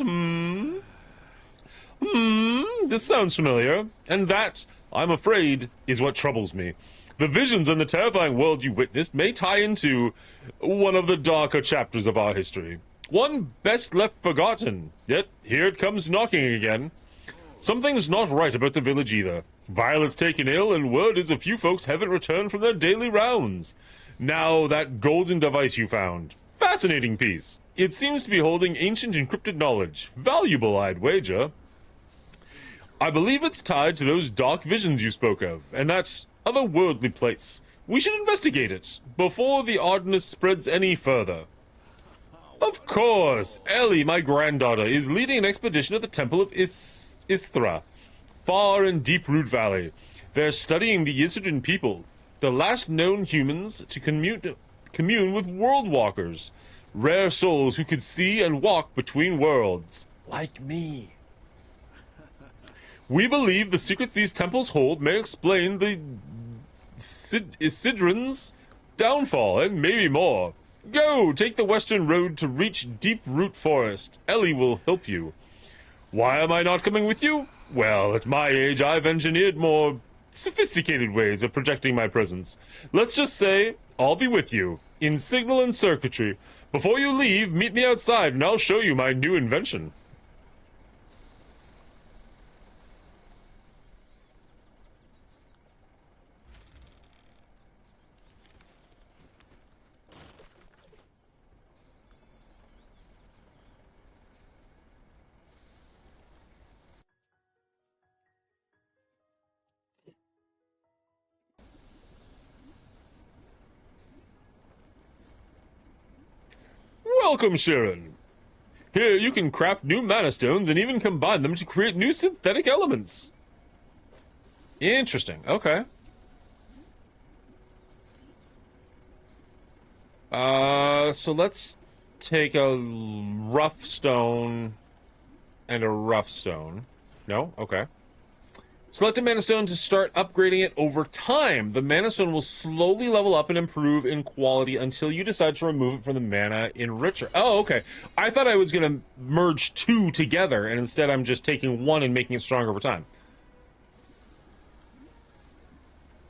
This sounds familiar. And that, I'm afraid, is what troubles me. The visions and the terrifying world you witnessed may tie into one of the darker chapters of our history. One best left forgotten. Yet, here it comes knocking again. Something's not right about the village either. Violet's taken ill, and word is a few folks haven't returned from their daily rounds. Now, that golden device you found. Fascinating piece. It seems to be holding ancient encrypted knowledge. Valuable, I'd wager. I believe it's tied to those dark visions you spoke of, and that otherworldly place. We should investigate it, before the oddness spreads any further. Of course, Ellie, my granddaughter, is leading an expedition at the Temple of Isthra, far in Deep Root Valley. They're studying the Isidran people, the last known humans to commune with world walkers, rare souls who could see and walk between worlds, like me. We believe the secrets these temples hold may explain the Isidrin's downfall, and maybe more. Go, take the western road to reach Deep Root Forest. Ellie will help you. Why am I not coming with you? Well, at my age, I've engineered more sophisticated ways of projecting my presence. Let's just say, I'll be with you, in signal and circuitry. Before you leave, meet me outside and I'll show you my new invention. Welcome, Sharon. Here you can craft new mana stones and even combine them to create new synthetic elements. Interesting. Okay. So let's take a rough stone and a rough stone. No? Okay. Select a mana stone to start upgrading it over time. The mana stone will slowly level up and improve in quality until you decide to remove it from the mana enricher. Oh, okay. I thought I was going to merge two together, and instead I'm just taking one and making it stronger over time.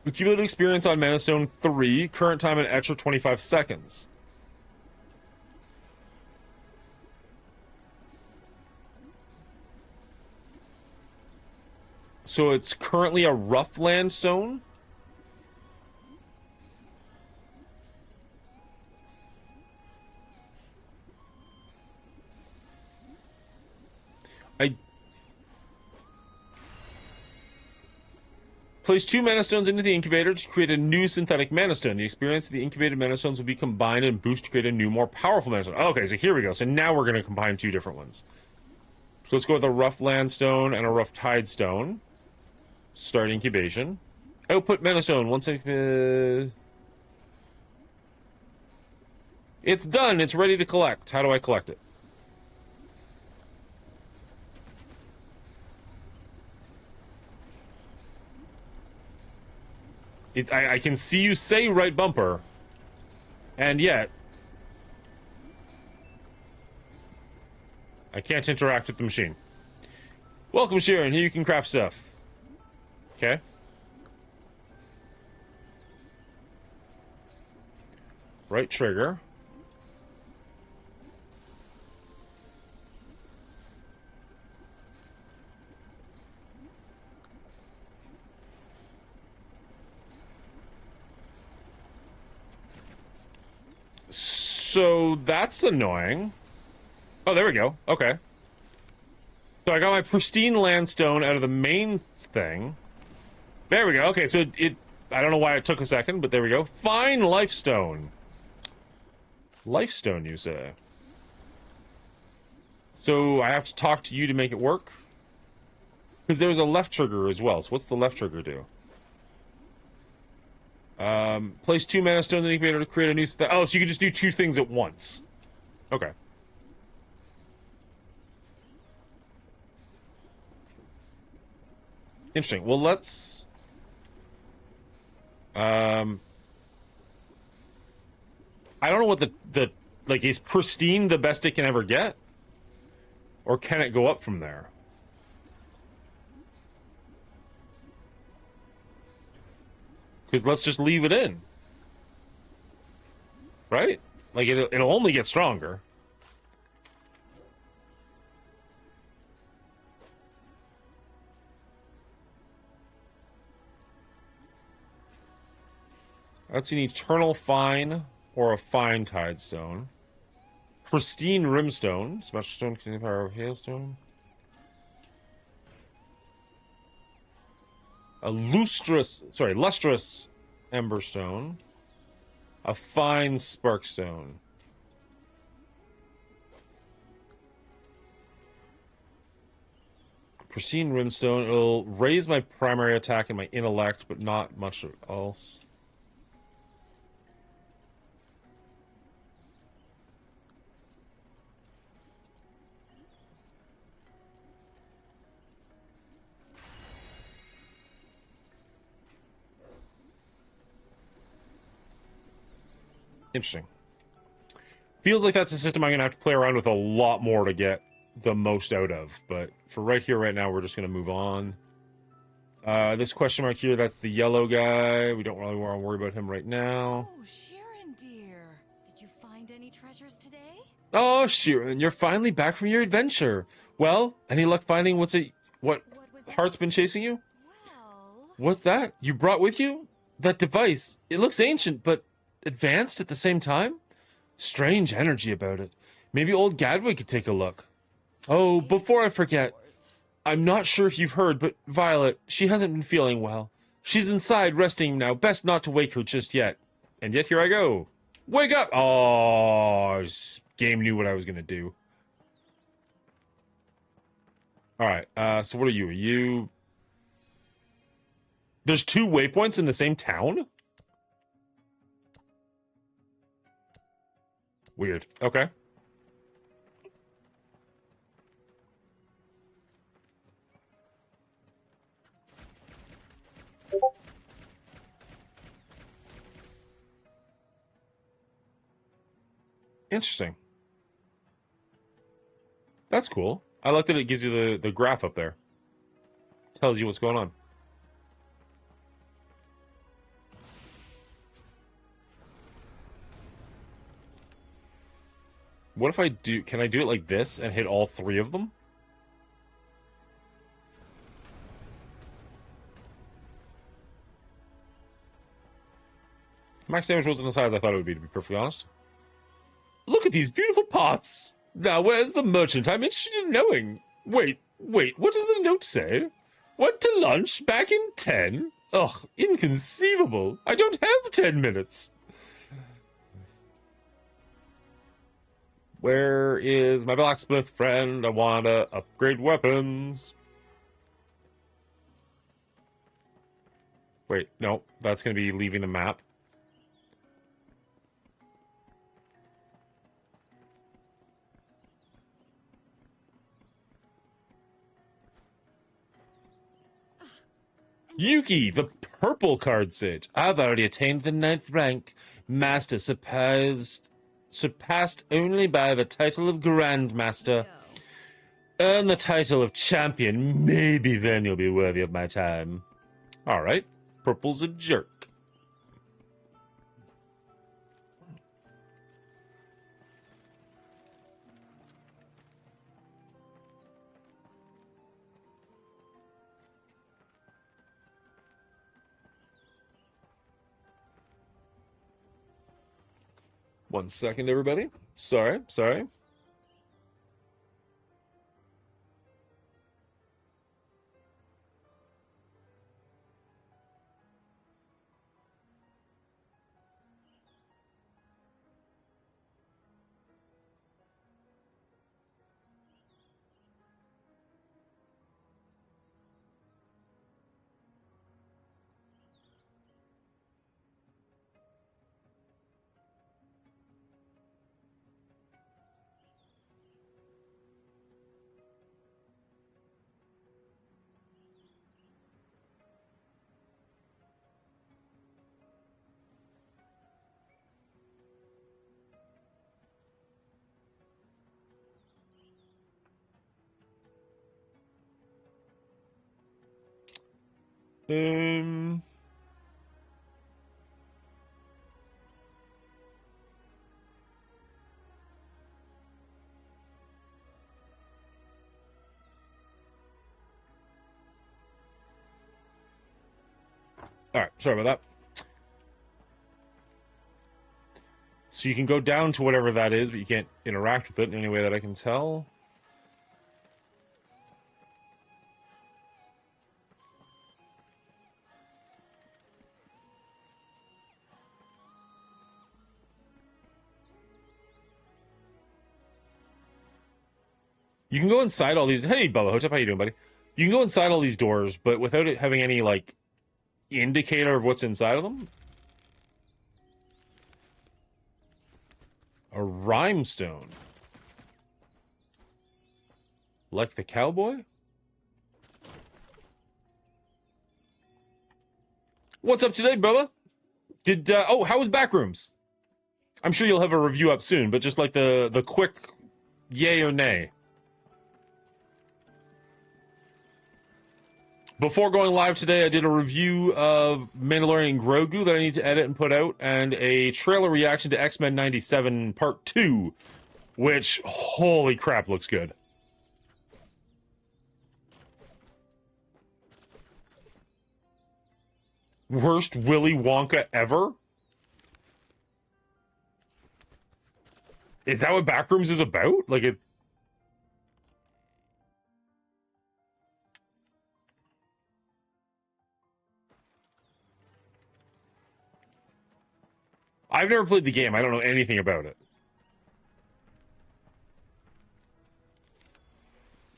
Accumulated experience on mana stone 3. Current time an extra 25 seconds. So it's currently a rough land stone. I place 2 mana stones into the incubator to create a new synthetic mana stone. The experience of the incubated mana stones will be combined and boosted to create a new, more powerful mana stone. Okay, so here we go. So now we're going to combine 2 different ones. So let's go with a rough land stone and a rough tide stone. Start incubation. Output mana stone. Once it's done. It's ready to collect. How do I collect it? I can see you say right bumper, and yet I can't interact with the machine. Welcome, Sharon. Here you can craft stuff. Okay. Right trigger. So that's annoying. Oh, there we go. Okay. So I got my pristine landstone out of the main thing. There we go. Okay, so it I don't know why it took a second, but there we go. Fine lifestone. Lifestone, you say? So I have to talk to you to make it work? Because there's a left trigger as well. So what's the left trigger do? Place 2 mana stones in the incubator to create a new... Oh, so you can just do 2 things at once. Okay. Interesting. Well, let's... I don't know what the like, is pristine the best it can ever get? Or can it go up from there? Because let's just leave it in. Right? Like, it'll only get stronger. That's an eternal fine or a fine tidestone. Pristine rimstone. Special stone containing the power of hailstone. A lustrous emberstone. A fine sparkstone. Pristine rimstone. It'll raise my primary attack and my intellect, but not much else. Interesting. Feels like that's a system I'm going to have to play around with a lot more to get the most out of. But for right here, right now, we're just going to move on. This question mark here, that's the yellow guy. We don't really want to worry about him right now. Oh, Sharon, dear. Did you find any treasures today? Oh, Sharon, you're finally back from your adventure. Well, any luck finding what What was heart's been chasing you? Well, What's that you brought with you? That device. It looks ancient, but advanced at the same time? Strange energy about it. Maybe old Gadway could take a look. Oh, before I forget, I'm not sure if you've heard, but Violet, she hasn't been feeling well. She's inside resting now. Best not to wake her just yet. And yet here I go. Wake up! Oh, this game knew what I was going to do. Alright, so what are you? Are you... There's 2 waypoints in the same town? Weird. Okay. Interesting. That's cool. I like that it gives you the graph up there. Tells you what's going on. What if I do... Can I do it like this and hit all 3 of them? Max damage wasn't as high as I thought it would be, to be perfectly honest. Look at these beautiful pots! Now, where's the merchant? I'm interested in knowing. Wait, what does the note say? Went to lunch back in 10? Ugh, inconceivable. I don't have 10 minutes. Where is my blacksmith friend? I want to upgrade weapons. Wait, no, that's going to be leaving the map. Yuki, the purple card set. I've already attained the 9th rank. Master surpassed only by the title of Grandmaster. Earn the title of champion. Maybe then you'll be worthy of my time. Alright. Purple's a jerk. One second, everybody. Sorry. Alright, sorry about that. So you can go down to whatever that is, but you can't interact with it in any way that I can tell. You can go inside all these... Hey, Bubba Hotep, how you doing, buddy? You can go inside all these doors, but without it having any, like, indicator of what's inside of them. A rhymestone. Like the cowboy? What's up today, Bubba? Oh, how was Backrooms? I'm sure you'll have a review up soon, but just like the quick yay or nay. Before going live today, I did a review of Mandalorian Grogu that I need to edit and put out, and a trailer reaction to X-Men 97 Part 2, which, holy crap, looks good. Worst Willy Wonka ever? Is that what Backrooms is about? Like, it... I've never played the game. I don't know anything about it.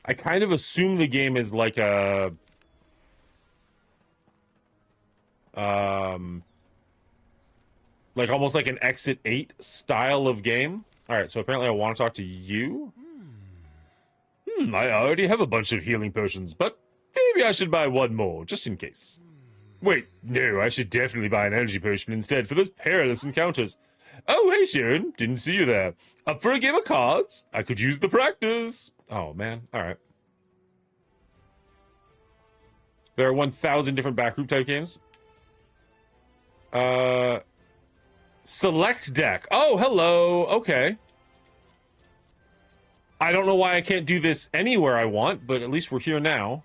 I kind of assume the game is like a... like almost like an Exit 8 style of game. Alright, so apparently I want to talk to you. I already have a bunch of healing potions, but maybe I should buy one more, just in case. Wait, no, I should definitely buy an energy potion instead for those perilous encounters. Oh, hey Sharon, didn't see you there. Up for a game of cards? I could use the practice. Oh, man, alright. There are 1,000 different backroom type games. Select deck. Oh, hello. Okay. I don't know why I can't do this anywhere I want, but at least we're here now.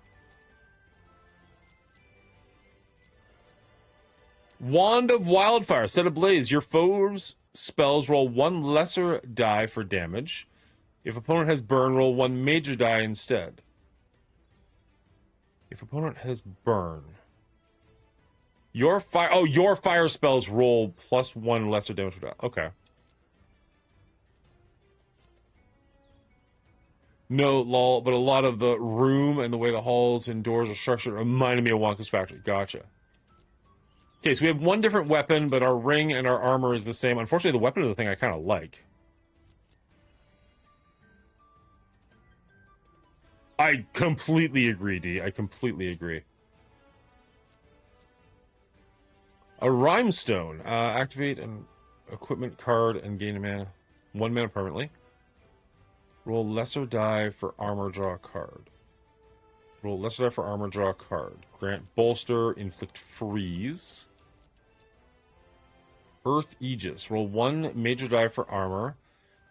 Wand of Wildfire. Set ablaze. Your foe's spells roll one lesser die for damage. If opponent has burn, roll one major die instead. If opponent has burn. Your fire spells roll plus one lesser damage for die. Okay. No, lol, but a lot of the room and the way the halls and doors are structured reminded me of Wonka's Factory. Gotcha. Okay, so we have one different weapon, but our ring and our armor is the same. Unfortunately, the weapon is the thing I kind of like. I completely agree, D. I completely agree. A Rhymestone. Activate an equipment card and gain a mana. 1 mana permanently. Roll lesser die for armor, draw a card. Roll lesser die for armor, draw a card. Grant bolster, inflict freeze. Earth Aegis. Roll one major die for armor.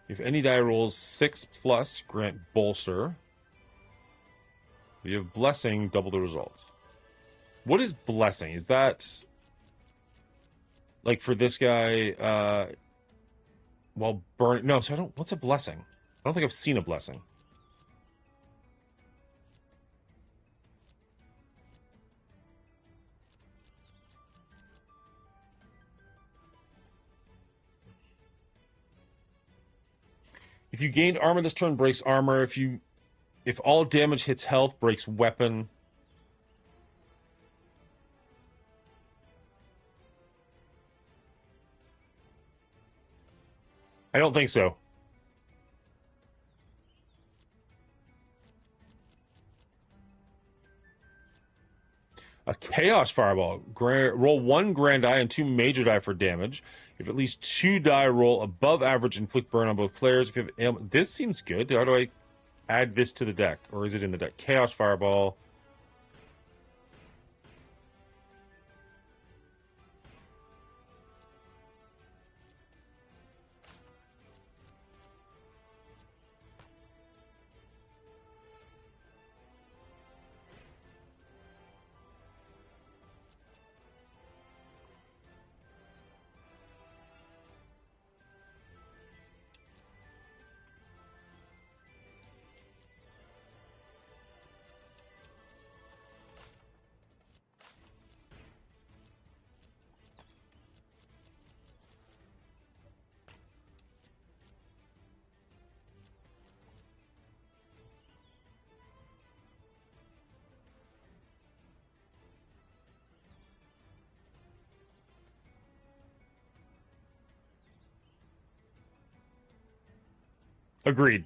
If any die rolls 6+, grant bolster. If you have blessing, double the results. What is blessing? Is that like for this guy, while burning? No, so I don't. What's a blessing? I don't think I've seen a blessing. If you gained armor this turn, breaks armor. If all damage hits health, breaks weapon. I don't think so. A Chaos Fireball. Roll one grand die and two major die for damage. If at least two die roll above average, inflict burn on both players. If you have ailment, this seems good. How do I add this to the deck? Or is it in the deck? Chaos Fireball. Agreed.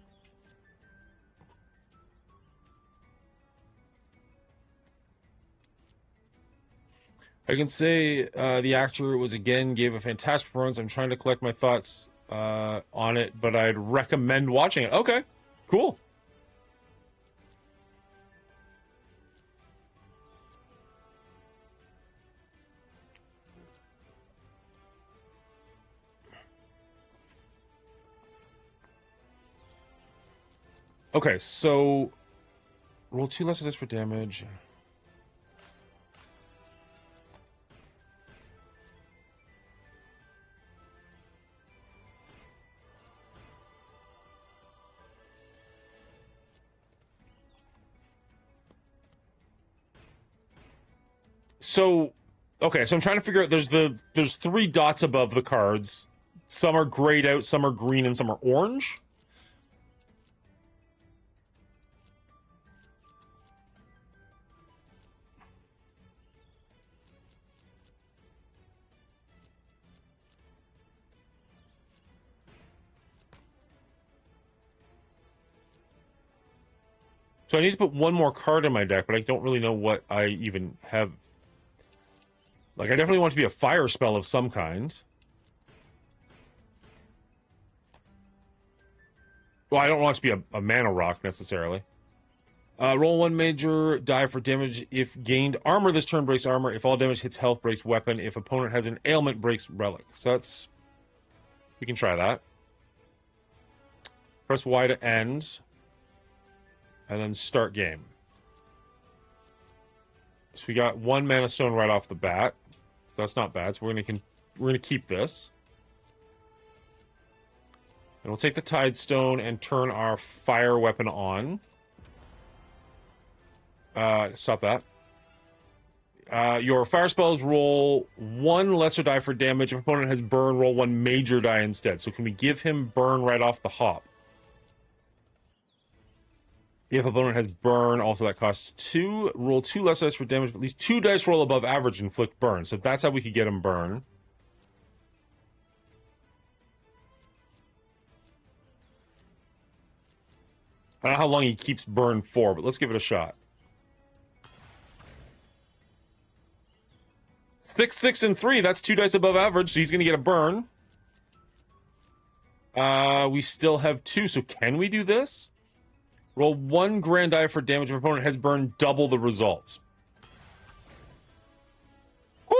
I can say the actor was again gave a fantastic performance. I'm trying to collect my thoughts on it, but I'd recommend watching it. Okay, cool. Okay, so roll 2 less of this for damage. So, okay, so I'm trying to figure out. There's 3 dots above the cards. Some are grayed out, some are green, and some are orange. So I need to put one more card in my deck, but I don't really know what I even have. Like, I definitely want it to be a fire spell of some kind. Well, I don't want it to be a mana rock, necessarily. Roll 1 major die for damage. If gained armor this turn, breaks armor. If all damage hits health, breaks weapon. If opponent has an ailment, breaks relic. So that's... We can try that. Press Y to end. And then start game. So we got 1 mana stone right off the bat. That's not bad. So we're gonna keep this. And we'll take the Tide Stone and turn our fire weapon on. Stop that. Your fire spells roll 1 lesser die for damage. If opponent has burn, roll 1 major die instead. So can we give him burn right off the hop? If opponent has burn, also that costs 2. Roll 2 less dice for damage, but at least 2 dice roll above average inflict burn. So that's how we could get him burn. I don't know how long he keeps burn for, but let's give it a shot. 6, 6, and 3. That's 2 dice above average, so he's going to get a burn. We still have 2, so can we do this? Roll 1 grand die for damage. If opponent has burned, double the result. Woo!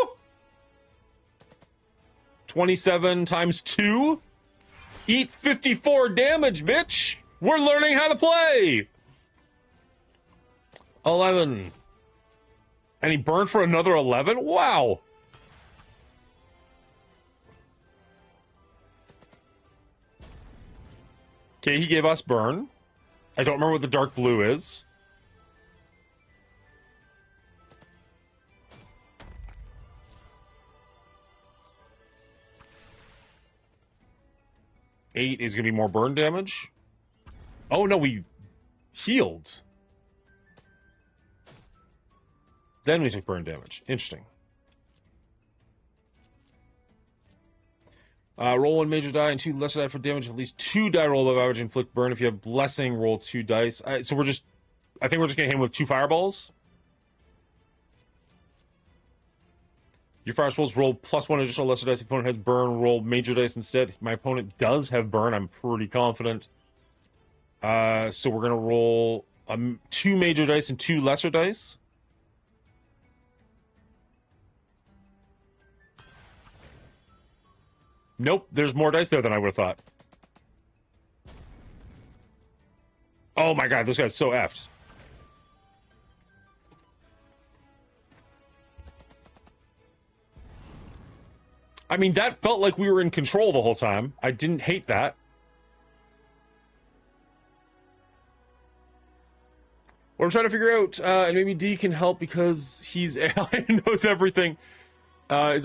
27 times 2. Eat 54 damage, bitch! We're learning how to play! 11. And he burned for another 11? Wow! Okay, he gave us burn. I don't remember what the dark blue is. Eight is going to be more burn damage. Oh, no, we healed. Then we took burn damage. Interesting. Roll 1 major die and 2 lesser die for damage. At least 2 die roll above average. Inflict burn. If you have blessing, roll 2 dice. So we're just... I think we're just going to hit him with 2 fireballs. Your fire spells roll plus 1 additional lesser dice. If opponent has burn, roll major dice instead. My opponent does have burn. I'm pretty confident. So we're going to roll 2 major dice and 2 lesser dice. Nope, there's more dice there than I would have thought. Oh my god, this guy's so effed. I mean, that felt like we were in control the whole time. I didn't hate that. What I'm trying to figure out, and maybe D can help because he's AI and knows everything, I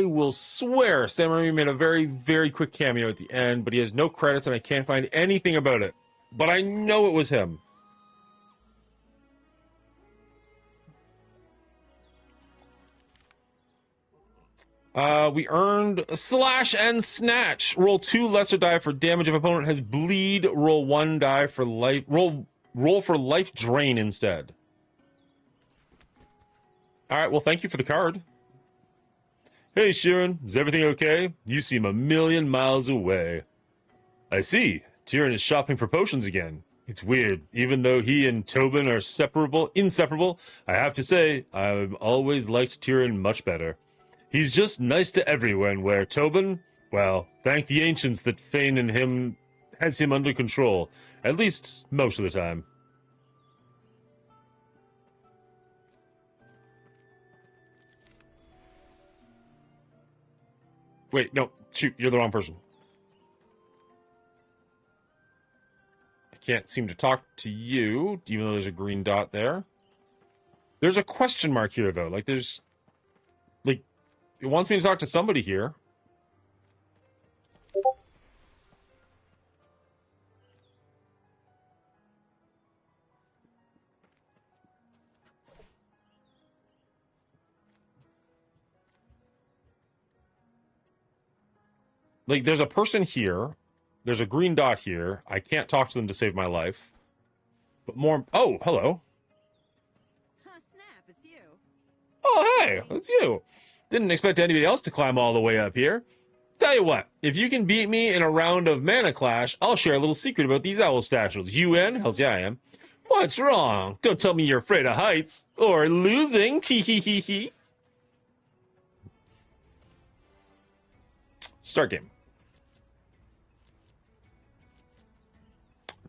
will swear Sam Raimi made a very, very quick cameo at the end, but he has no credits and I can't find anything about it. But I know it was him. We earned slash and snatch. Roll 2 lesser die for damage. If opponent has bleed, roll 1 die for life. Roll for life drain instead. All right, well, thank you for the card. Hey, Sharon, is everything okay? You seem a million miles away. I see. Tyrion is shopping for potions again. It's weird. Even though he and Tobin are inseparable, I have to say, I've always liked Tyrion much better. He's just nice to everyone, where Tobin, well, thank the ancients that Fane and him has him under control, at least most of the time. Wait, no, shoot, you're the wrong person. I can't seem to talk to you, even though there's a green dot there. There's a question mark here, though. Like, there's... Like, it wants me to talk to somebody here. Like, there's a person here. There's a green dot here. I can't talk to them to save my life. But more... Oh, hello. Huh, snap, it's you. Oh, hey, it's you. Didn't expect anybody else to climb all the way up here. Tell you what, if you can beat me in a round of Mana Clash, I'll share a little secret about these owl statues. You in? Hells yeah, I am. What's wrong? Don't tell me you're afraid of heights. Or losing. Tee-hee-hee-hee. Start game.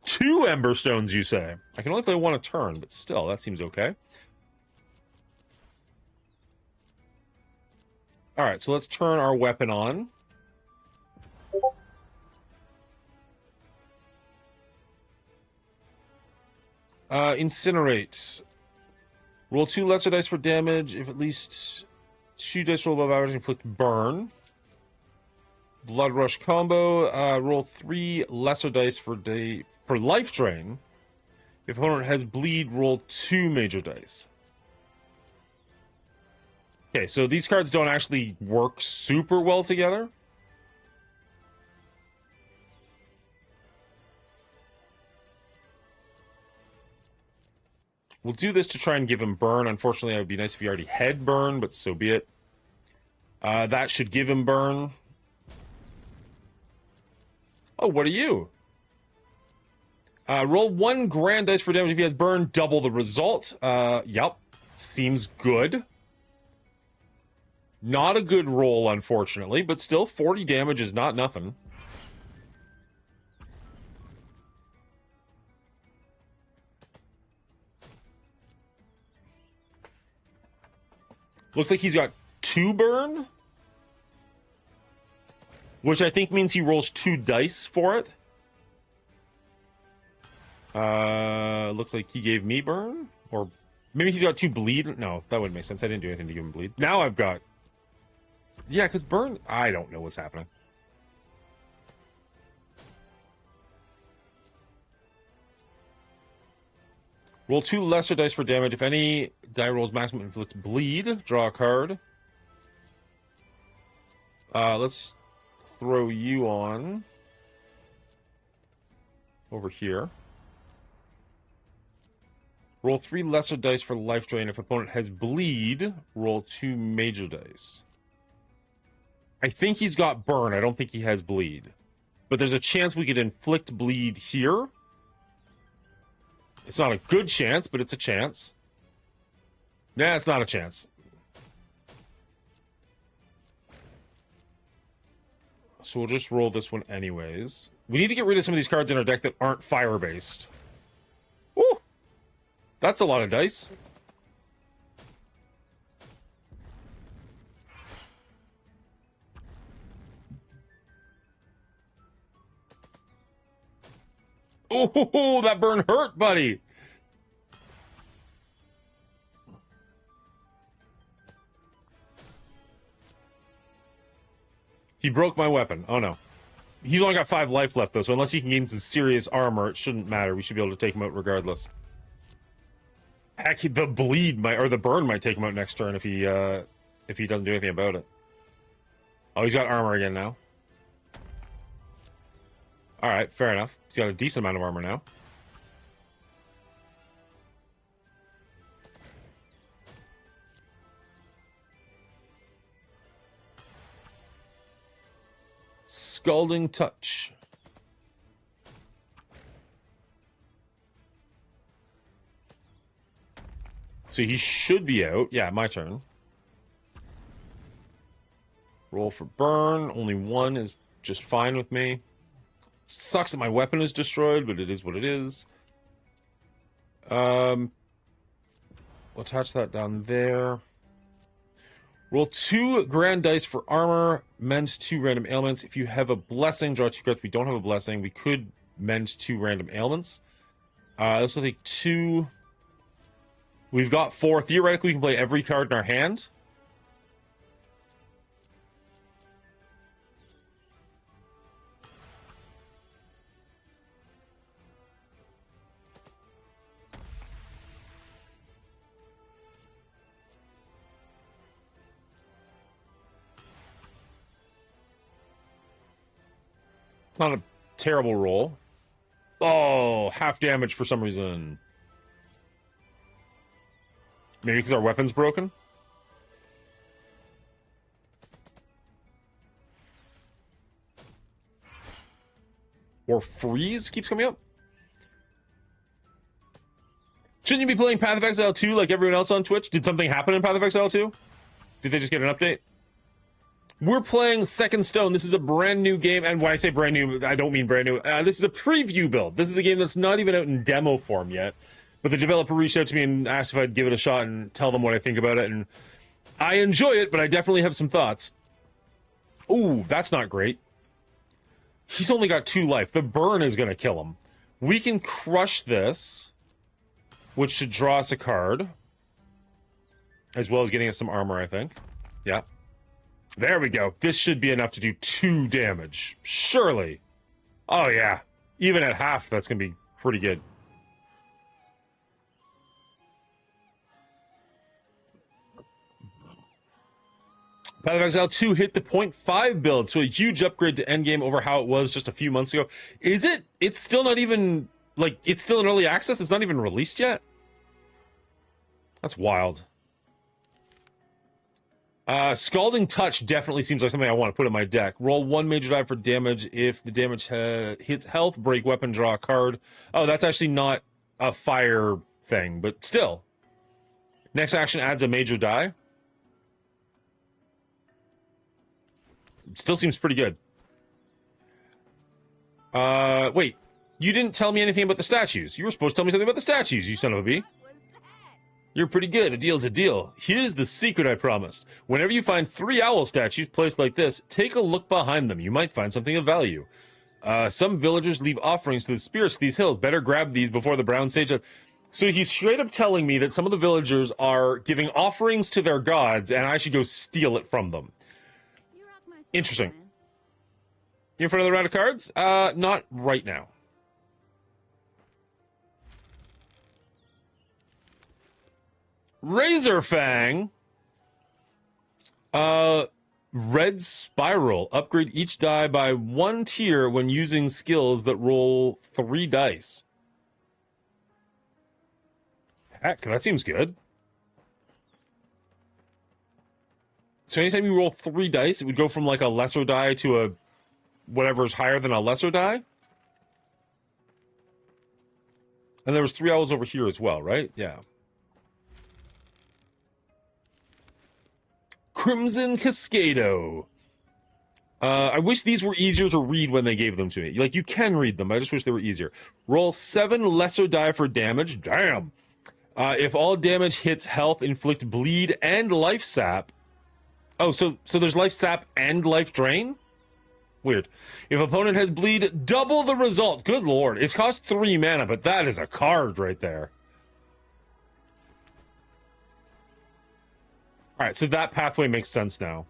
2 Ember Stones, you say? I can only play 1 a turn, but still, that seems okay. Alright, so let's turn our weapon on. Incinerate. Roll 2 lesser dice for damage. If at least 2 dice roll above average, inflict burn. Blood Rush combo. Roll 3 lesser dice for life drain. If opponent has bleed, roll 2 major dice. Okay, so these cards don't actually work super well together. We'll do this to try and give him burn. Unfortunately, it would be nice if he already had burn, but so be it. That should give him burn. Oh, what are you? Roll 1 grand dice for damage if he has burn, double the result. Yep. Seems good. Not a good roll, unfortunately, but still 40 damage is not nothing. Looks like he's got 2 burn, which I think means he rolls 2 dice for it. Looks like he gave me burn, or maybe he's got 2 bleed. No, that wouldn't make sense. I didn't do anything to give him bleed. Now I've got... Yeah, because burn... I don't know what's happening. Roll 2 lesser dice for damage. If any die rolls maximum inflict bleed, draw a card. Let's throw you on over here. Roll 3 lesser dice for life drain. If opponent has bleed, roll 2 major dice. I think he's got burn. I don't think he has bleed. But there's a chance we could inflict bleed here. It's not a good chance, but it's a chance. Nah, it's not a chance. So we'll just roll this one anyways. We need to get rid of some of these cards in our deck that aren't fire-based. Woo! That's a lot of dice. Oh, that burn hurt, buddy. He broke my weapon. Oh, no. He's only got 5 life left, though, so unless he can gain some serious armor, it shouldn't matter. We should be able to take him out regardless. Heck, the bleed might, or the burn might take him out next turn if he doesn't do anything about it. Oh, he's got armor again now. All right, fair enough. He's got a decent amount of armor now. Scalding Touch. So he should be out. Yeah, my turn. Roll for burn. Only one is just fine with me. Sucks that my weapon is destroyed, but it is what it is. We'll attach that down there. Roll 2 grand dice for armor. Mend 2 random ailments. If you have a blessing, draw 2 cards. We don't have a blessing. We could mend 2 random ailments. This will take 2. We've got 4. Theoretically, we can play every card in our hand. Not a terrible roll. Oh, half damage for some reason. Maybe because our weapon's broken? Or freeze keeps coming up? Shouldn't you be playing Path of Exile 2 like everyone else on Twitch? Did something happen in Path of Exile 2? Did they just get an update? We're playing Second Stone. This is a brand new game, and when I say brand new, I don't mean brand new. This is a preview build. This is a game that's not even out in demo form yet, but the developer reached out to me and asked if I'd give it a shot and tell them what I think about it, and I enjoy it, but I definitely have some thoughts. Ooh, that's not great. He's only got 2 life. The burn is going to kill him. We can crush this, which should draw us a card, as well as getting us some armor, I think. Yeah. There we go. This should be enough to do 2 damage. Surely. Oh, yeah. Even at half, that's going to be pretty good. Path of Exile 2 hit the 0.5 build, so a huge upgrade to endgame over how it was just a few months ago. Is it? It's still not even, like, it's still in early access? It's not even released yet? That's wild. Scalding Touch definitely seems like something I want to put in my deck. Roll 1 major die for damage. If the damage hits health, break weapon, draw a card. Oh, that's actually not a fire thing, but still. Next action adds a major die. Still seems pretty good. Wait. You didn't tell me anything about the statues. You were supposed to tell me something about the statues, you son of a bee. You're pretty good. A deal's a deal. Here's the secret I promised. Whenever you find 3 owl statues placed like this, take a look behind them. You might find something of value. Some villagers leave offerings to the spirits of these hills. Better grab these before the brown sage... So he's straight up telling me that some of the villagers are giving offerings to their gods, and I should go steal it from them. Interesting. You in for another round of cards? Not right now. Razor Fang. Red Spiral. Upgrade each die by 1 tier when using skills that roll 3 dice. Heck, that seems good. So anytime you roll 3 dice, it would go from like a lesser die to a whatever's higher than a lesser die. And there was 3 owls over here as well, right? Yeah. Crimson Cascado. I wish these were easier to read when they gave them to me. Like, you can read them. I just wish they were easier. Roll 7 lesser die for damage. Damn. If all damage hits health, inflict bleed and life sap. Oh, so there's life sap and life drain? Weird. If opponent has bleed, double the result. Good lord. It's cost 3 mana, but that is a card right there. Alright, so that pathway makes sense now.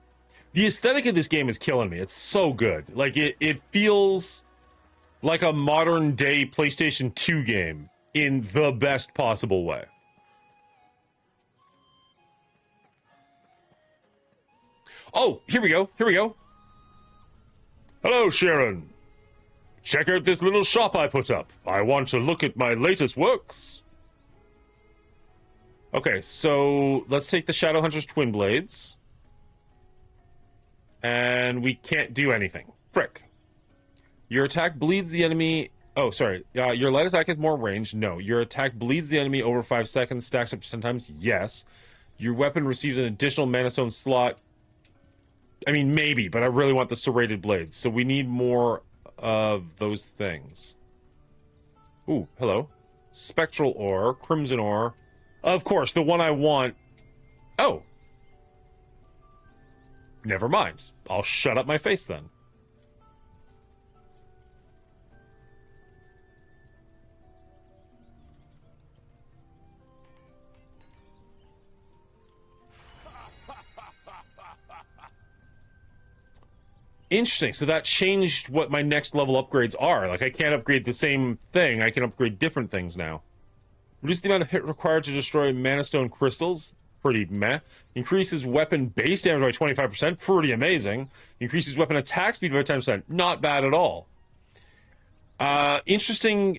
The aesthetic of this game is killing me. It's so good. Like, it feels like a modern-day PlayStation 2 game in the best possible way. Oh, here we go. Here we go. Hello, Sharon. Check out this little shop I put up. I want to look at my latest works. Okay, so let's take the Shadowhunter's Twin Blades. And we can't do anything. Frick. Your attack bleeds the enemy. Oh, sorry. Your light attack has more range. No. Your attack bleeds the enemy over 5 seconds. Stacks up to 10 times. Yes. Your weapon receives an additional mana stone slot. I mean, maybe, but I really want the serrated blades. So we need more of those things. Ooh, hello. Spectral ore, crimson ore. Of course, the one I want. Oh. Never mind. I'll shut up my face then. Interesting. So that changed what my next level upgrades are. Like, I can't upgrade the same thing. I can upgrade different things now. Reduce the amount of hit required to destroy mana stone crystals. Pretty meh. Increases weapon base damage by 25%. Pretty amazing. Increases weapon attack speed by 10%. Not bad at all. Interesting.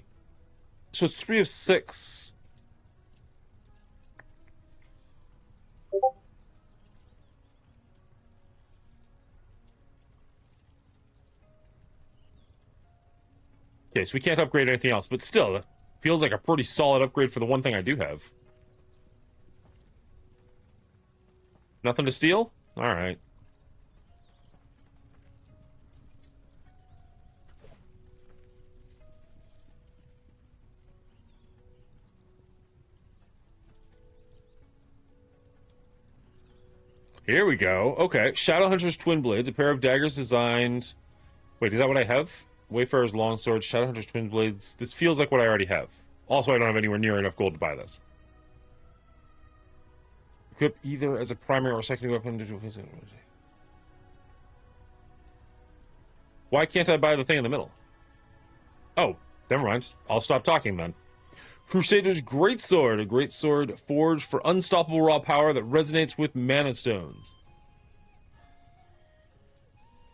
So it's 3 of 6. Okay, so we can't upgrade anything else, but still, it feels like a pretty solid upgrade for the one thing I do have. Nothing to steal? Alright. Here we go. Okay, Shadowhunter's Twin Blades, a pair of daggers designed... Wait, is that what I have? Wayfarer's Longsword, Shadowhunter's Twin Blades. This feels like what I already have. Also, I don't have anywhere near enough gold to buy this. Equip either as a primary or secondary weapon. Why can't I buy the thing in the middle? Oh, never mind. I'll stop talking then. Crusader's Greatsword, a greatsword forged for unstoppable raw power that resonates with mana stones.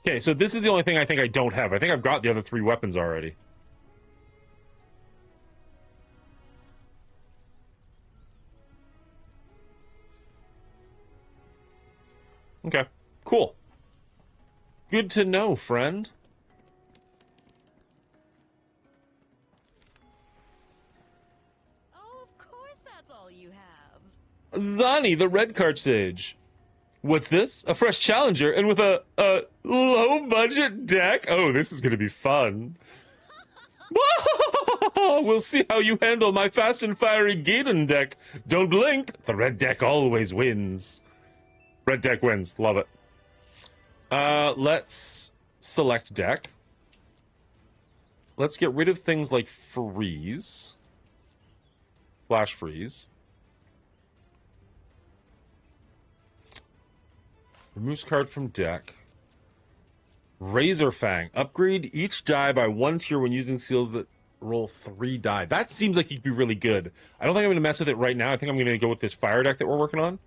Okay, so this is the only thing I think I don't have. I think I've got the other 3 weapons already. Okay, cool. Good to know, friend. Oh, of course that's all you have. Zani, the red card sage. What's this? A fresh challenger, and with a low-budget deck? Oh, this is gonna be fun. We'll see how you handle my fast and fiery Gaiden deck. Don't blink. The red deck always wins. Red deck wins. Love it. Let's select deck. Let's get rid of things like freeze. Flash freeze. Removes card from deck. Razor Fang. Upgrade each die by 1 tier when using seals that roll 3 die. That seems like it could be really good. I don't think I'm going to mess with it right now. I think I'm going to go with this fire deck that we're working on.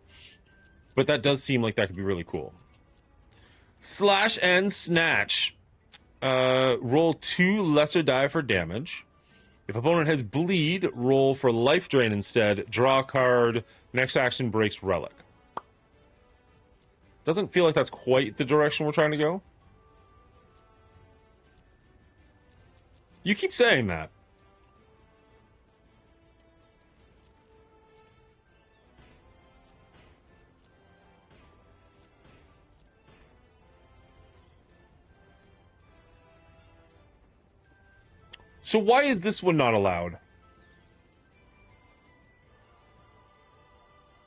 But that does seem like that could be really cool. Slash and Snatch. Roll 2 lesser die for damage. If opponent has bleed, roll for life drain instead. Draw a card. Next action breaks relic. Doesn't feel like that's quite the direction we're trying to go. You keep saying that. So why is this one not allowed?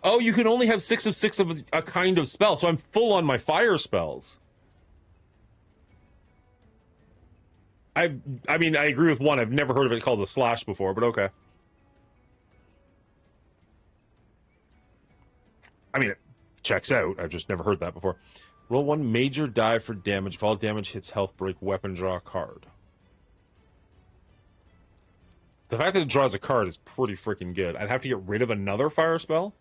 Oh, you can only have 6 of 6 of a kind of spell, so I'm full on my fire spells. I mean, I agree with one. I've never heard of it called a slash before, but okay. I mean, it checks out. I've just never heard that before. Roll 1 major die for damage. If all damage hits health break, weapon, draw a card. The fact that it draws a card is pretty freaking good. I'd have to get rid of another fire spell.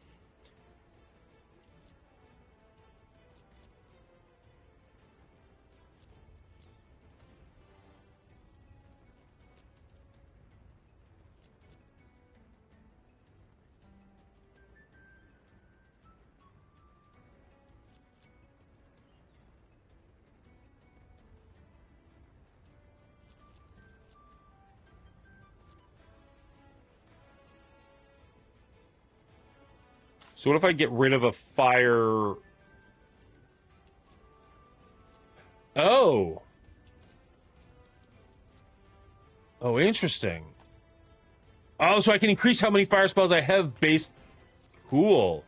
So what if I get rid of a fire? Oh. Oh, interesting. Oh, so I can increase how many fire spells I have based... Cool.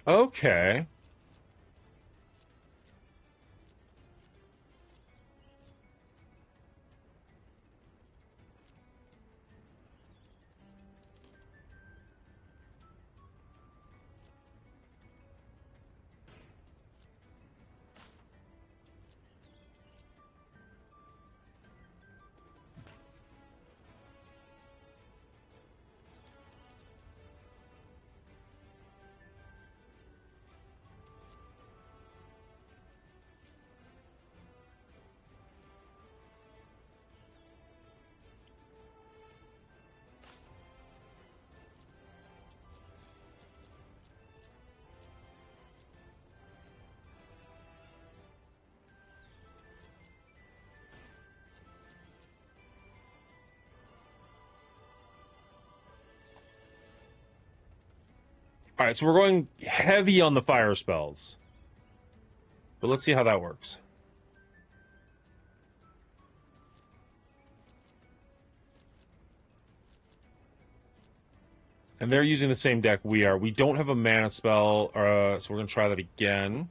Okay. All right, so we're going heavy on the fire spells. But let's see how that works. And they're using the same deck we are. We don't have a mana spell, so we're going to try that again.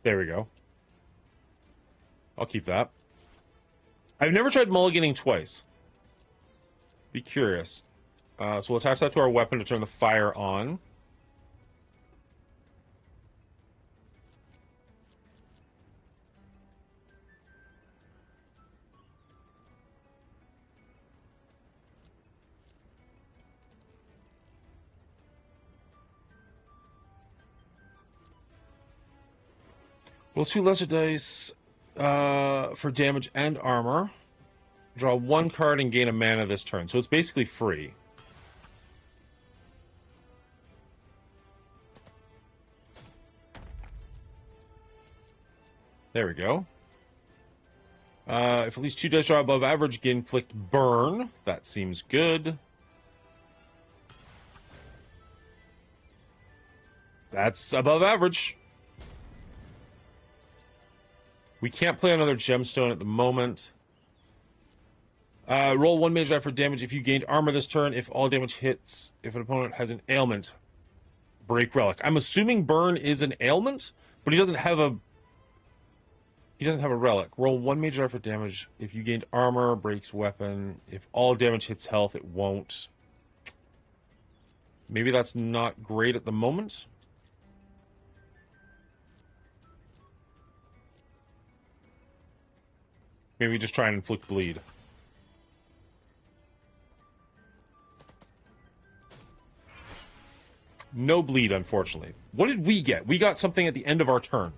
There we go. I'll keep that. I've never tried mulliganing twice. Be curious. So we'll attach that to our weapon to turn the fire on. Roll 2 lesser dice for damage and armor. Draw 1 card and gain a mana this turn. So it's basically free. There we go. If at least 2 dice draw above average, gain inflict burn. That seems good. That's above average. We can't play another gemstone at the moment. Roll 1 mage die for damage if you gained armor this turn. If all damage hits, if an opponent has an ailment, break relic. I'm assuming burn is an ailment, but he doesn't have a relic. Roll 1 mage die for damage if you gained armor, breaks weapon. If all damage hits health, it won't. Maybe that's not great at the moment. Maybe just try and inflict bleed. No bleed, unfortunately. What did we get? We got something at the end of our turn.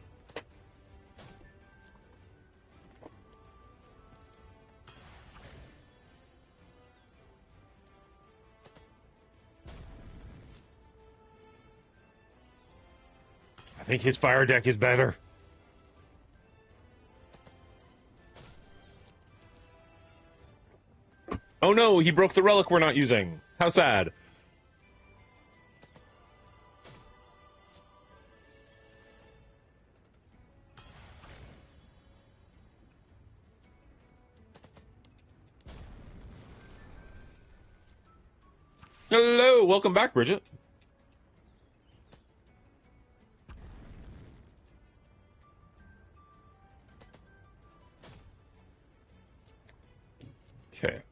I think his fire deck is better. Oh no, he broke the relic we're not using. How sad. Hello, welcome back, Bridget. Okay.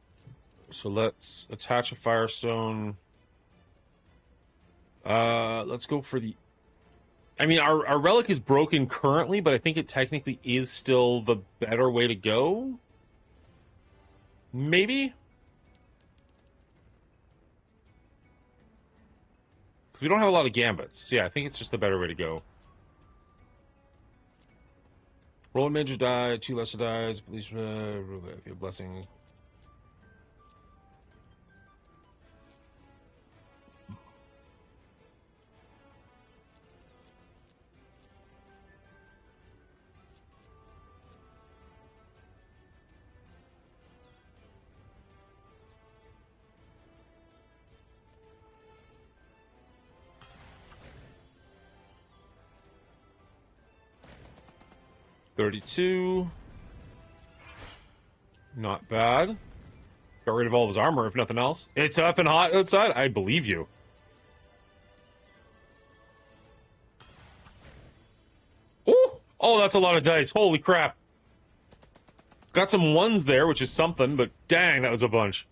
So let's attach a firestone. Let's go for the... I mean, our relic is broken currently, but I think it technically is still the better way to go. Maybe? we don't have a lot of gambits. Yeah, I think it's just the better way to go. Roll a major die, 2 lesser dies, please a blessing. $32. Not bad. Got rid of all of his armor, if nothing else. It's up and hot outside. I believe you. Ooh! Oh, that's a lot of dice. Holy crap. Got some ones there, which is something, but dang, that was a bunch.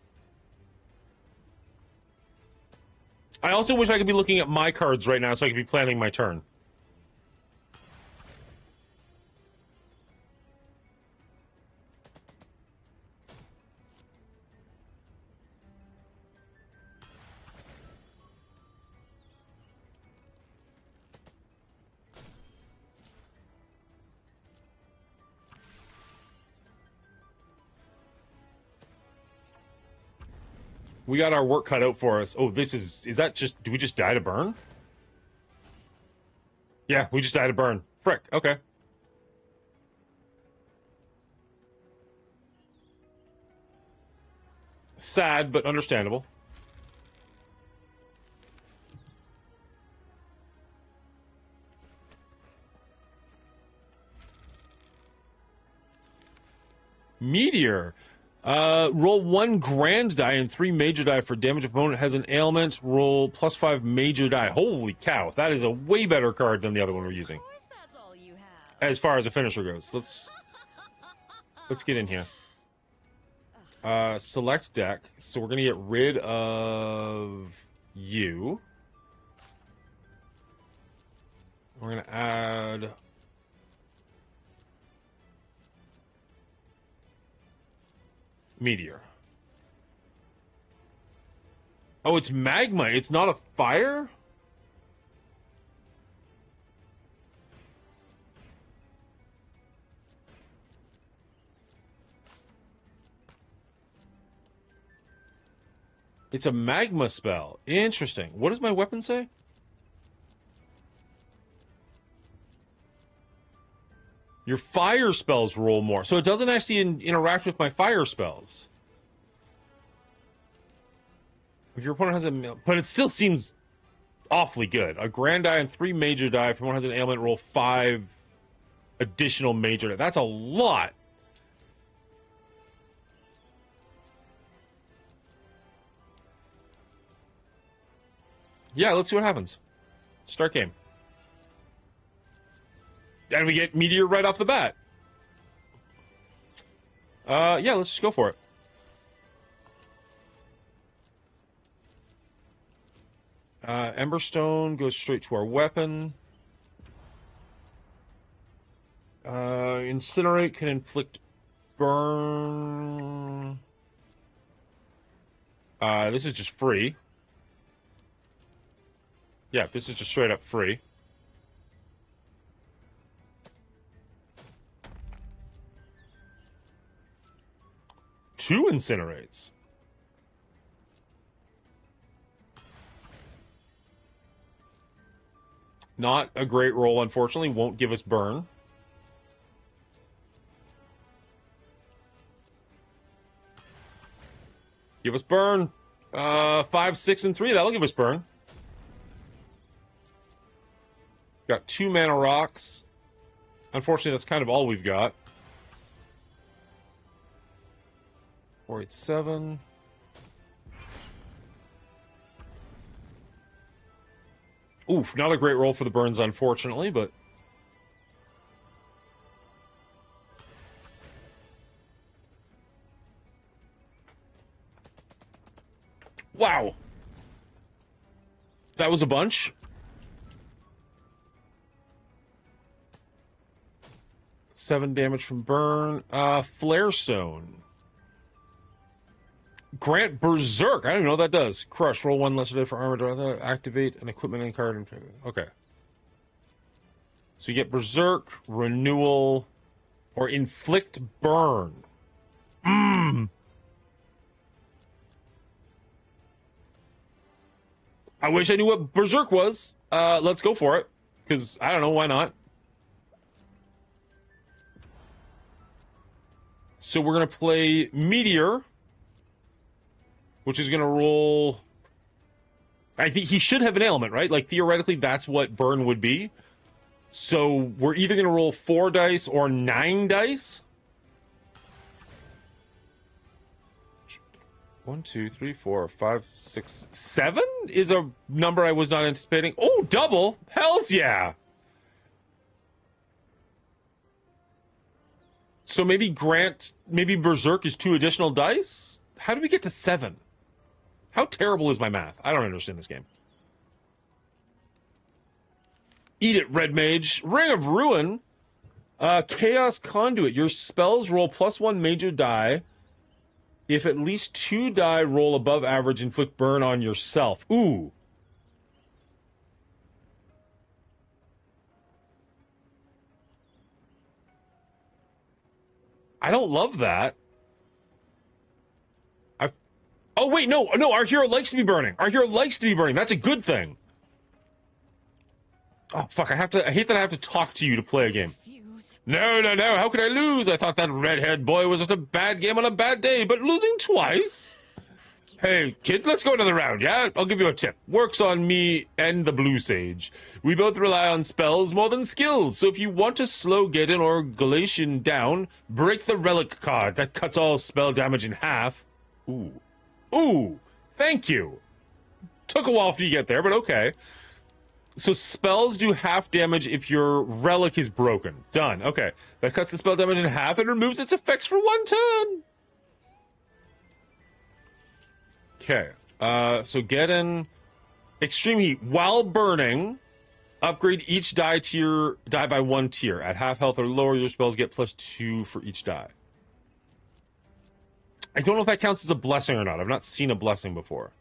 I also wish I could be looking at my cards right now so I could be planning my turn. We got our work cut out for us. Oh, this is that just, do we just die to burn? Yeah, we just died to burn. Frick, okay. Sad, but understandable. Meteor. Roll 1 grand die and 3 major die for damage. Opponent has an ailment. Roll +5 major die. Holy cow, that is a way better card than the other one we're using. Of course that's all you have. As far as a finisher goes, let's get in here. Select deck. So we're gonna get rid of you. We're gonna add Meteor. Oh, it's magma. It's not a fire? It's a magma spell. Interesting. What does my weapon say? Your fire spells roll more. So it doesn't actually interact with my fire spells. If your opponent has a... But it still seems awfully good. A grand die and 3 major die. If your opponent has an ailment, roll 5 additional major die. That's a lot. Yeah, let's see what happens. Start game. And we get Meteor right off the bat. Yeah, let's just go for it. Emberstone goes straight to our weapon. Incinerate can inflict burn. This is just free. Yeah, this is just straight up free. Two incinerates. Not a great roll, unfortunately. Won't give us burn. Give us burn. 5, 6, and 3. That'll give us burn. Got 2 mana rocks. Unfortunately, that's kind of all we've got. 4, 8, 7. Oof, not a great roll for the burns, unfortunately, but... Wow! That was a bunch. Seven damage from burn. Flare Stone. grant Berserk. I don't even know what that does. Crush. Roll 1 lesser die for armor. Draw, activate an equipment and card. Okay. So you get Berserk, Renewal, or Inflict Burn. Mmm. I wish I knew what Berserk was. Let's go for it. Because, I don't know, why not? So we're going to play Meteor, which is going to roll... I think he should have an ailment, right? Like, theoretically, that's what Burn would be. So we're either going to roll 4 dice or 9 dice. 1, 2, 3, 4, 5, 6, 7 is a number I was not anticipating. Oh, double! Hells yeah! So maybe Berserk is 2 additional dice? How do we get to 7? How terrible is my math? I don't understand this game. Eat it, Red Mage. Ring of Ruin. Chaos Conduit. Your spells roll +1 major die. If at least 2 die roll above average, inflict burn on yourself. Ooh. I don't love that. Oh, wait, no, our hero likes to be burning. Our hero likes to be burning. That's a good thing. Oh, fuck, I hate that I have to talk to you to play a game. No, how could I lose? I thought that red-haired boy was just a bad game on a bad day, but losing twice? Hey, kid, let's go another round, yeah? I'll give you a tip. Works on me and the Blue Sage. We both rely on spells more than skills, so if you want to slow Gaiden or Galatian down, break the Relic card. That cuts all spell damage in half. Ooh, thank you. Took a while for you to get there, but okay. So spells do half damage if your relic is broken. Done. Okay. That cuts the spell damage in half and removes its effects for 1 turn. Okay. So get in Extreme Heat. While burning, upgrade each die by 1 tier. At half health or lower, your spells get +2 for each die. I don't know if that counts as a blessing or not. I've not seen a blessing before.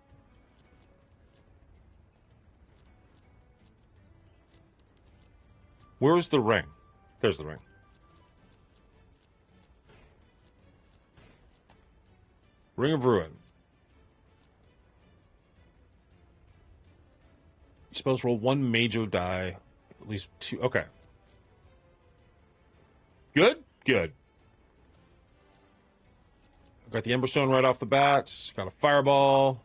Where's the ring? There's the ring. Ring of Ruin. Spells roll 1 major die. At least 2. Okay. Good? Good. Got the Emberstone right off the bat. Got a Fireball.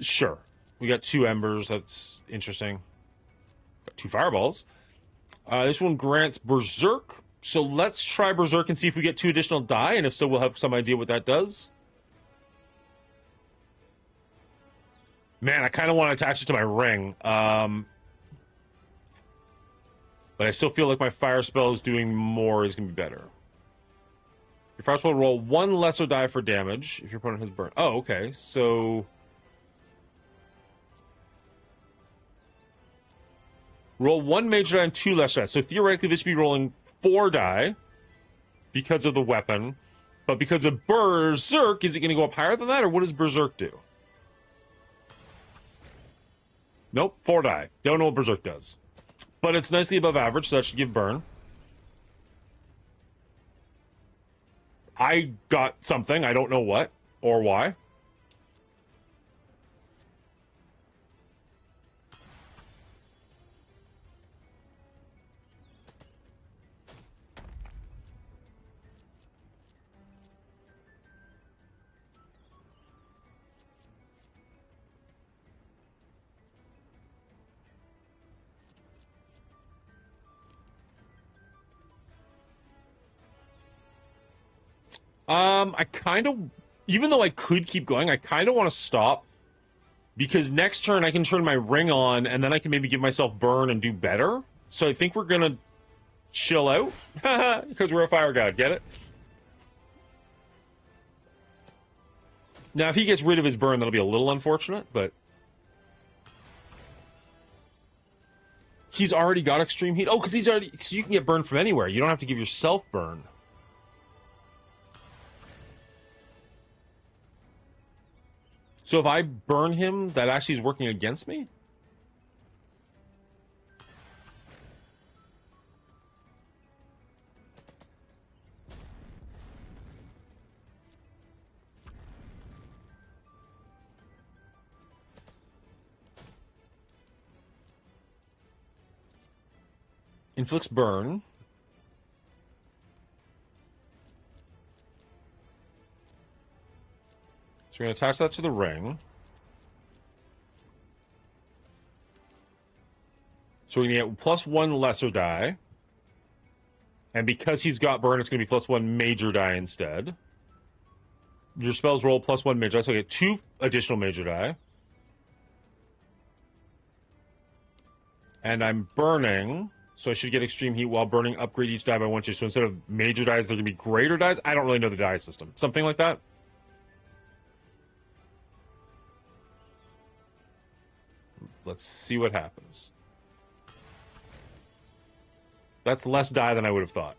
Sure. We got 2 Embers. That's interesting. 2 Fireballs. This one grants Berserk. So let's try Berserk and see if we get 2 additional die, and if so, we'll have some idea what that does. Man, I kind of want to attach it to my ring. But I still feel like my fire spell is doing more is going to be better. Your fire spell will roll 1 lesser die for damage if your opponent has burn. Oh, okay. So... roll 1 major die and 2 lesser die. So theoretically, this would be rolling 4 die because of the weapon. But because of Berserk, is it going to go up higher than that, or what does Berserk do? Nope, 4 die. Don't know what Berserk does. But it's nicely above average, so that should give burn. I got something. I don't know what or why. I kind of, even though I could keep going, I kind of want to stop, because next turn I can turn my ring on, and then I can maybe give myself burn and do better. So I think we're gonna chill out, because we're a fire god, get it? Now, if he gets rid of his burn, that'll be a little unfortunate, but... he's already got extreme heat. Oh, because he's already... so you can get burned from anywhere. You don't have to give yourself burn. So if I burn him, that actually is working against me? Inflicts burn. So we're going to attach that to the ring. So we're going to get +1 lesser die. And because he's got burn, it's going to be +1 major die instead. Your spells roll +1 major die, so I get 2 additional major die. And I'm burning, so I should get extreme heat while burning, upgrade each die by 1 tier. So instead of major dies, they're going to be greater dies. I don't really know the die system. Something like that. Let's see what happens. That's less die than I would have thought.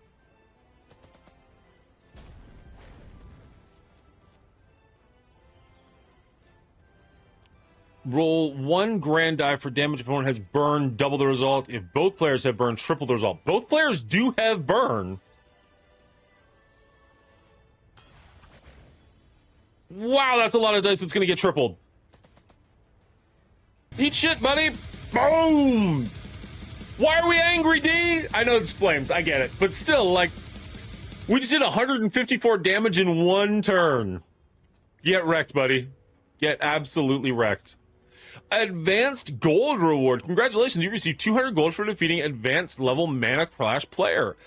Roll 1 grand die for damage opponent has burn, double the result. If both players have burn, triple the result. Both players do have burn. Wow, that's a lot of dice that's going to get tripled. Eat shit, buddy. Boom. Why are we angry, D? I know it's flames. I get it. But still, like, we just did 154 damage in 1 turn. Get wrecked, buddy. Get absolutely wrecked. Advanced gold reward. Congratulations, you received 200 gold for defeating advanced level mana clash player.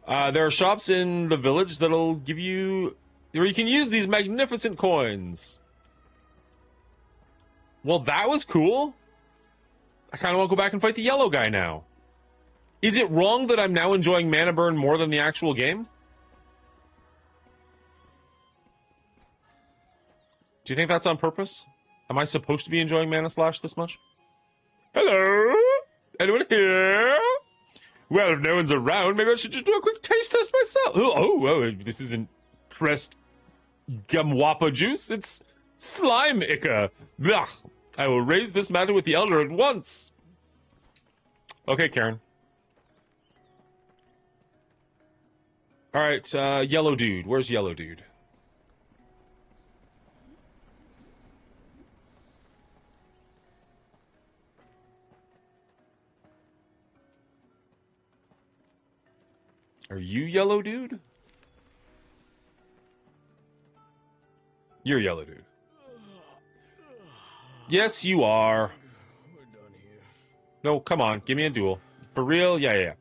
There are shops in the village that'll give you, where you can use these magnificent coins. Well, that was cool. I kind of want to go back and fight the yellow guy now. Is it wrong that I'm now enjoying mana burn more than the actual game? Do you think that's on purpose? Am I supposed to be enjoying Mana Slash this much? Hello? Anyone here? Well, if no one's around, maybe I should just do a quick taste test myself. Oh, this isn't pressed gumwapa juice. It's slime ichor. Blah. I will raise this matter with the elder at once. Okay, Karen. All right, yellow dude. Where's yellow dude? Are you yellow dude? You're yellow dude. Yes, you are. No, come on, give me a duel. For real? Yeah.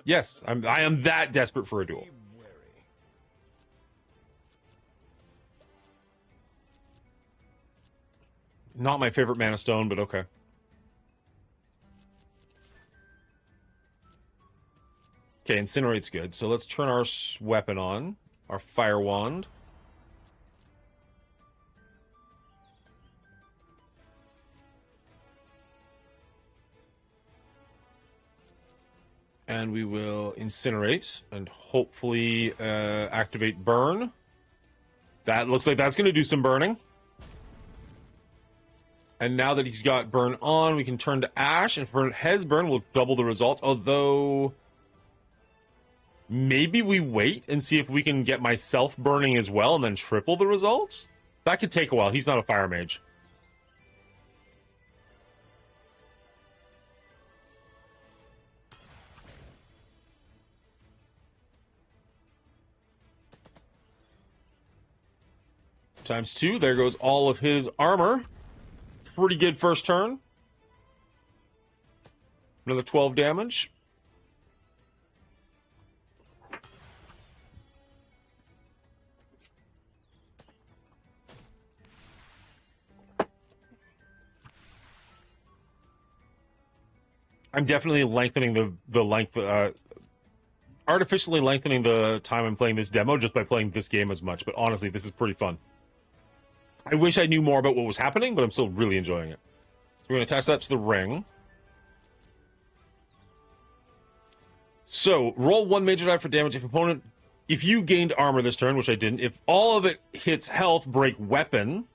Yes, I am that desperate for a duel. Not my favorite mana stone, but okay. Okay, Incinerate's good. So let's turn our weapon on. Our fire wand. And we will incinerate and hopefully activate burn. That looks like that's going to do some burning. And now that he's got burn on, we can turn to ash. And if burn has burn, we'll double the result. Although, maybe we wait and see if we can get myself burning as well and then triple the results? That could take a while. He's not a fire mage. ×2. There goes all of his armor. Pretty good first turn. Another 12 damage. I'm definitely lengthening the length, artificially lengthening the time I'm playing this demo just by playing this game as much. But honestly, this is pretty fun. I wish I knew more about what was happening, but I'm still really enjoying it. So we're going to attach that to the ring. So, roll 1 major die for damage if you gained armor this turn, which I didn't. If all of it hits health, break weapon.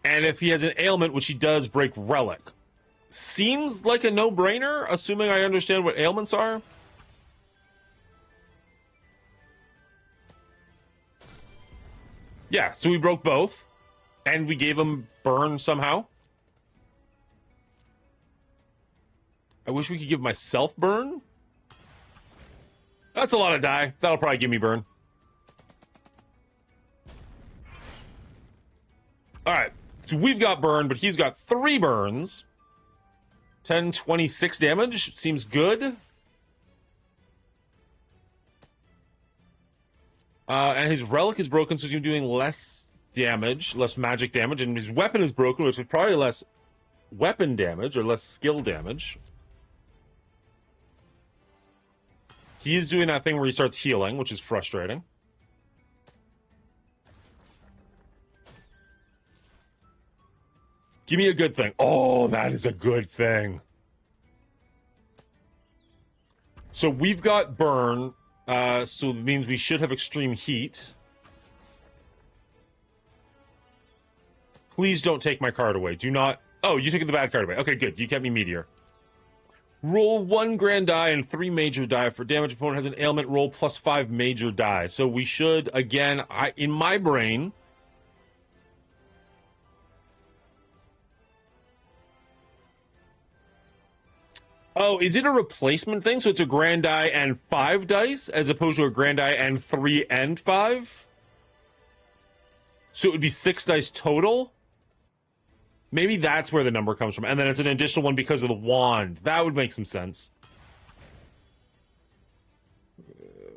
And if he has an ailment, which he does, break relic. Seems like a no-brainer, assuming I understand what ailments are. Yeah, so we broke both. And we gave him burn somehow. I wish we could give myself burn. That's a lot of die. That'll probably give me burn. Alright, so we've got burn, but he's got 3 burns. 10, 26 damage. Seems good. And his relic is broken, so he's doing less damage, less magic damage, and his weapon is broken, which is probably less weapon damage, or less skill damage. He is doing that thing where he starts healing, which is frustrating. Give me a good thing. Oh, that is a good thing. So we've got burn, so it means we should have extreme heat. Please don't take my card away. Do not... Oh, you took the bad card away. Okay, good. You kept me meteor. Roll 1 grand die and 3 major die for damage. Opponent has an ailment. Roll plus 5 major die. So we should, again, in my brain... Oh, is it a replacement thing? So it's a grand die and 5 dice, as opposed to a grand die and 3 and 5? So it would be 6 dice total? Maybe that's where the number comes from. And then it's an additional one because of the wand. That would make some sense.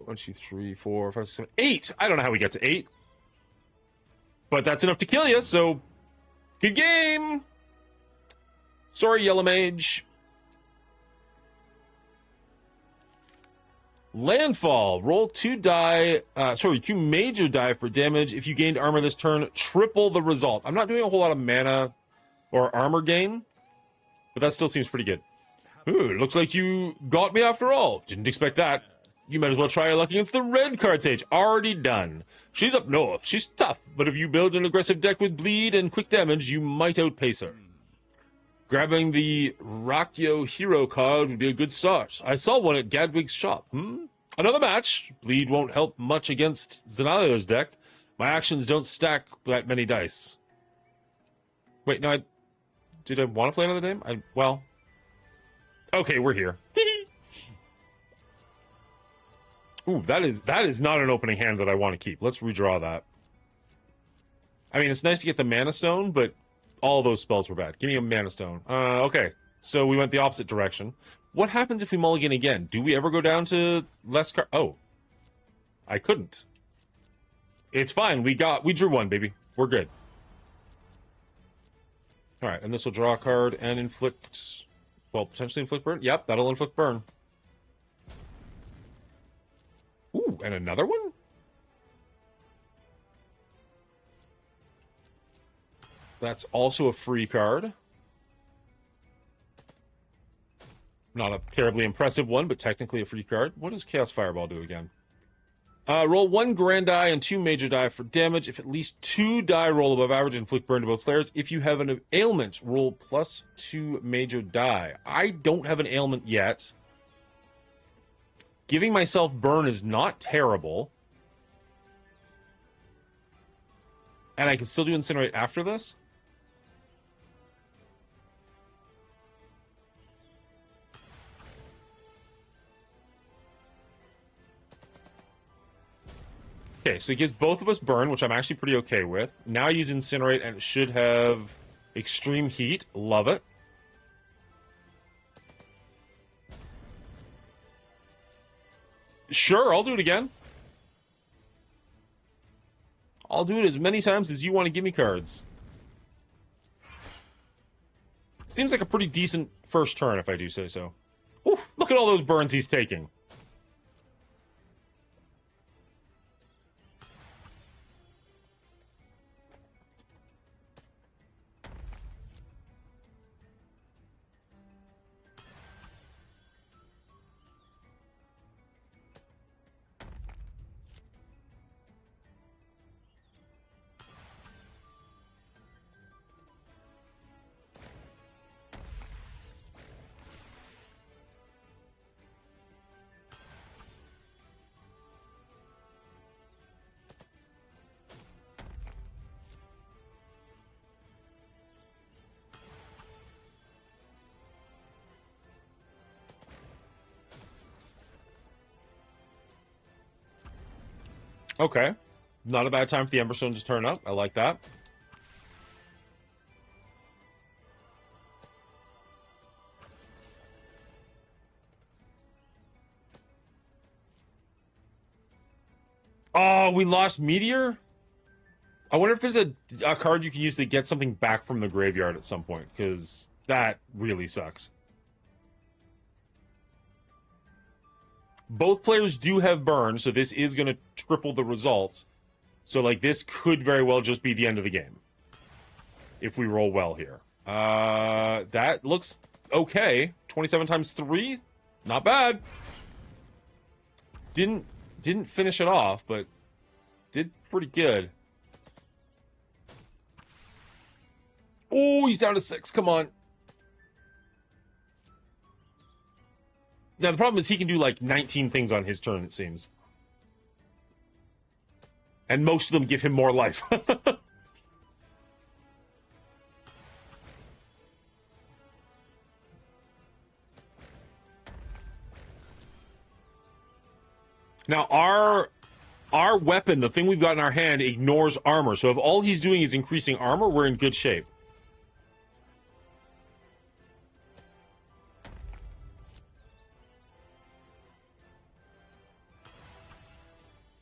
1, 2, 3, 4, 5, 6, 7, 8. I don't know how we get to 8. But that's enough to kill you, so... Good game! Sorry, Yellow Mage. Landfall. Roll 2 die, 2 major die for damage. If you gained armor this turn, triple the result. I'm not doing a whole lot of mana or armor gain, but that still seems pretty good. Ooh, looks like you got me after all. Didn't expect that. You might as well try your luck against the red card sage. Already done. She's up north. She's tough, but if you build an aggressive deck with bleed and quick damage, you might outpace her. Grabbing the Rakyo hero card would be a good start. I saw one at Gadwig's shop. Another match. Bleed won't help much against Zanalio's deck. My actions don't stack that many dice. Wait, no, did I want to play another game? Well. Okay, we're here. Ooh, that is not an opening hand that I want to keep. Let's redraw that. I mean, it's nice to get the Mana Stone, but all those spells were bad. Give me a Mana Stone. Okay, so we went the opposite direction. What happens if we mulligan again? Do we ever go down to less card? Oh. I couldn't. It's fine. We drew 1, baby. We're good. Alright, and this will draw a card and inflict... Well, potentially inflict burn? Yep, that'll inflict burn. Ooh, and another one? That's also a free card. Not a terribly impressive one, but technically a free card. What does Chaos Fireball do again? Roll 1 grand die and 2 major die for damage. If at least 2 die roll above average, inflict burn to both players. If you have an ailment, roll plus 2 major die. I don't have an ailment yet. Giving myself burn is not terrible. And I can still do Incinerate after this? Okay, so it gives both of us burn, which I'm actually pretty okay with. Now I use Incinerate, and it should have extreme heat. Love it. Sure, I'll do it again. I'll do it as many times as you want to give me cards. Seems like a pretty decent first turn, if I do say so. Ooh, look at all those burns he's taking. Okay. Not a bad time for the Emberstone to turn up. I like that. Oh, we lost Meteor? I wonder if there's a card you can use to get something back from the graveyard at some point, because that really sucks. Both players do have burn, so this is going to triple the results. So, like, this could very well just be the end of the game. If we roll well here. That looks okay. 27 times 3? Not bad. Didn't finish it off, but did pretty good. Oh, he's down to 6. Come on. Now, the problem is he can do, like, 19 things on his turn, it seems. And most of them give him more life. Now, our weapon, the thing we've got in our hand, ignores armor. So if all he's doing is increasing armor, we're in good shape.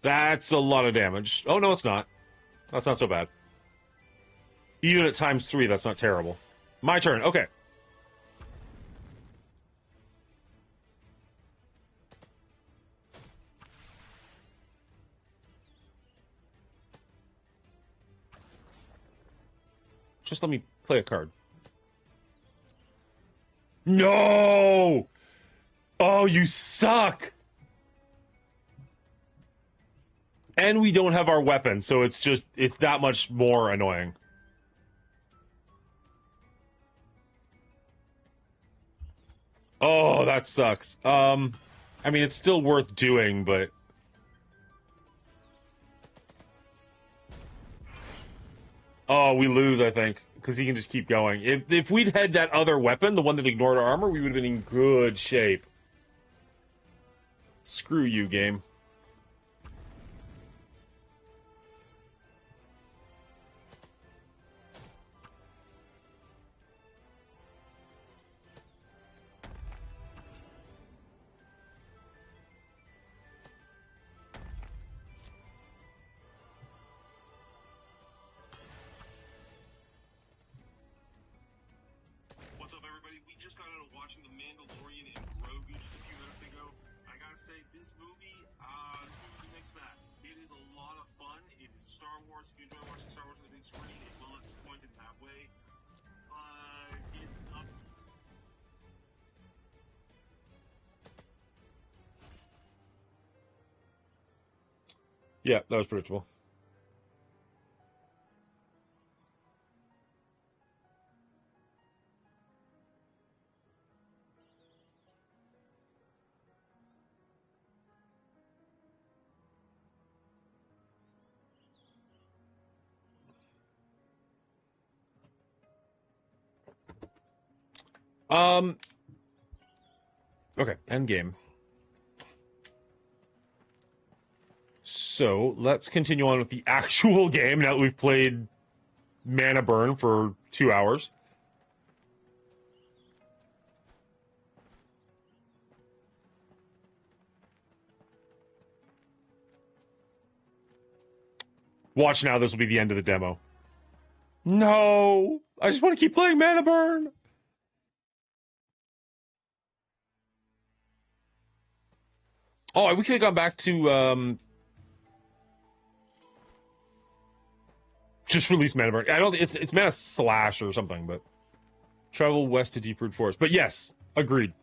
That's a lot of damage. Oh, no, it's not. That's not so bad. Even at times 3, that's not terrible. My turn. Okay. Just let me play a card. No! Oh, you suck! And we don't have our weapon, so it's that much more annoying. Oh, that sucks. I mean, it's still worth doing, but... Oh, we lose, I think, because he can just keep going. If we'd had that other weapon, the one that ignored our armor, we would have been in good shape. Screw you, game. What's up, everybody? We just got out of watching The Mandalorian and Grogu just a few minutes ago. I gotta say, this movie's a mixed bag. It is a lot of fun. It is Star Wars. If you enjoy watching Star Wars on the big screen, it will not disappoint in that way. But it's not. Yeah, that was predictable. Okay, end game. So, let's continue on with the actual game now that we've played Mana Burn for 2 hours. Watch now, this will be the end of the demo. No! I just want to keep playing Mana Burn! Oh, we could have gone back to, just release Mana Burn. I don't. It's Mana Slash or something, but travel west to Deep-Root Forest. But yes, agreed.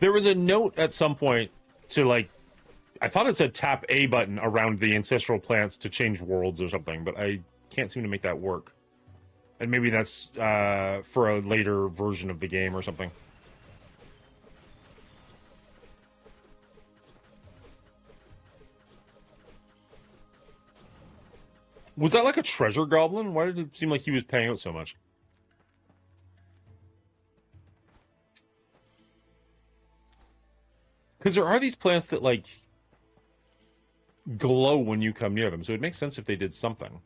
There was a note at some point to, like, I thought it said tap A button around the ancestral plants to change worlds or something, but I can't seem to make that work. And maybe that's for a later version of the game or something. Was that like a treasure goblin? Why did it seem like he was paying out so much? Because there are these plants that, like, glow when you come near them, so it makes sense if they did something.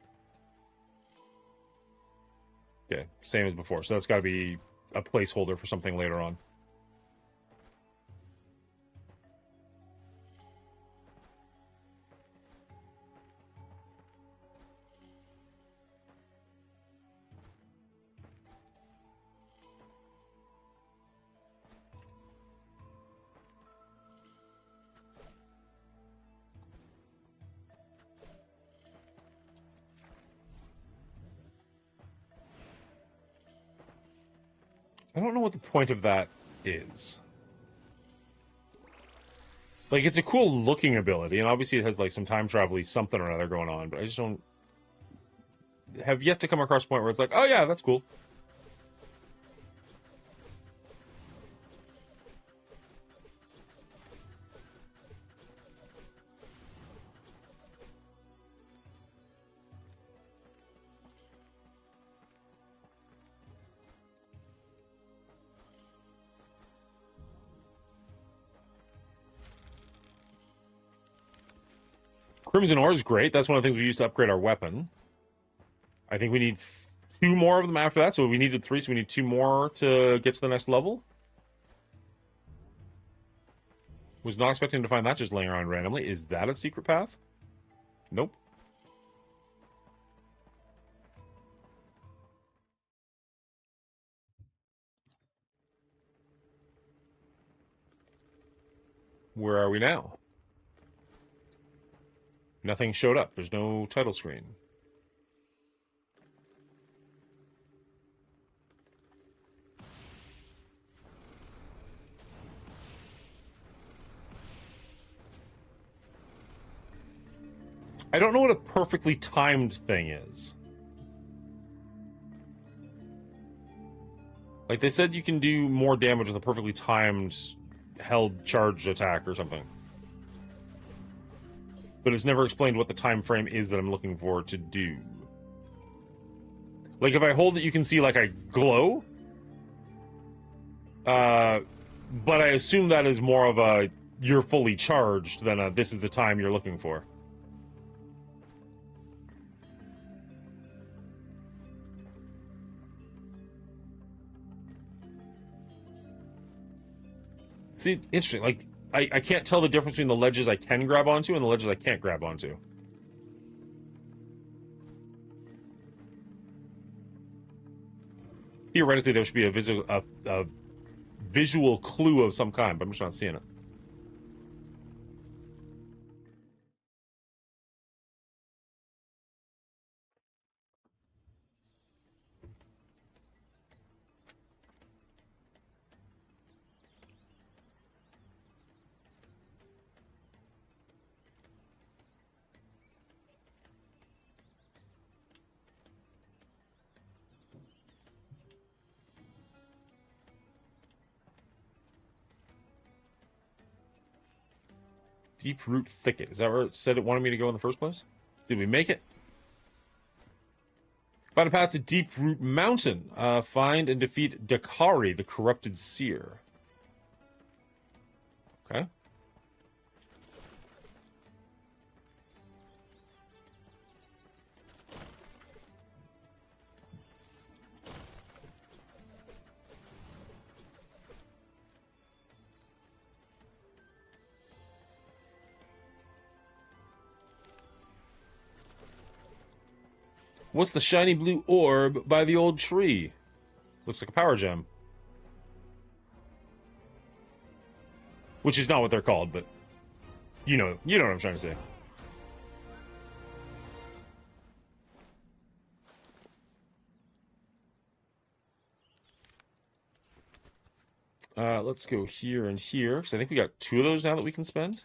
Okay, same as before, so that's got to be a placeholder for something later on. I don't know what the point of that is. Like, it's a cool looking ability, and obviously it has, like, some time travel-y something or other going on, but I just don't have yet to come across a point where it's like, oh yeah, that's cool. Crimson Ore is great. That's one of the things we use to upgrade our weapon. I think we need 2 more of them after that, so we needed 3, so we need 2 more to get to the next level. Was not expecting to find that just laying around randomly. Is that a secret path? Nope. Where are we now? Nothing showed up. There's no title screen. I don't know what a perfectly timed thing is. Like, they said you can do more damage with a perfectly timed held charged attack or something. But it's never explained what the time frame is that I'm looking for to do. Like, if I hold it, you can see, like, a glow. But I assume that is more of a you're fully charged than a this is the time you're looking for. See, interesting. Like, I can't tell the difference between the ledges I can grab onto and the ledges I can't grab onto. Theoretically, there should be a visual clue of some kind, but I'm just not seeing it. Deep Root Thicket. Is that where it said it wanted me to go in the first place? Did we make it? Find a path to Deep Root Mountain. Find and defeat Dakari, the corrupted seer. Okay. What's the shiny blue orb by the old tree? Looks like a power gem. Which is not what they're called, but you know what I'm trying to say. Let's go here and here, because I think we got 2 of those now that we can spend.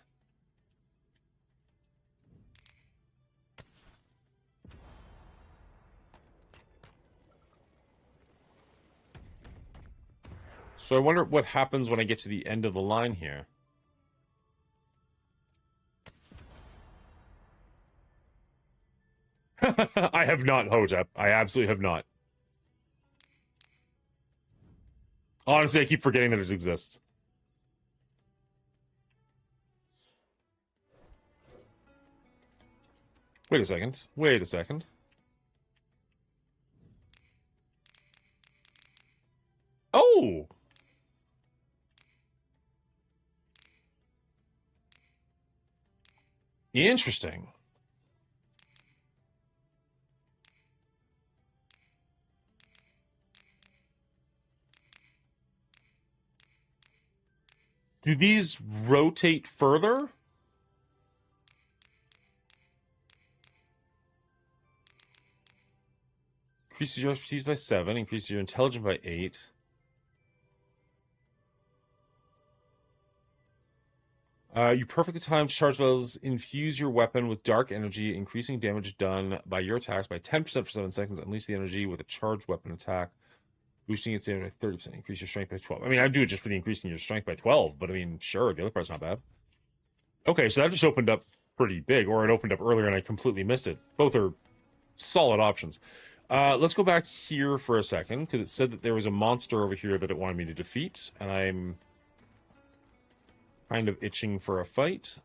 So I wonder what happens when I get to the end of the line here. I have not, Hotep. I absolutely have not. Honestly, I keep forgetting that it exists. Wait a second. Wait a second. Oh! Interesting. Do these rotate further? Increases your expertise by 7, increases your intelligence by 8. You perfectly timed charge spells infuse your weapon with dark energy, increasing damage done by your attacks by 10% for 7 seconds. Unleash the energy with a charged weapon attack, boosting its damage by 30%. Increase your strength by 12. I mean, I'd do it just for the increasing your strength by 12, but I mean, sure, the other part's not bad. Okay, so that just opened up pretty big, or it opened up earlier and I completely missed it. Both are solid options. Let's go back here for a second, because it said that there was a monster over here that it wanted me to defeat, and I'm kind of itching for a fight.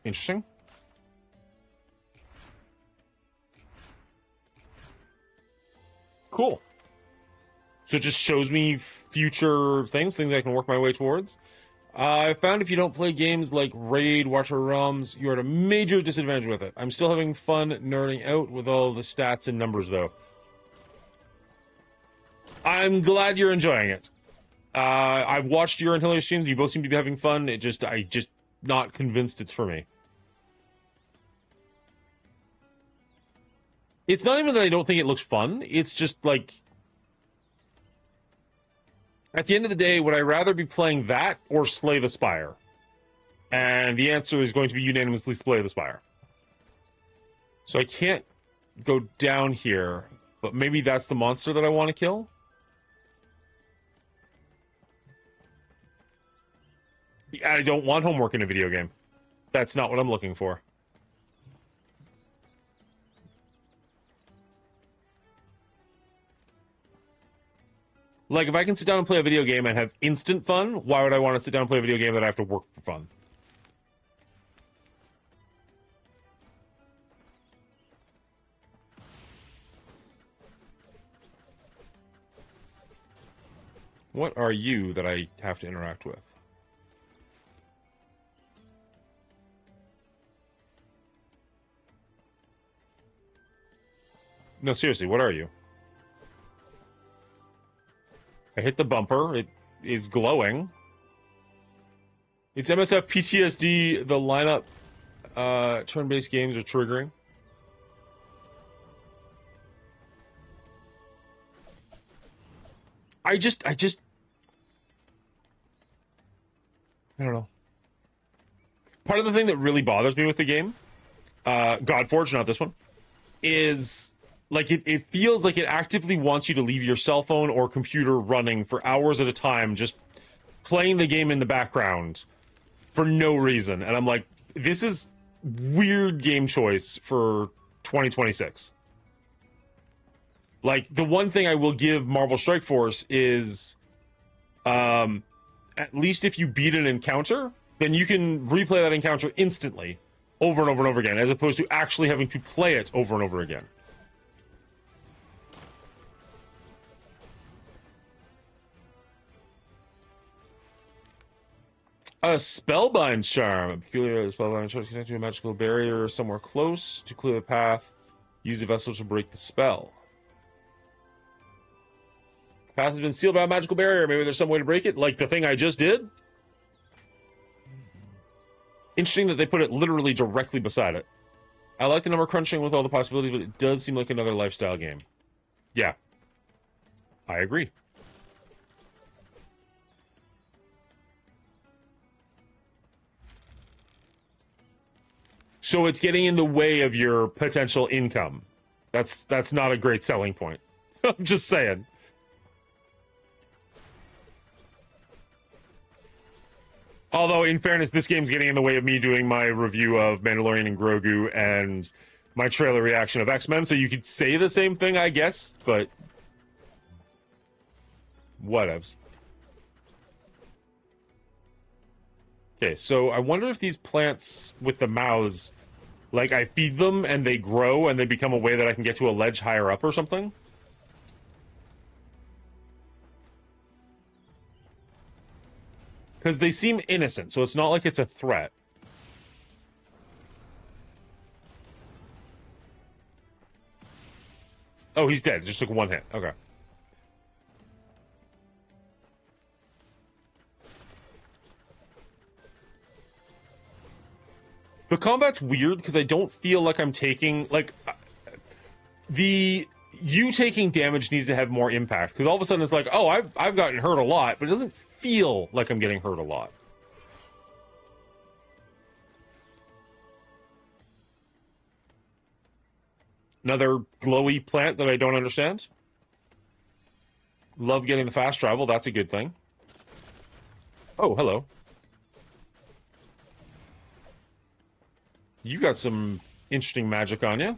Interesting. Cool. So it just shows me future things I can work my way towards. I found if you don't play games like Raid, Watcher Realms, you're at a major disadvantage with it. I'm still having fun nerding out with all the stats and numbers, though. I'm glad you're enjoying it. I've watched your and Hillary's streams. You both seem to be having fun. I just not convinced it's for me. It's not even that I don't think it looks fun. It's just like, at the end of the day, would I rather be playing that or Slay the Spire? And the answer is going to be unanimously Slay the Spire. So I can't go down here, but maybe that's the monster that I want to kill? I don't want homework in a video game. That's not what I'm looking for. Like, if I can sit down and play a video game and have instant fun, why would I want to sit down and play a video game that I have to work for fun? What are you that I have to interact with? No, seriously, what are you? I hit the bumper. It is glowing. It's MSF PTSD. The lineup turn-based games are triggering. I don't know. Part of the thing that really bothers me with the game, Godforge, not this one, is like it feels like it actively wants you to leave your cell phone or computer running for hours at a time, just playing the game in the background for no reason. And I'm like, this is weird game choice for 2026. Like, the one thing I will give Marvel Strike Force is, at least if you beat an encounter, then you can replay that encounter instantly, over and over and over again, as opposed to actually having to play it over and over again. A Spellbind Charm. A peculiar Spellbind Charm connected to a magical barrier somewhere close to clear the path. Use the vessel to break the spell. Path has been sealed by a magical barrier. Maybe there's some way to break it, like the thing I just did. Interesting that they put it literally directly beside it. I like the number crunching with all the possibilities, but it does seem like another lifestyle game. Yeah. I agree. So it's getting in the way of your potential income. That's not a great selling point. I'm just saying. Although, in fairness, this game's getting in the way of me doing my review of Mandalorian and Grogu and my trailer reaction of X-Men, so you could say the same thing, I guess, but whatevs. Okay, so I wonder if these plants with the mouths, like, I feed them and they grow and they become a way that I can get to a ledge higher up or something? Because they seem innocent, so it's not like it's a threat. Oh, he's dead. Just took one hit. Okay. The combat's weird because I don't feel like I'm taking, like, you taking damage needs to have more impact, because all of a sudden it's like, oh, I've gotten hurt a lot, but it doesn't feel like I'm getting hurt a lot. Another glowy plant that I don't understand. Love getting the fast travel. That's a good thing. Oh, hello. You got some interesting magic on you.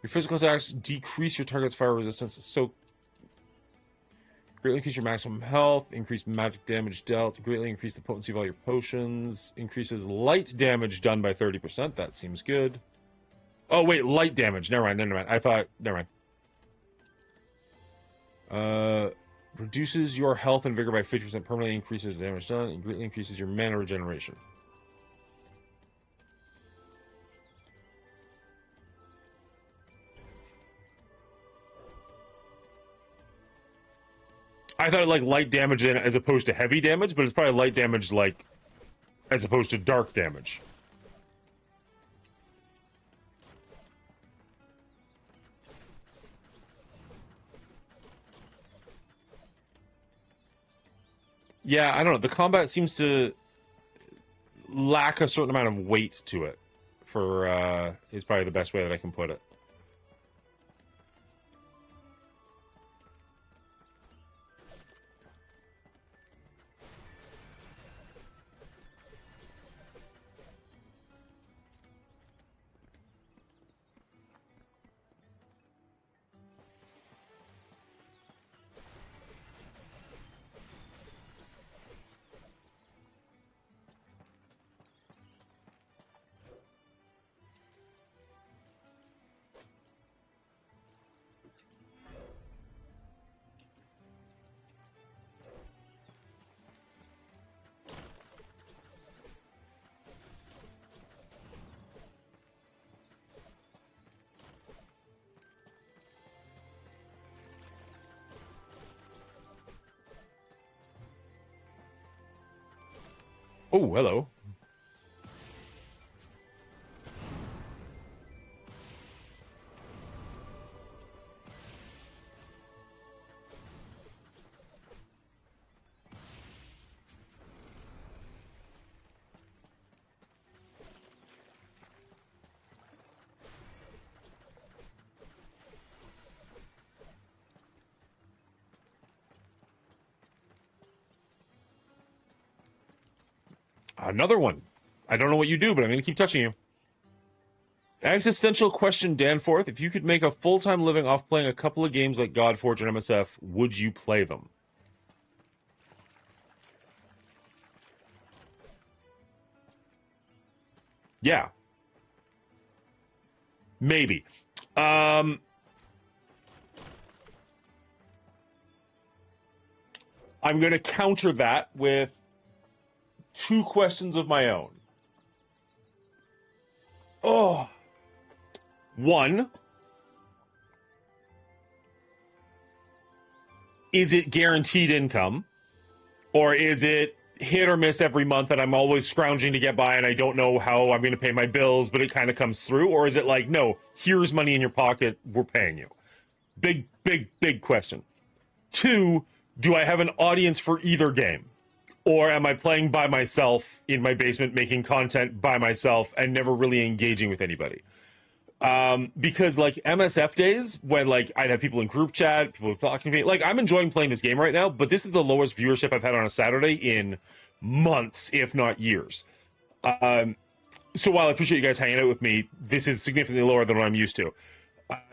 Your physical attacks decrease your target's fire resistance, so greatly increase your maximum health, increase magic damage dealt, greatly increase the potency of all your potions, increases light damage done by 30%. That seems good. Oh, wait, light damage. Never mind. I thought, never mind. Reduces your health and vigor by 50%, permanently increases damage done, and greatly increases your mana regeneration. I thought like light damage in as opposed to heavy damage, but it's probably light damage like as opposed to dark damage. Yeah, I don't know. The combat seems to lack a certain amount of weight to it, for is probably the best way that I can put it. Oh, hello. Another one. I don't know what you do, but I'm going to keep touching you. Existential question, Danforth. If you could make a full-time living off playing a couple of games like Godforge and MSF, would you play them? Yeah. Maybe. I'm going to counter that with 2 questions of my own. Oh. One, is it guaranteed income? Or is it hit or miss every month and I'm always scrounging to get by and I don't know how I'm going to pay my bills, but it kind of comes through? Or is it like, no, here's money in your pocket, we're paying you? Big, big, big question. 2, do I have an audience for either game? Or am I playing by myself in my basement, making content by myself and never really engaging with anybody? Because like MSF days when like I'd have people in group chat, people talking to me, like I'm enjoying playing this game right now, but this is the lowest viewership I've had on a Saturday in months, if not years. So while I appreciate you guys hanging out with me, this is significantly lower than what I'm used to.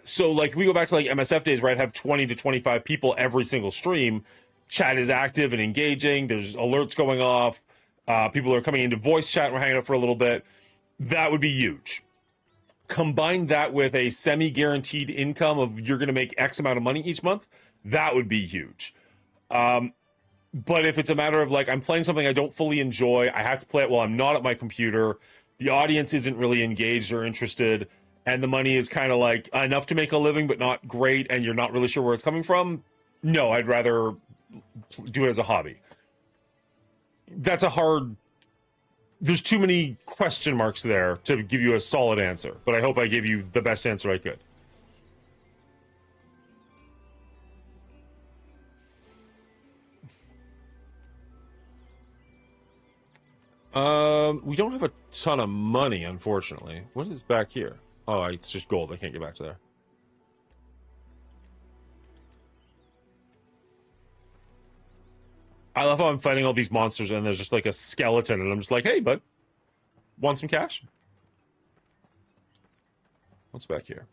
So like we go back to like MSF days where I'd have 20 to 25 people every single stream. Chat is active and engaging. There's alerts going off. People are coming into voice chat and we're hanging out for a little bit. That would be huge. Combine that with a semi-guaranteed income of you're going to make X amount of money each month, that would be huge. But if it's a matter of like I'm playing something I don't fully enjoy, I have to play it while I'm not at my computer, the audience isn't really engaged or interested, and the money is kind of like enough to make a living but not great, and you're not really sure where it's coming from, no, I'd rather do it as a hobby. That's a hard... There's too many question marks there to give you a solid answer, but I hope I gave you the best answer I could. We don't have a ton of money, unfortunately. What is back here? Oh, it's just gold. I can't get back to there. I love how I'm fighting all these monsters and there's just like a skeleton and I'm just like, hey, bud, want some cash? What's back here?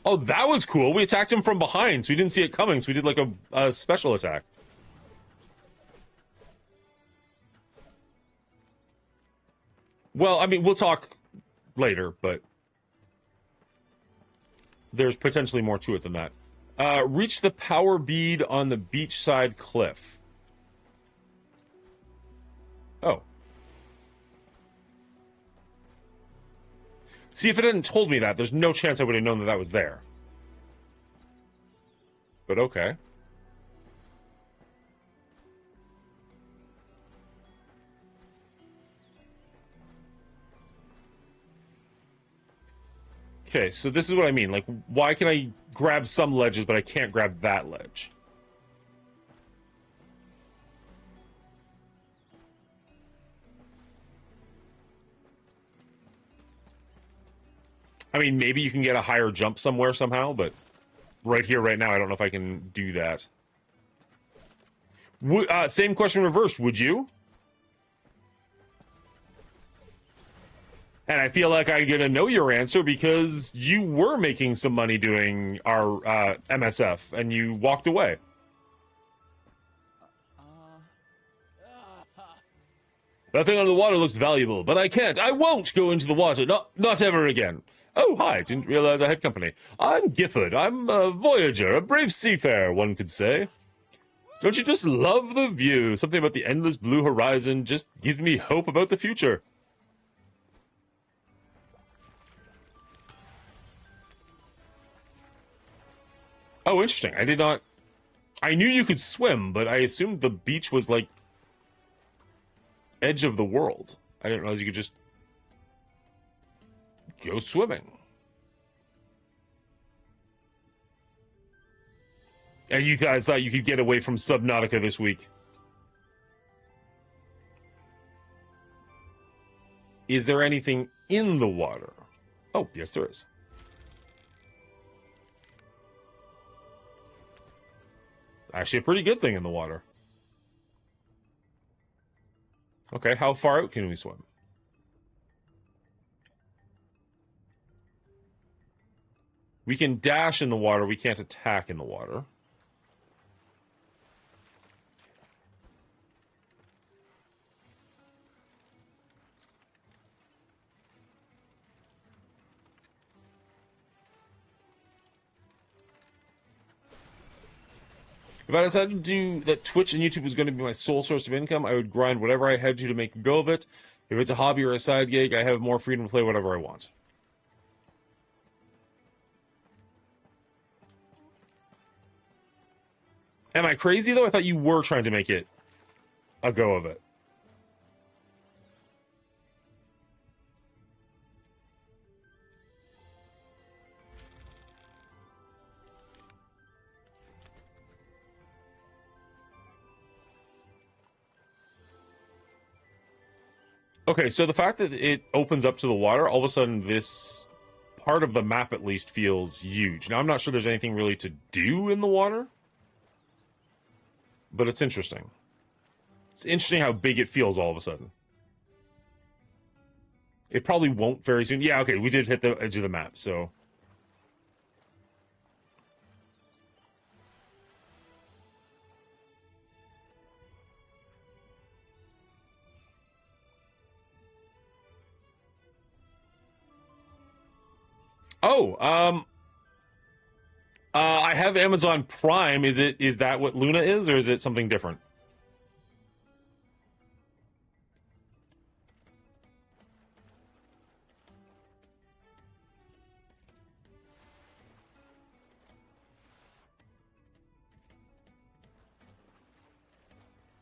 Oh, that was cool. We attacked him from behind, so we didn't see it coming, so we did like a special attack. Well, I mean, we'll talk later, but there's potentially more to it than that. Reach the power bead on the beachside cliff. Oh. See, if it hadn't told me that, there's no chance I would have known that that was there. But okay. Okay, so this is what I mean. Like, why can I grab some ledges, but I can't grab that ledge? I mean, maybe you can get a higher jump somewhere somehow, but right here, right now, I don't know if I can do that. Same question reversed, would you? And I feel like I'm going to know your answer because you were making some money doing our MSF, and you walked away. That thing under the water looks valuable, but I can't. I won't go into the water. Not ever again. Oh, hi. Didn't realize I had company. I'm Gifford. I'm a voyager, a brave seafarer, one could say. Don't you just love the view? Something about the endless blue horizon just gives me hope about the future. Oh, interesting. I did not... I knew you could swim, but I assumed the beach was, like, edge of the world. I didn't realize you could just go swimming. And you guys thought you could get away from Subnautica this week. Is there anything in the water? Oh, yes, there is. Actually, a pretty good thing in the water. Okay, how far out can we swim? We can dash in the water, we can't attack in the water. If I decided to do that Twitch and YouTube was going to be my sole source of income, I would grind whatever I had to make a go of it. If it's a hobby or a side gig, I have more freedom to play whatever I want. Am I crazy, though? I thought you were trying to make it a go of it. Okay, so the fact that it opens up to the water, all of a sudden this part of the map at least feels huge. Now, I'm not sure there's anything really to do in the water, but it's interesting. It's interesting how big it feels all of a sudden. It probably won't very soon. Yeah, okay, we did hit the edge of the map, so... Oh, I have Amazon Prime. Is that what Luna is, or is it something different?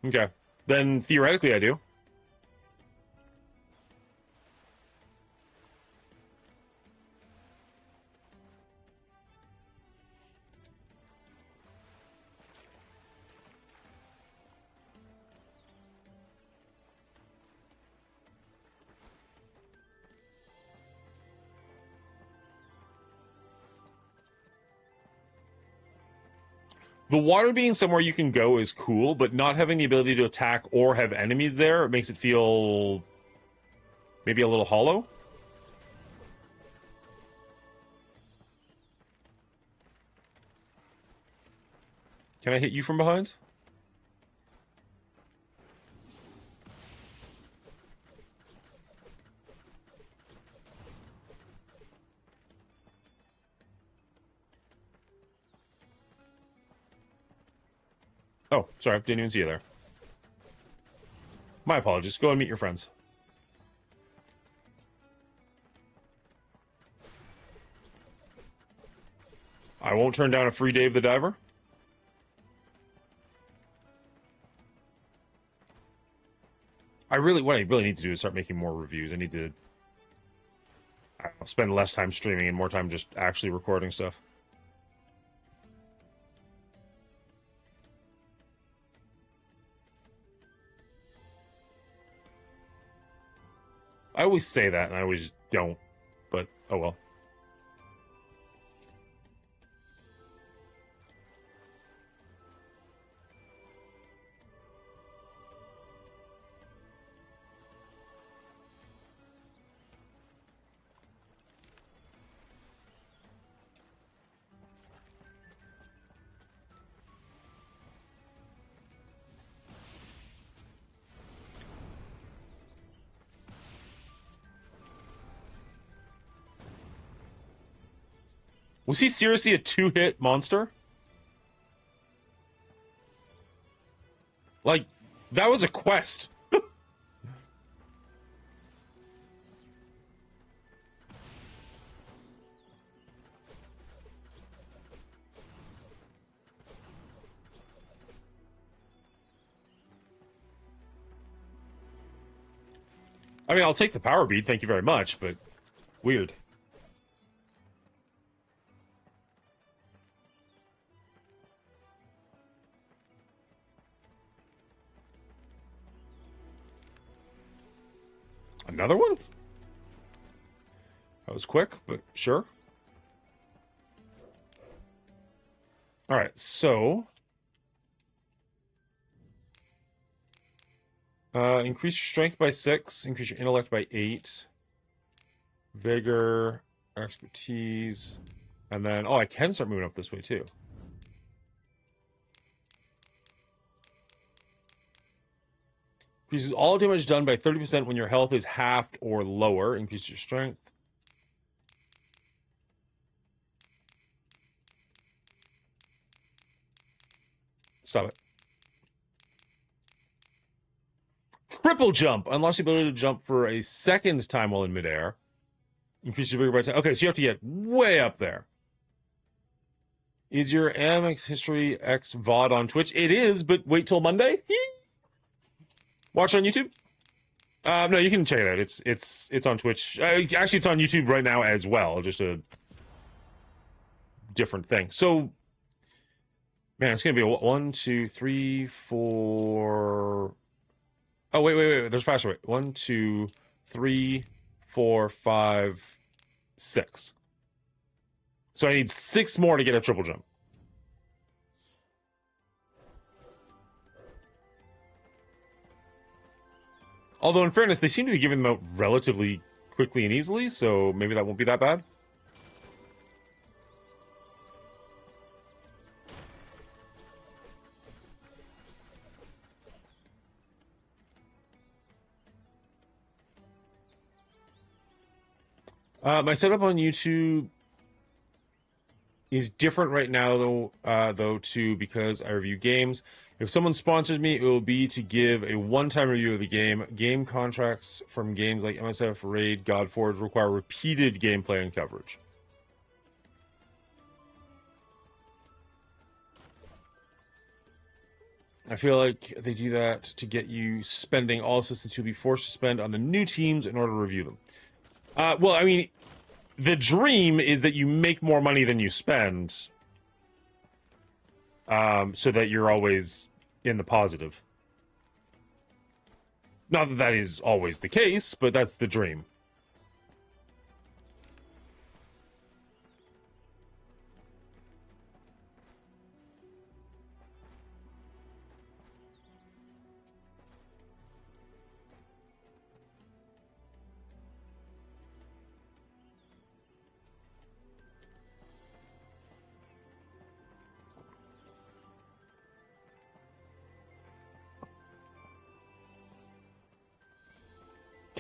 Okay. Then theoretically I do. The water being somewhere you can go is cool, but not having the ability to attack or have enemies there makes it feel maybe a little hollow. Can I hit you from behind? Oh, sorry, didn't even see you there. My apologies. Go and meet your friends. I won't turn down a free Dave the Diver. What I really need to do is start making more reviews. I need to spend less time streaming and more time just actually recording stuff. I always say that, and I always don't, but oh well. Was he seriously a two-hit monster? Like, that was a quest. I mean, I'll take the power bead, thank you very much, but weird. Another one? That was quick, but sure. All right, so... increase your strength by 6, increase your intellect by 8, vigor, expertise, and then, oh, I can start moving up this way too. Increases all damage done by 30% when your health is halved or lower. Increase your strength. Stop it. Triple jump. Unlocks the ability to jump for a second time while in midair. Increase your vigor by 10. Okay, so you have to get way up there. Is your AMX History X VOD on Twitch? It is, but wait till Monday. Watch on YouTube. No, you can check it out. It's on Twitch. Actually, it's on YouTube right now as well. Just a different thing. So, man, it's gonna be a 1, 2, 3, 4. Oh wait. There's a faster way. 1, 2, 3, 4, 5, 6. So I need 6 more to get a triple jump. Although, in fairness, they seem to be giving them out relatively quickly and easily, so maybe that won't be that bad. My setup on YouTube is different right now, though, too, because I review games. If someone sponsors me, it will be to give a one-time review of the game. Game contracts from games like MSF, Raid, Godforge require repeated gameplay and coverage. I feel like they do that to get you spending all assistants you'll be forced to spend on the new teams in order to review them. Well, I mean, the dream is that you make more money than you spend, so that you're always in the positive. Not that that is always the case, but that's the dream.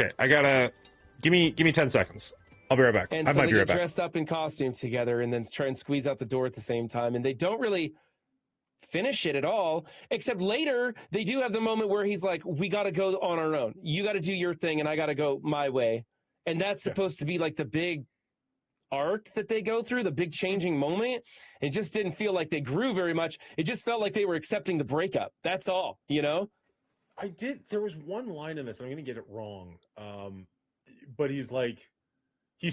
Okay, I gotta give me 10 seconds. I'll be right back. And I so might they be right get back. dressed up in costume together and then try and squeeze out the door at the same time. And they don't really finish it at all, except later they do have the moment where he's like, we got to go on our own. You got to do your thing and I got to go my way. And that's supposed to be like the big arc that they go through, the big changing moment. It just didn't feel like they grew very much. It just felt like they were accepting the breakup. That's all, you know? There was one line in this, and I'm going to get it wrong. But he's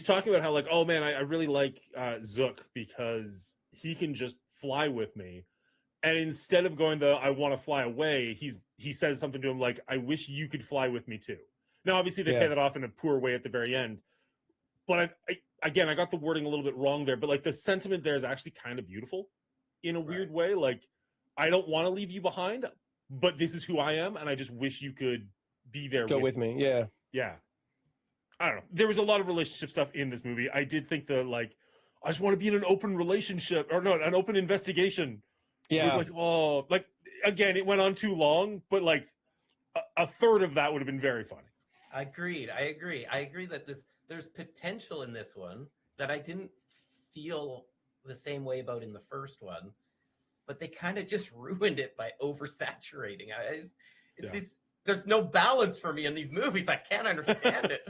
talking about how, like, oh man, I really like Zook because he can just fly with me. And instead of going I want to fly away, he says something to him like, I wish you could fly with me too. Now, obviously, they pay that off in a poor way at the very end. But I got the wording a little bit wrong there. But like the sentiment there is actually kind of beautiful in a weird way. Like, I don't want to leave you behind, but this is who I am, and I just wish you could be there. Go with me. Yeah. Yeah. I don't know. There was a lot of relationship stuff in this movie. I did think I just want to be in an open relationship, or no, an open investigation. Yeah. It was again, it went on too long, but like a third of that would have been very funny. Agreed. I agree that there's potential in this one that I didn't feel the same way about in the first one, but they kind of just ruined it by oversaturating. There's no balance for me in these movies. I can't understand it.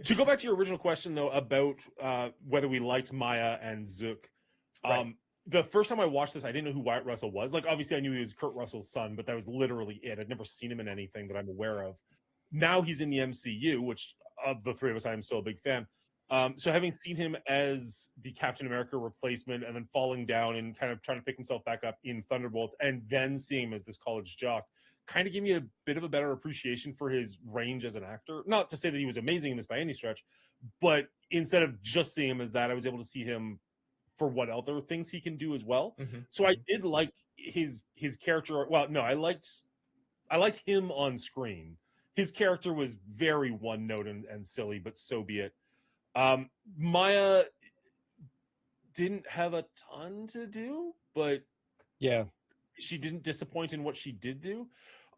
To go back to your original question, though, about whether we liked Maya and Zook, the first time I watched this, I didn't know who Wyatt Russell was. Like, obviously, I knew he was Kurt Russell's son, but that was literally it. I'd never seen him in anything that I'm aware of. Now he's in the MCU, which of the three of us, I'm still a big fan. So having seen him as the Captain America replacement and then falling down and kind of trying to pick himself back up in Thunderbolts and then seeing him as this college jock kind of gave me a bit of a better appreciation for his range as an actor. Not to say that he was amazing in this by any stretch, but instead of just seeing him as that, I was able to see him for what other things he can do as well. Mm-hmm. So I did like his character. Well, no, I liked him on screen. His character was very one note and silly, but so be it. Maya didn't have a ton to do, but yeah, she didn't disappoint in what she did do.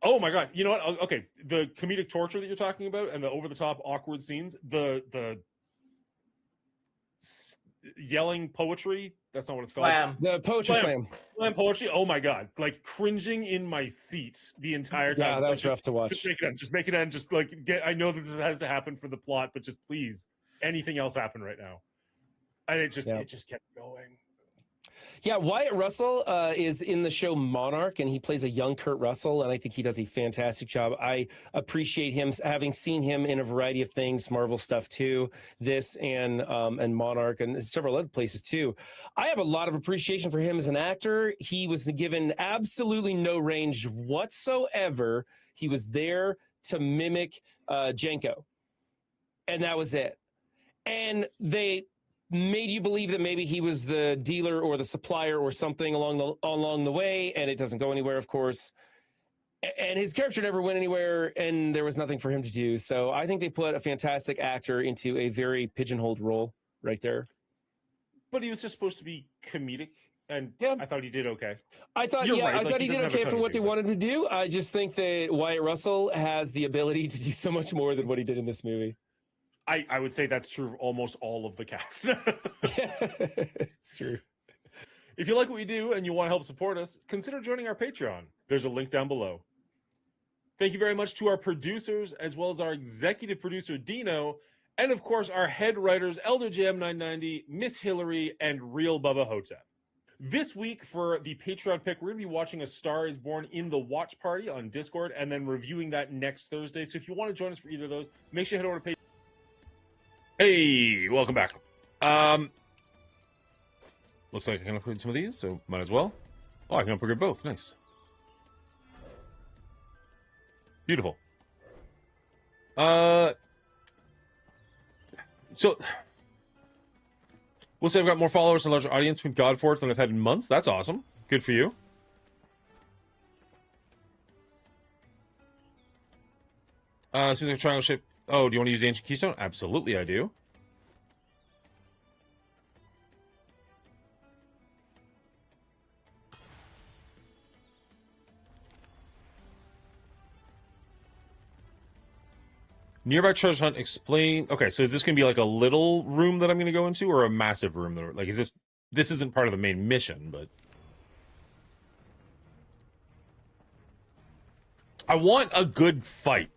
Oh my god, you know what? Okay, the comedic torture that you're talking about and the over the top awkward scenes, yelling poetry. That's not what it's called. Slam. The poetry slam. Slam poetry. Oh my god! Like cringing in my seat the entire time. Yeah, It's that's like, rough to watch. Just make it end. Just make it end. Just like get. I know that this has to happen for the plot, but just please, anything else happen right now. And it just kept going. Yeah, Wyatt Russell is in the show Monarch, and he plays a young Kurt Russell, and I think he does a fantastic job. I appreciate him, having seen him in a variety of things, Marvel stuff too, this and Monarch, and several other places too. I have a lot of appreciation for him as an actor. He was given absolutely no range whatsoever. He was there to mimic Jenko, and that was it. And they made you believe that maybe he was the dealer or the supplier or something along the way, and it doesn't go anywhere, of course. And his character never went anywhere, and there was nothing for him to do. So I think they put a fantastic actor into a very pigeonholed role right there. But he was just supposed to be comedic, and I thought he did okay. I thought, You're right. I Like, thought he did okay for what they wanted to do. I just think that Wyatt Russell has the ability to do so much more than what he did in this movie. I would say that's true of almost all of the cast. It's true. If you like what we do and you want to help support us, consider joining our Patreon. There's a link down below. Thank you very much to our producers, as well as our executive producer, Dino, and of course, our head writers, Elder Jam990, Miss Hillary, and Real Bubba Hotep. This week, for the Patreon pick, we're going to be watching A Star is Born in the Watch Party on Discord, and then reviewing that next Thursday. So if you want to join us for either of those, make sure you head over to Patreon. Hey, welcome back. Looks like I can upgrade some of these, so might as well. Oh, I can upgrade both. Nice. Beautiful. So we'll say I've got more followers and a larger audience from Godforge than I've had in months. That's awesome. Good for you. Seems like a triangle shape. Oh, do you want to use the ancient keystone? Absolutely, I do. Nearby treasure hunt. Explain. Okay, so is this going to be like a little room that I'm going to go into, or a massive room? That, like, is this? This isn't part of the main mission, but I want a good fight.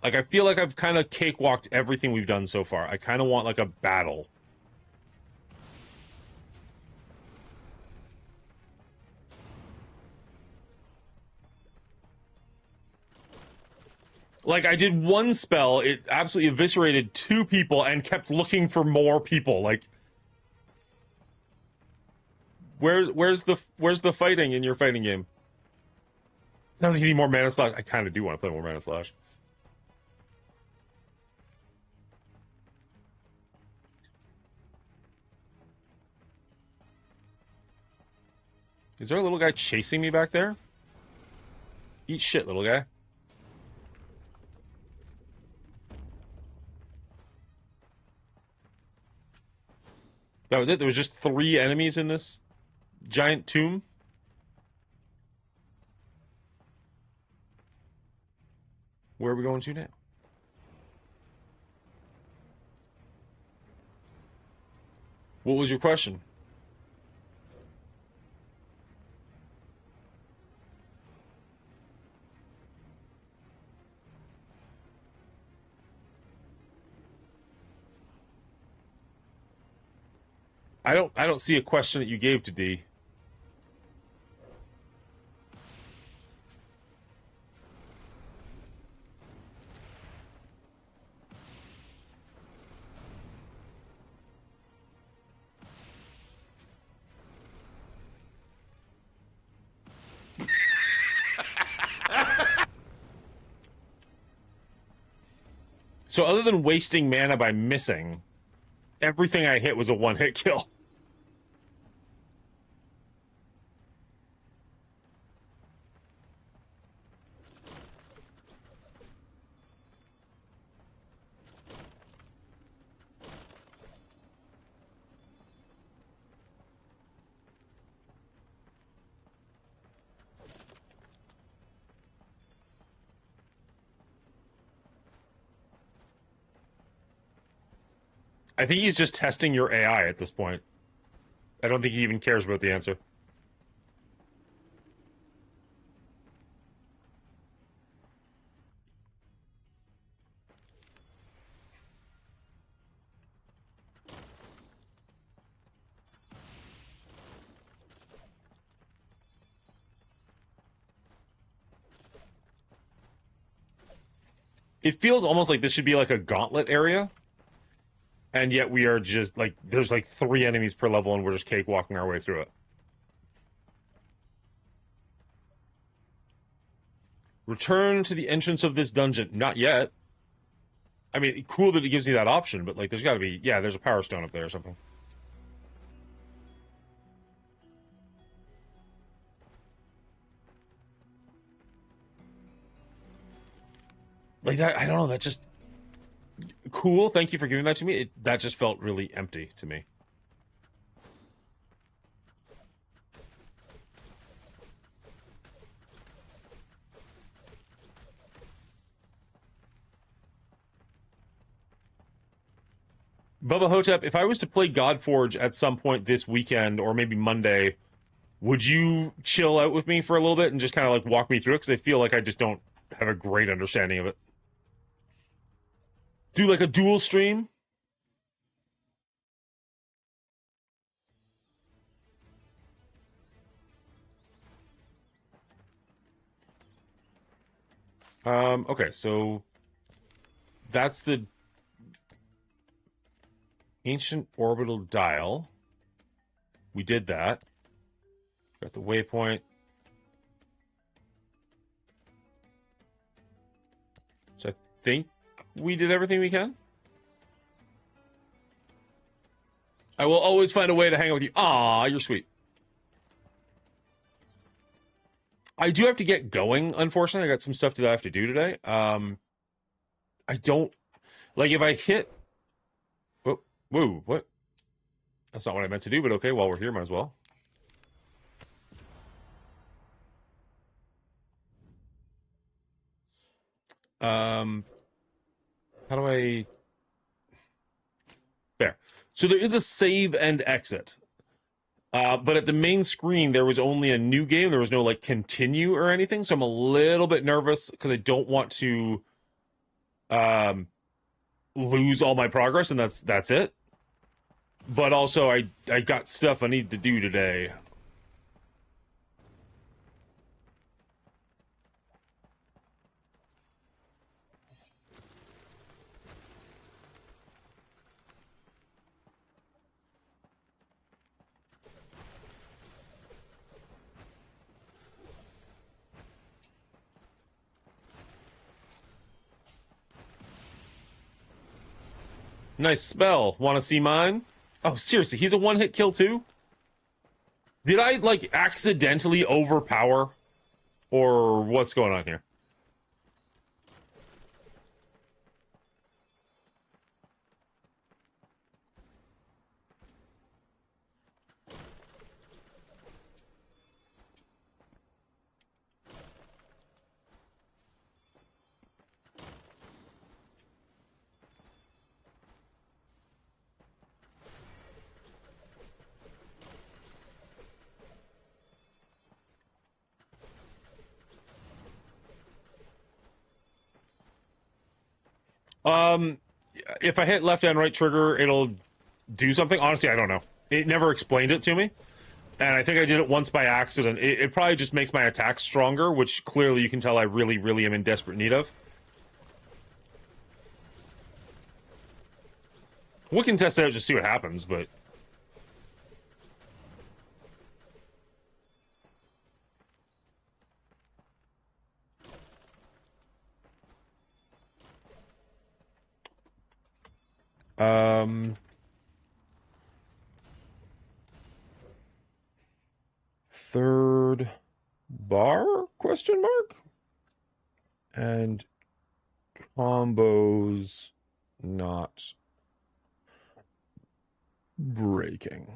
Like, I feel like I've kind of cakewalked everything we've done so far. I kind of want, like, a battle. Like, I did one spell, it absolutely eviscerated 2 people and kept looking for more people. Like, where's the fighting in your fighting game? Sounds like you need more Mana Slash. I kind of do want to play more Mana Slash. Is there a little guy chasing me back there? Eat shit, little guy. That was it? There was just 3 enemies in this giant tomb? Where are we going to now? What was your question? I don't see a question that you gave to D. So other than wasting mana by missing, everything I hit was a one-hit kill. I think he's just testing your AI at this point. I don't think he even cares about the answer. It feels almost like this should be like a gauntlet area. And yet we are just like, there's like 3 enemies per level and we're just cakewalking our way through it. Return to the entrance of this dungeon. Not yet. I mean, cool that it gives you that option, but like there's got to be, yeah, there's a power stone up there or something. Like that, I don't know, that just... Cool, thank you for giving that to me. That just felt really empty to me. Bubba Hotep, if I was to play Godforge at some point this weekend, or maybe Monday, would you chill out with me for a little bit and just kind of like walk me through it? Because I feel like I just don't have a great understanding of it. Do like a dual stream? Okay, so that's the ancient orbital dial. We did that. Got the waypoint. So I think we did everything we can. I will always find a way to hang out with you. Aw, you're sweet. I do have to get going, unfortunately. I got some stuff that I have to do today. I don't... Like, if I hit... Whoa, what? That's not what I meant to do, but okay, while we're here, might as well. How do I... There. So there is a save and exit. But at the main screen, there was only a new game. There was no, like, continue or anything. So I'm a little bit nervous because I don't want to lose all my progress, and that's it. But also, I got stuff I need to do today. Nice spell. Want to see mine? Oh, seriously, he's a one-hit kill too? Did I, like, accidentally overpower? Or what's going on here? If I hit left and right trigger, it'll do something. Honestly, I don't know. It never explained it to me. And I think I did it once by accident. It probably just makes my attack stronger, which clearly you can tell I really, really am in desperate need of. We can test it out, just see what happens, but... Third bar? Question mark? And combos not breaking.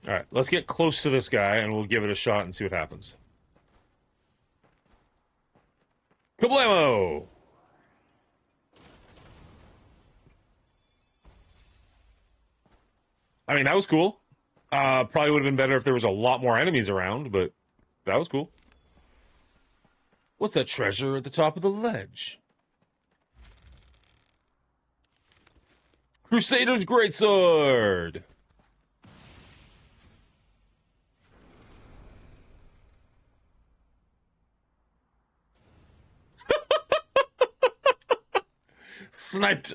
All right, let's get close to this guy and we'll give it a shot and see what happens. Kablamo! I mean, that was cool. Probably would have been better if there was a lot more enemies around, but that was cool. What's that treasure at the top of the ledge? Crusader's Greatsword! Sniped!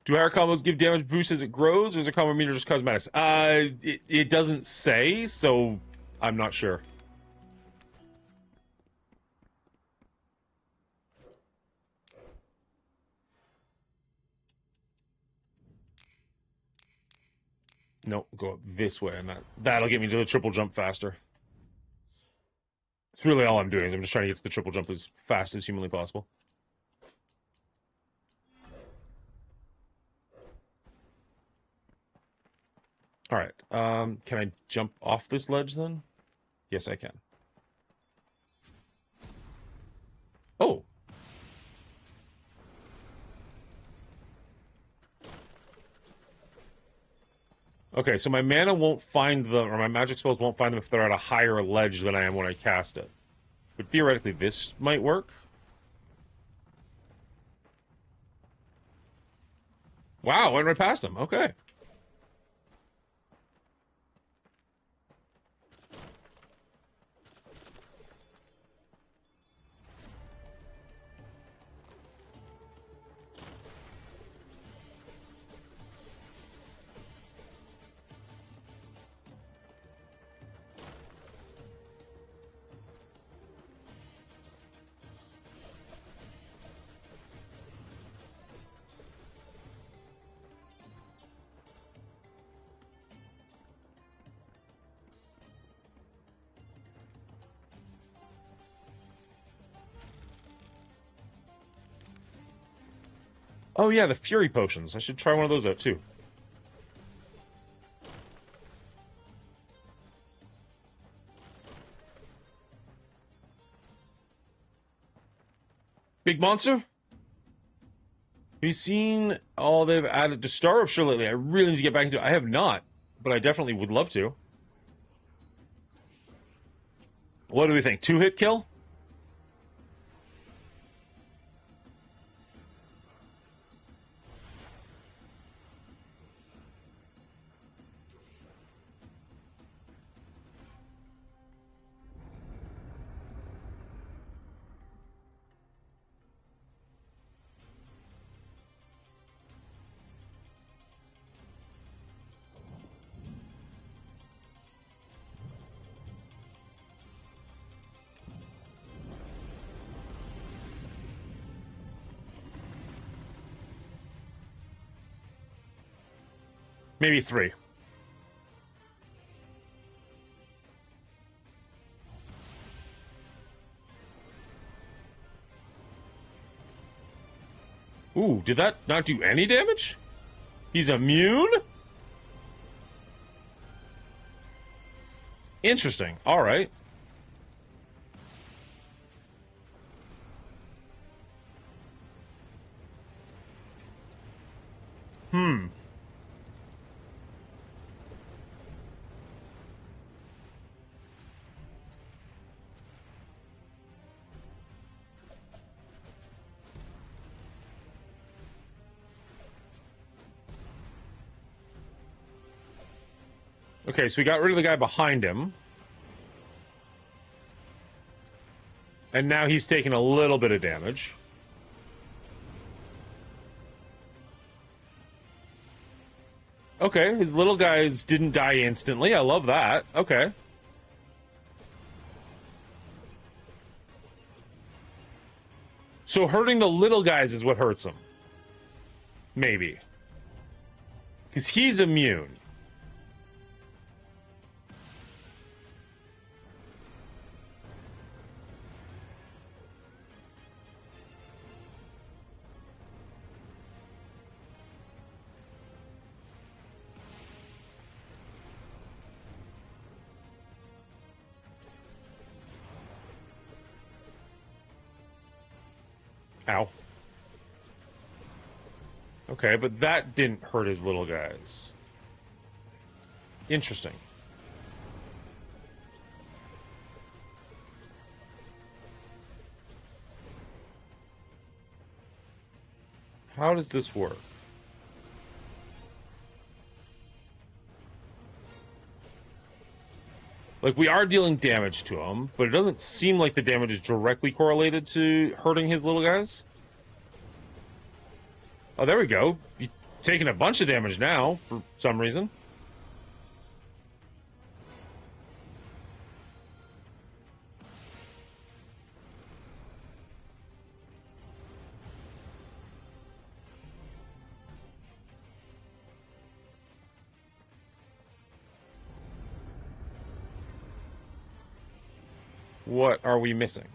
Do higher combos give damage boost as it grows, or is a combo meter just cosmetics? It doesn't say, so I'm not sure. No, go up this way, and that'll get me to the triple jump faster. It's really all I'm doing is I'm just trying to get to the triple jump as fast as humanly possible. All right. Can I jump off this ledge then? Yes, I can. Oh. Okay, so my mana won't find them, or my magic spells won't find them if they're at a higher ledge than I am when I cast it. But theoretically, this might work. Wow, went right past him. Okay. Oh yeah, the Fury Potions. I should try one of those out too. Big monster? Have you seen all they've added to Star Upshur lately? I really need to get back into it. I have not, but I definitely would love to. What do we think? 2-hit kill? Maybe 3. Ooh, did that not do any damage? He's immune? Interesting. All right. Hmm. Okay, so we got rid of the guy behind him. And now he's taking a little bit of damage. Okay, his little guys didn't die instantly. I love that. Okay. So hurting the little guys is what hurts him. Maybe. Because he's immune. Ow. Okay, but that didn't hurt his little guys. Interesting. How does this work? Like, we are dealing damage to him, but it doesn't seem like the damage is directly correlated to hurting his little guys. Oh, there we go. He's taking a bunch of damage now, for some reason. What are we missing?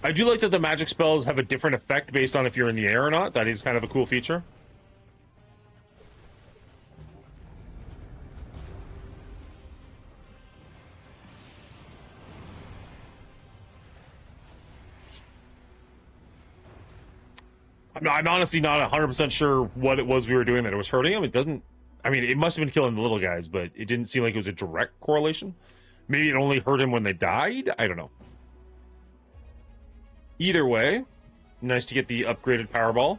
I do like that the magic spells have a different effect based on if you're in the air or not. That is kind of a cool feature. I'm honestly not 100% sure what it was we were doing that it was hurting him. It doesn't... I mean, it must have been killing the little guys, but it didn't seem like it was a direct correlation. Maybe it only hurt him when they died? I don't know. Either way, nice to get the upgraded Powerball.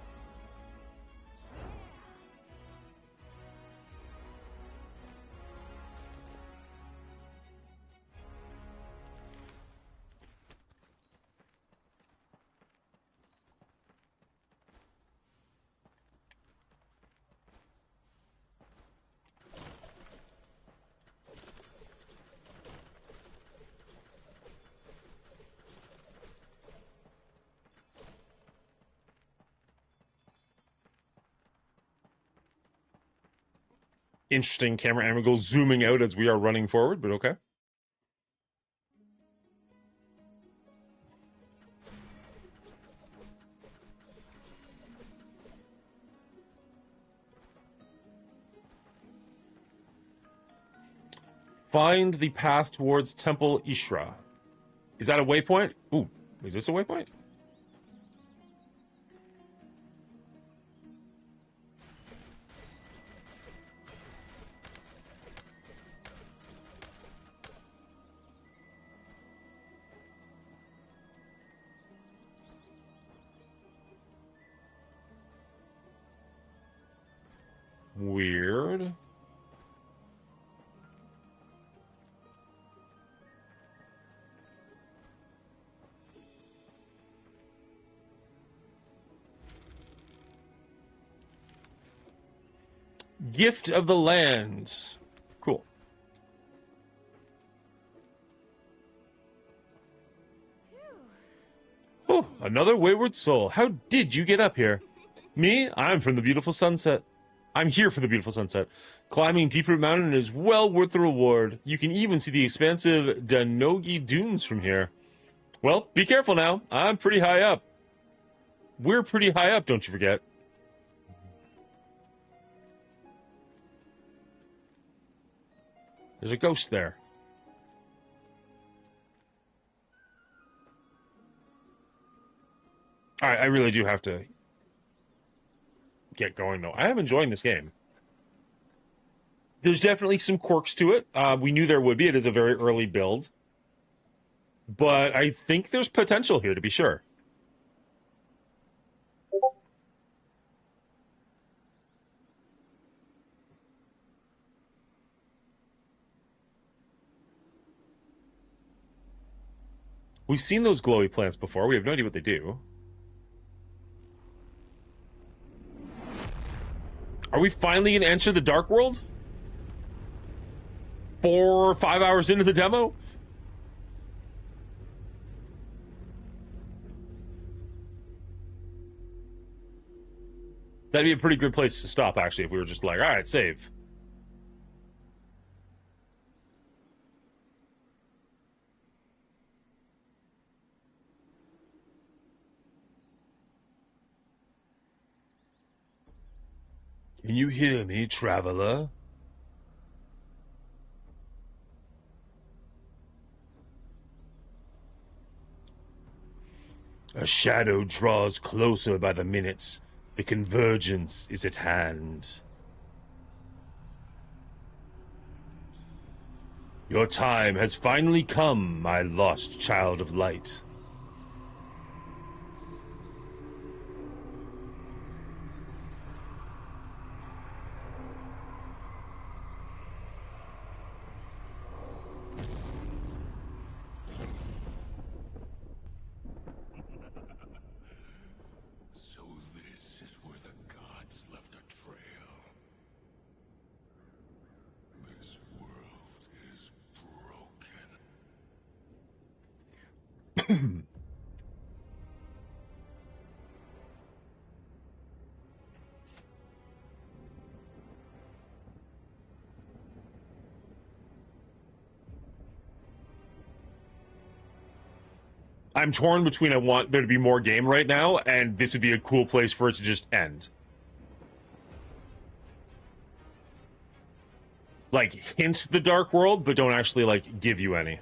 Interesting camera angle zooming out as we are running forward, but okay. Find the path towards Temple Ishra. Is that a waypoint? Ooh, is this a waypoint? Weird. Gift of the Lands. Cool. Oh, another wayward soul. How did you get up here? Me? I'm from the beautiful sunset. I'm here for the beautiful sunset. Climbing Deeproot Mountain is well worth the reward. You can even see the expansive Danogi Dunes from here. Well, be careful now. I'm pretty high up. We're pretty high up, don't you forget. There's a ghost there. All right, I really do have to get going, though. I am enjoying this game. There's definitely some quirks to it. We knew there would be. It is a very early build. But I think there's potential here, to be sure. We've seen those glowy plants before. We have no idea what they do. Are we finally going to enter the Dark World? 4 or 5 hours into the demo? That'd be a pretty good place to stop, actually, if we were just like, all right, save. Can you hear me, traveler? A shadow draws closer by the minute. The convergence is at hand. Your time has finally come, my lost child of light. So this is where the gods left a trail. This world is broken. I'm torn between I want there to be more game right now, and this would be a cool place for it to just end. Like, hint the dark world, but don't actually, like, give you any.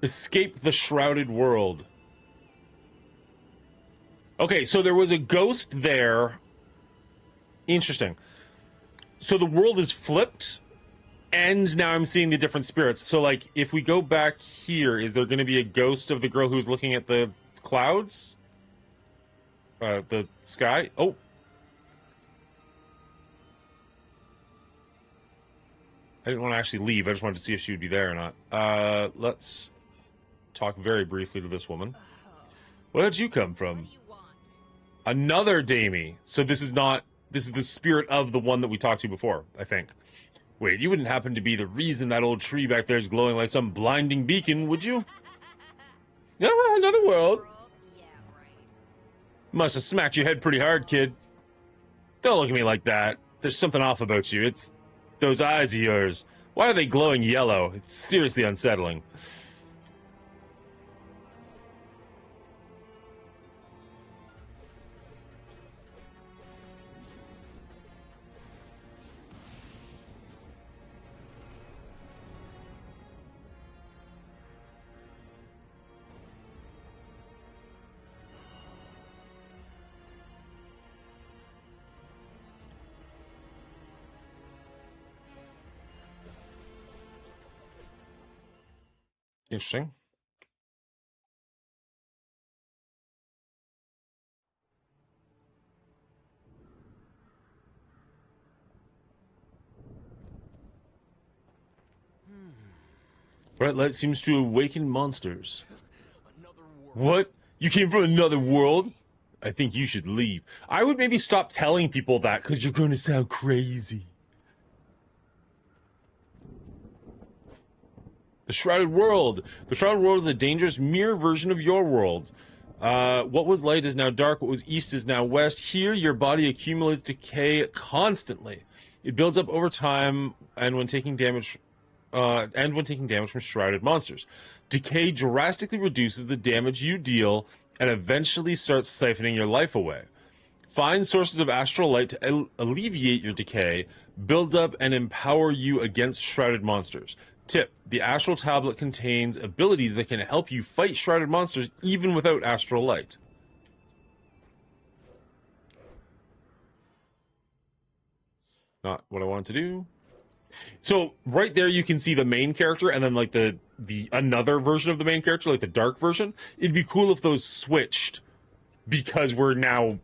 Escape the shrouded world. Okay, so there was a ghost there. Interesting. So the world is flipped, and now I'm seeing the different spirits. So, like, if we go back here, is there going to be a ghost of the girl who's looking at the clouds? The sky? Oh. I didn't want to actually leave. I just wanted to see if she would be there or not. Let's talk very briefly to this woman. Where did you come from? Another Damie. So this is not... This is the spirit of the one that we talked to before, I think. Wait, you wouldn't happen to be the reason that old tree back there is glowing like some blinding beacon, would you? Yeah, well, another world. Must have smacked your head pretty hard, kid. Don't look at me like that. There's something off about you. It's those eyes of yours. Why are they glowing yellow? It's seriously unsettling. Interesting. Bright light seems to awaken monsters. What? You came from another world? I think you should leave. I would maybe stop telling people that, because you're going to sound crazy. The Shrouded World. The Shrouded World is a dangerous mirror version of your world. What was light is now dark. What was east is now west. Here, your body accumulates decay constantly. It builds up over time, and when taking damage from shrouded monsters. Decay drastically reduces the damage you deal and eventually starts siphoning your life away. Find sources of astral light to alleviate your decay, build up, and empower you against shrouded monsters. Tip: the astral tablet contains abilities that can help you fight shrouded monsters even without astral light. Not what I wanted to do. So right there you can see the main character and then like the another version of the main character, like the dark version. It'd be cool if those switched because we're now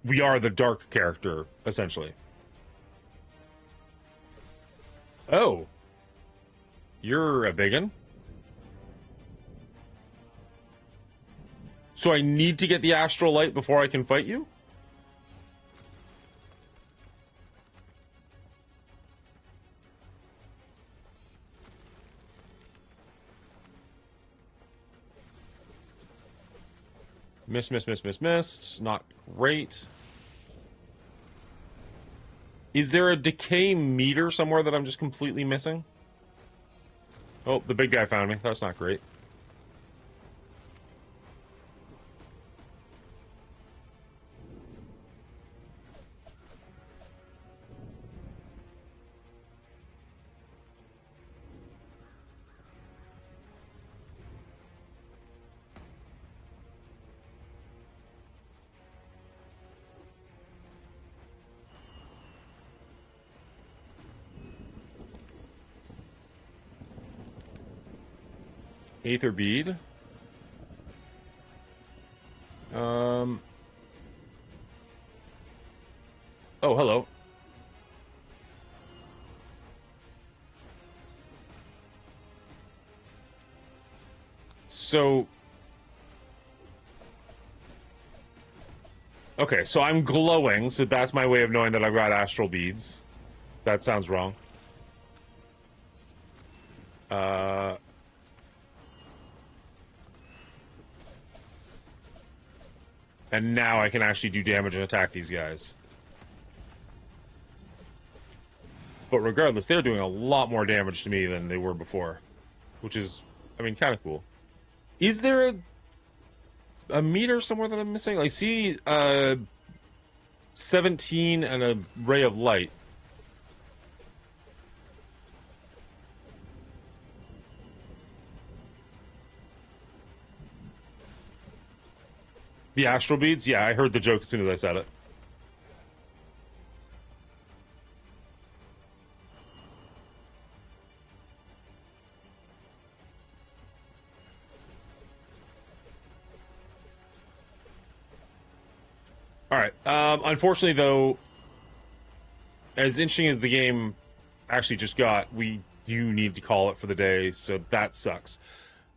we are the dark character, essentially. Oh. You're a biggin'? So I need to get the astral light before I can fight you? Missed. Not great. Is there a decay meter somewhere that I'm just completely missing? Oh, the big guy found me. That's not great. Aether bead. Oh, hello. So... Okay, so I'm glowing, so that's my way of knowing that I've got astral beads. That sounds wrong. And now I can actually do damage and attack these guys. But regardless, they're doing a lot more damage to me than they were before. Which is, I mean, kind of cool. Is there a meter somewhere that I'm missing? I see 17 and a ray of light. The astral beads? Yeah, I heard the joke as soon as I said it. All right. Unfortunately, though, as interesting as the game actually just got, we do need to call it for the day, so that sucks.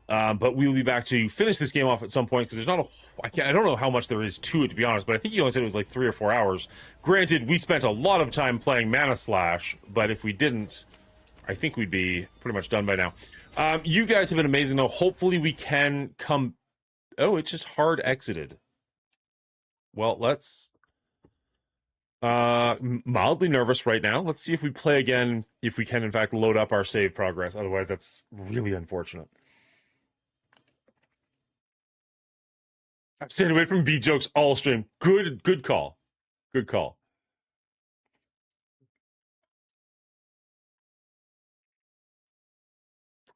But we will be back to finish this game off at some point, because there's not a... I don't know how much there is to it, to be honest, but I think you only said it was like 3 or 4 hours. Granted, we spent a lot of time playing Mana Slash, but if we didn't, I think we'd be pretty much done by now. You guys have been amazing, though. Hopefully we can come... Oh, it's just hard exited. Well, let's... mildly nervous right now. Let's see if we play again, if we can, in fact, load up our save progress. Otherwise, that's really unfortunate. I've stayed away from beat jokes all stream. Good call. Good call.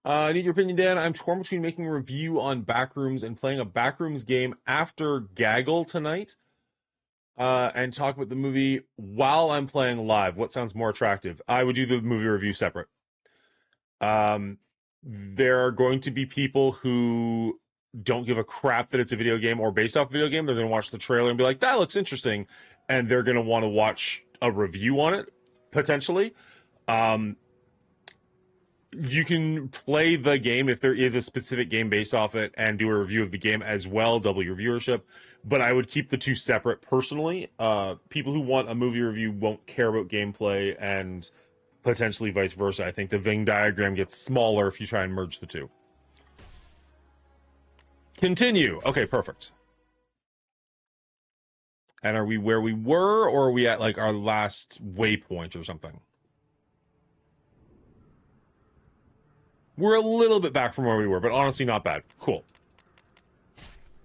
I need your opinion, Dan. I'm torn between making a review on Backrooms and playing a Backrooms game after Gaggle tonight. And talk about the movie while I'm playing live. What sounds more attractive? I would do the movie review separate. There are going to be people who don't give a crap that it's a video game or based off a video game. They're going to watch the trailer and be like, that looks interesting. And they're going to want to watch a review on it, potentially. You can play the game if there is a specific game based off it and do a review of the game as well, double your viewership. But I would keep the two separate personally. People who want a movie review won't care about gameplay, and potentially vice versa. I think the Venn diagram gets smaller if you try and merge the two. Continue. Okay, perfect. And are we where we were, or are we at like our last waypoint or something? We're a little bit back from where we were, but honestly not bad. Cool.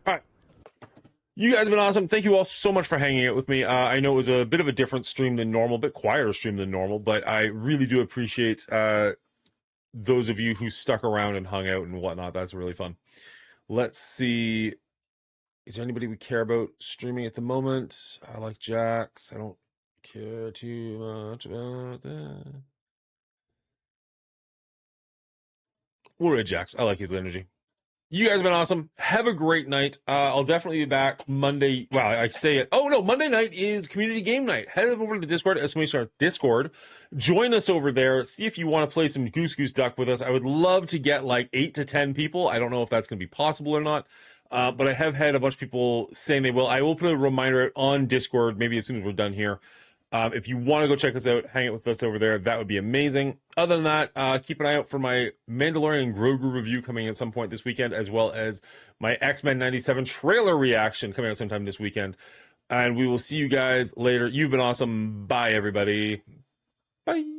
All right. You guys have been awesome. Thank you all so much for hanging out with me. I know it was a bit of a different stream than normal, a bit quieter stream than normal, but I really do appreciate those of you who stuck around and hung out and whatnot. That's really fun. Let's see. Is there anybody we care about streaming at the moment? I like Jax. I don't care too much about that. We'll read Jax. I like his energy. You guys have been awesome. Have a great night. I'll definitely be back Monday. Well, I say it. Oh no, Monday night is community game night. Head over to the Discord, exclamation Discord. Join us over there. See if you want to play some Goose Goose Duck with us. I would love to get like 8 to 10 people. I don't know if that's going to be possible or not. But I have had a bunch of people saying they will. I will put a reminder out on Discord, maybe as soon as we're done here. If you want to go check us out, hang out with us over there, that would be amazing. Other than that, keep an eye out for my Mandalorian and Grogu review coming at some point this weekend, as well as my X-Men 97 trailer reaction coming out sometime this weekend. And we will see you guys later. You've been awesome. Bye, everybody. Bye.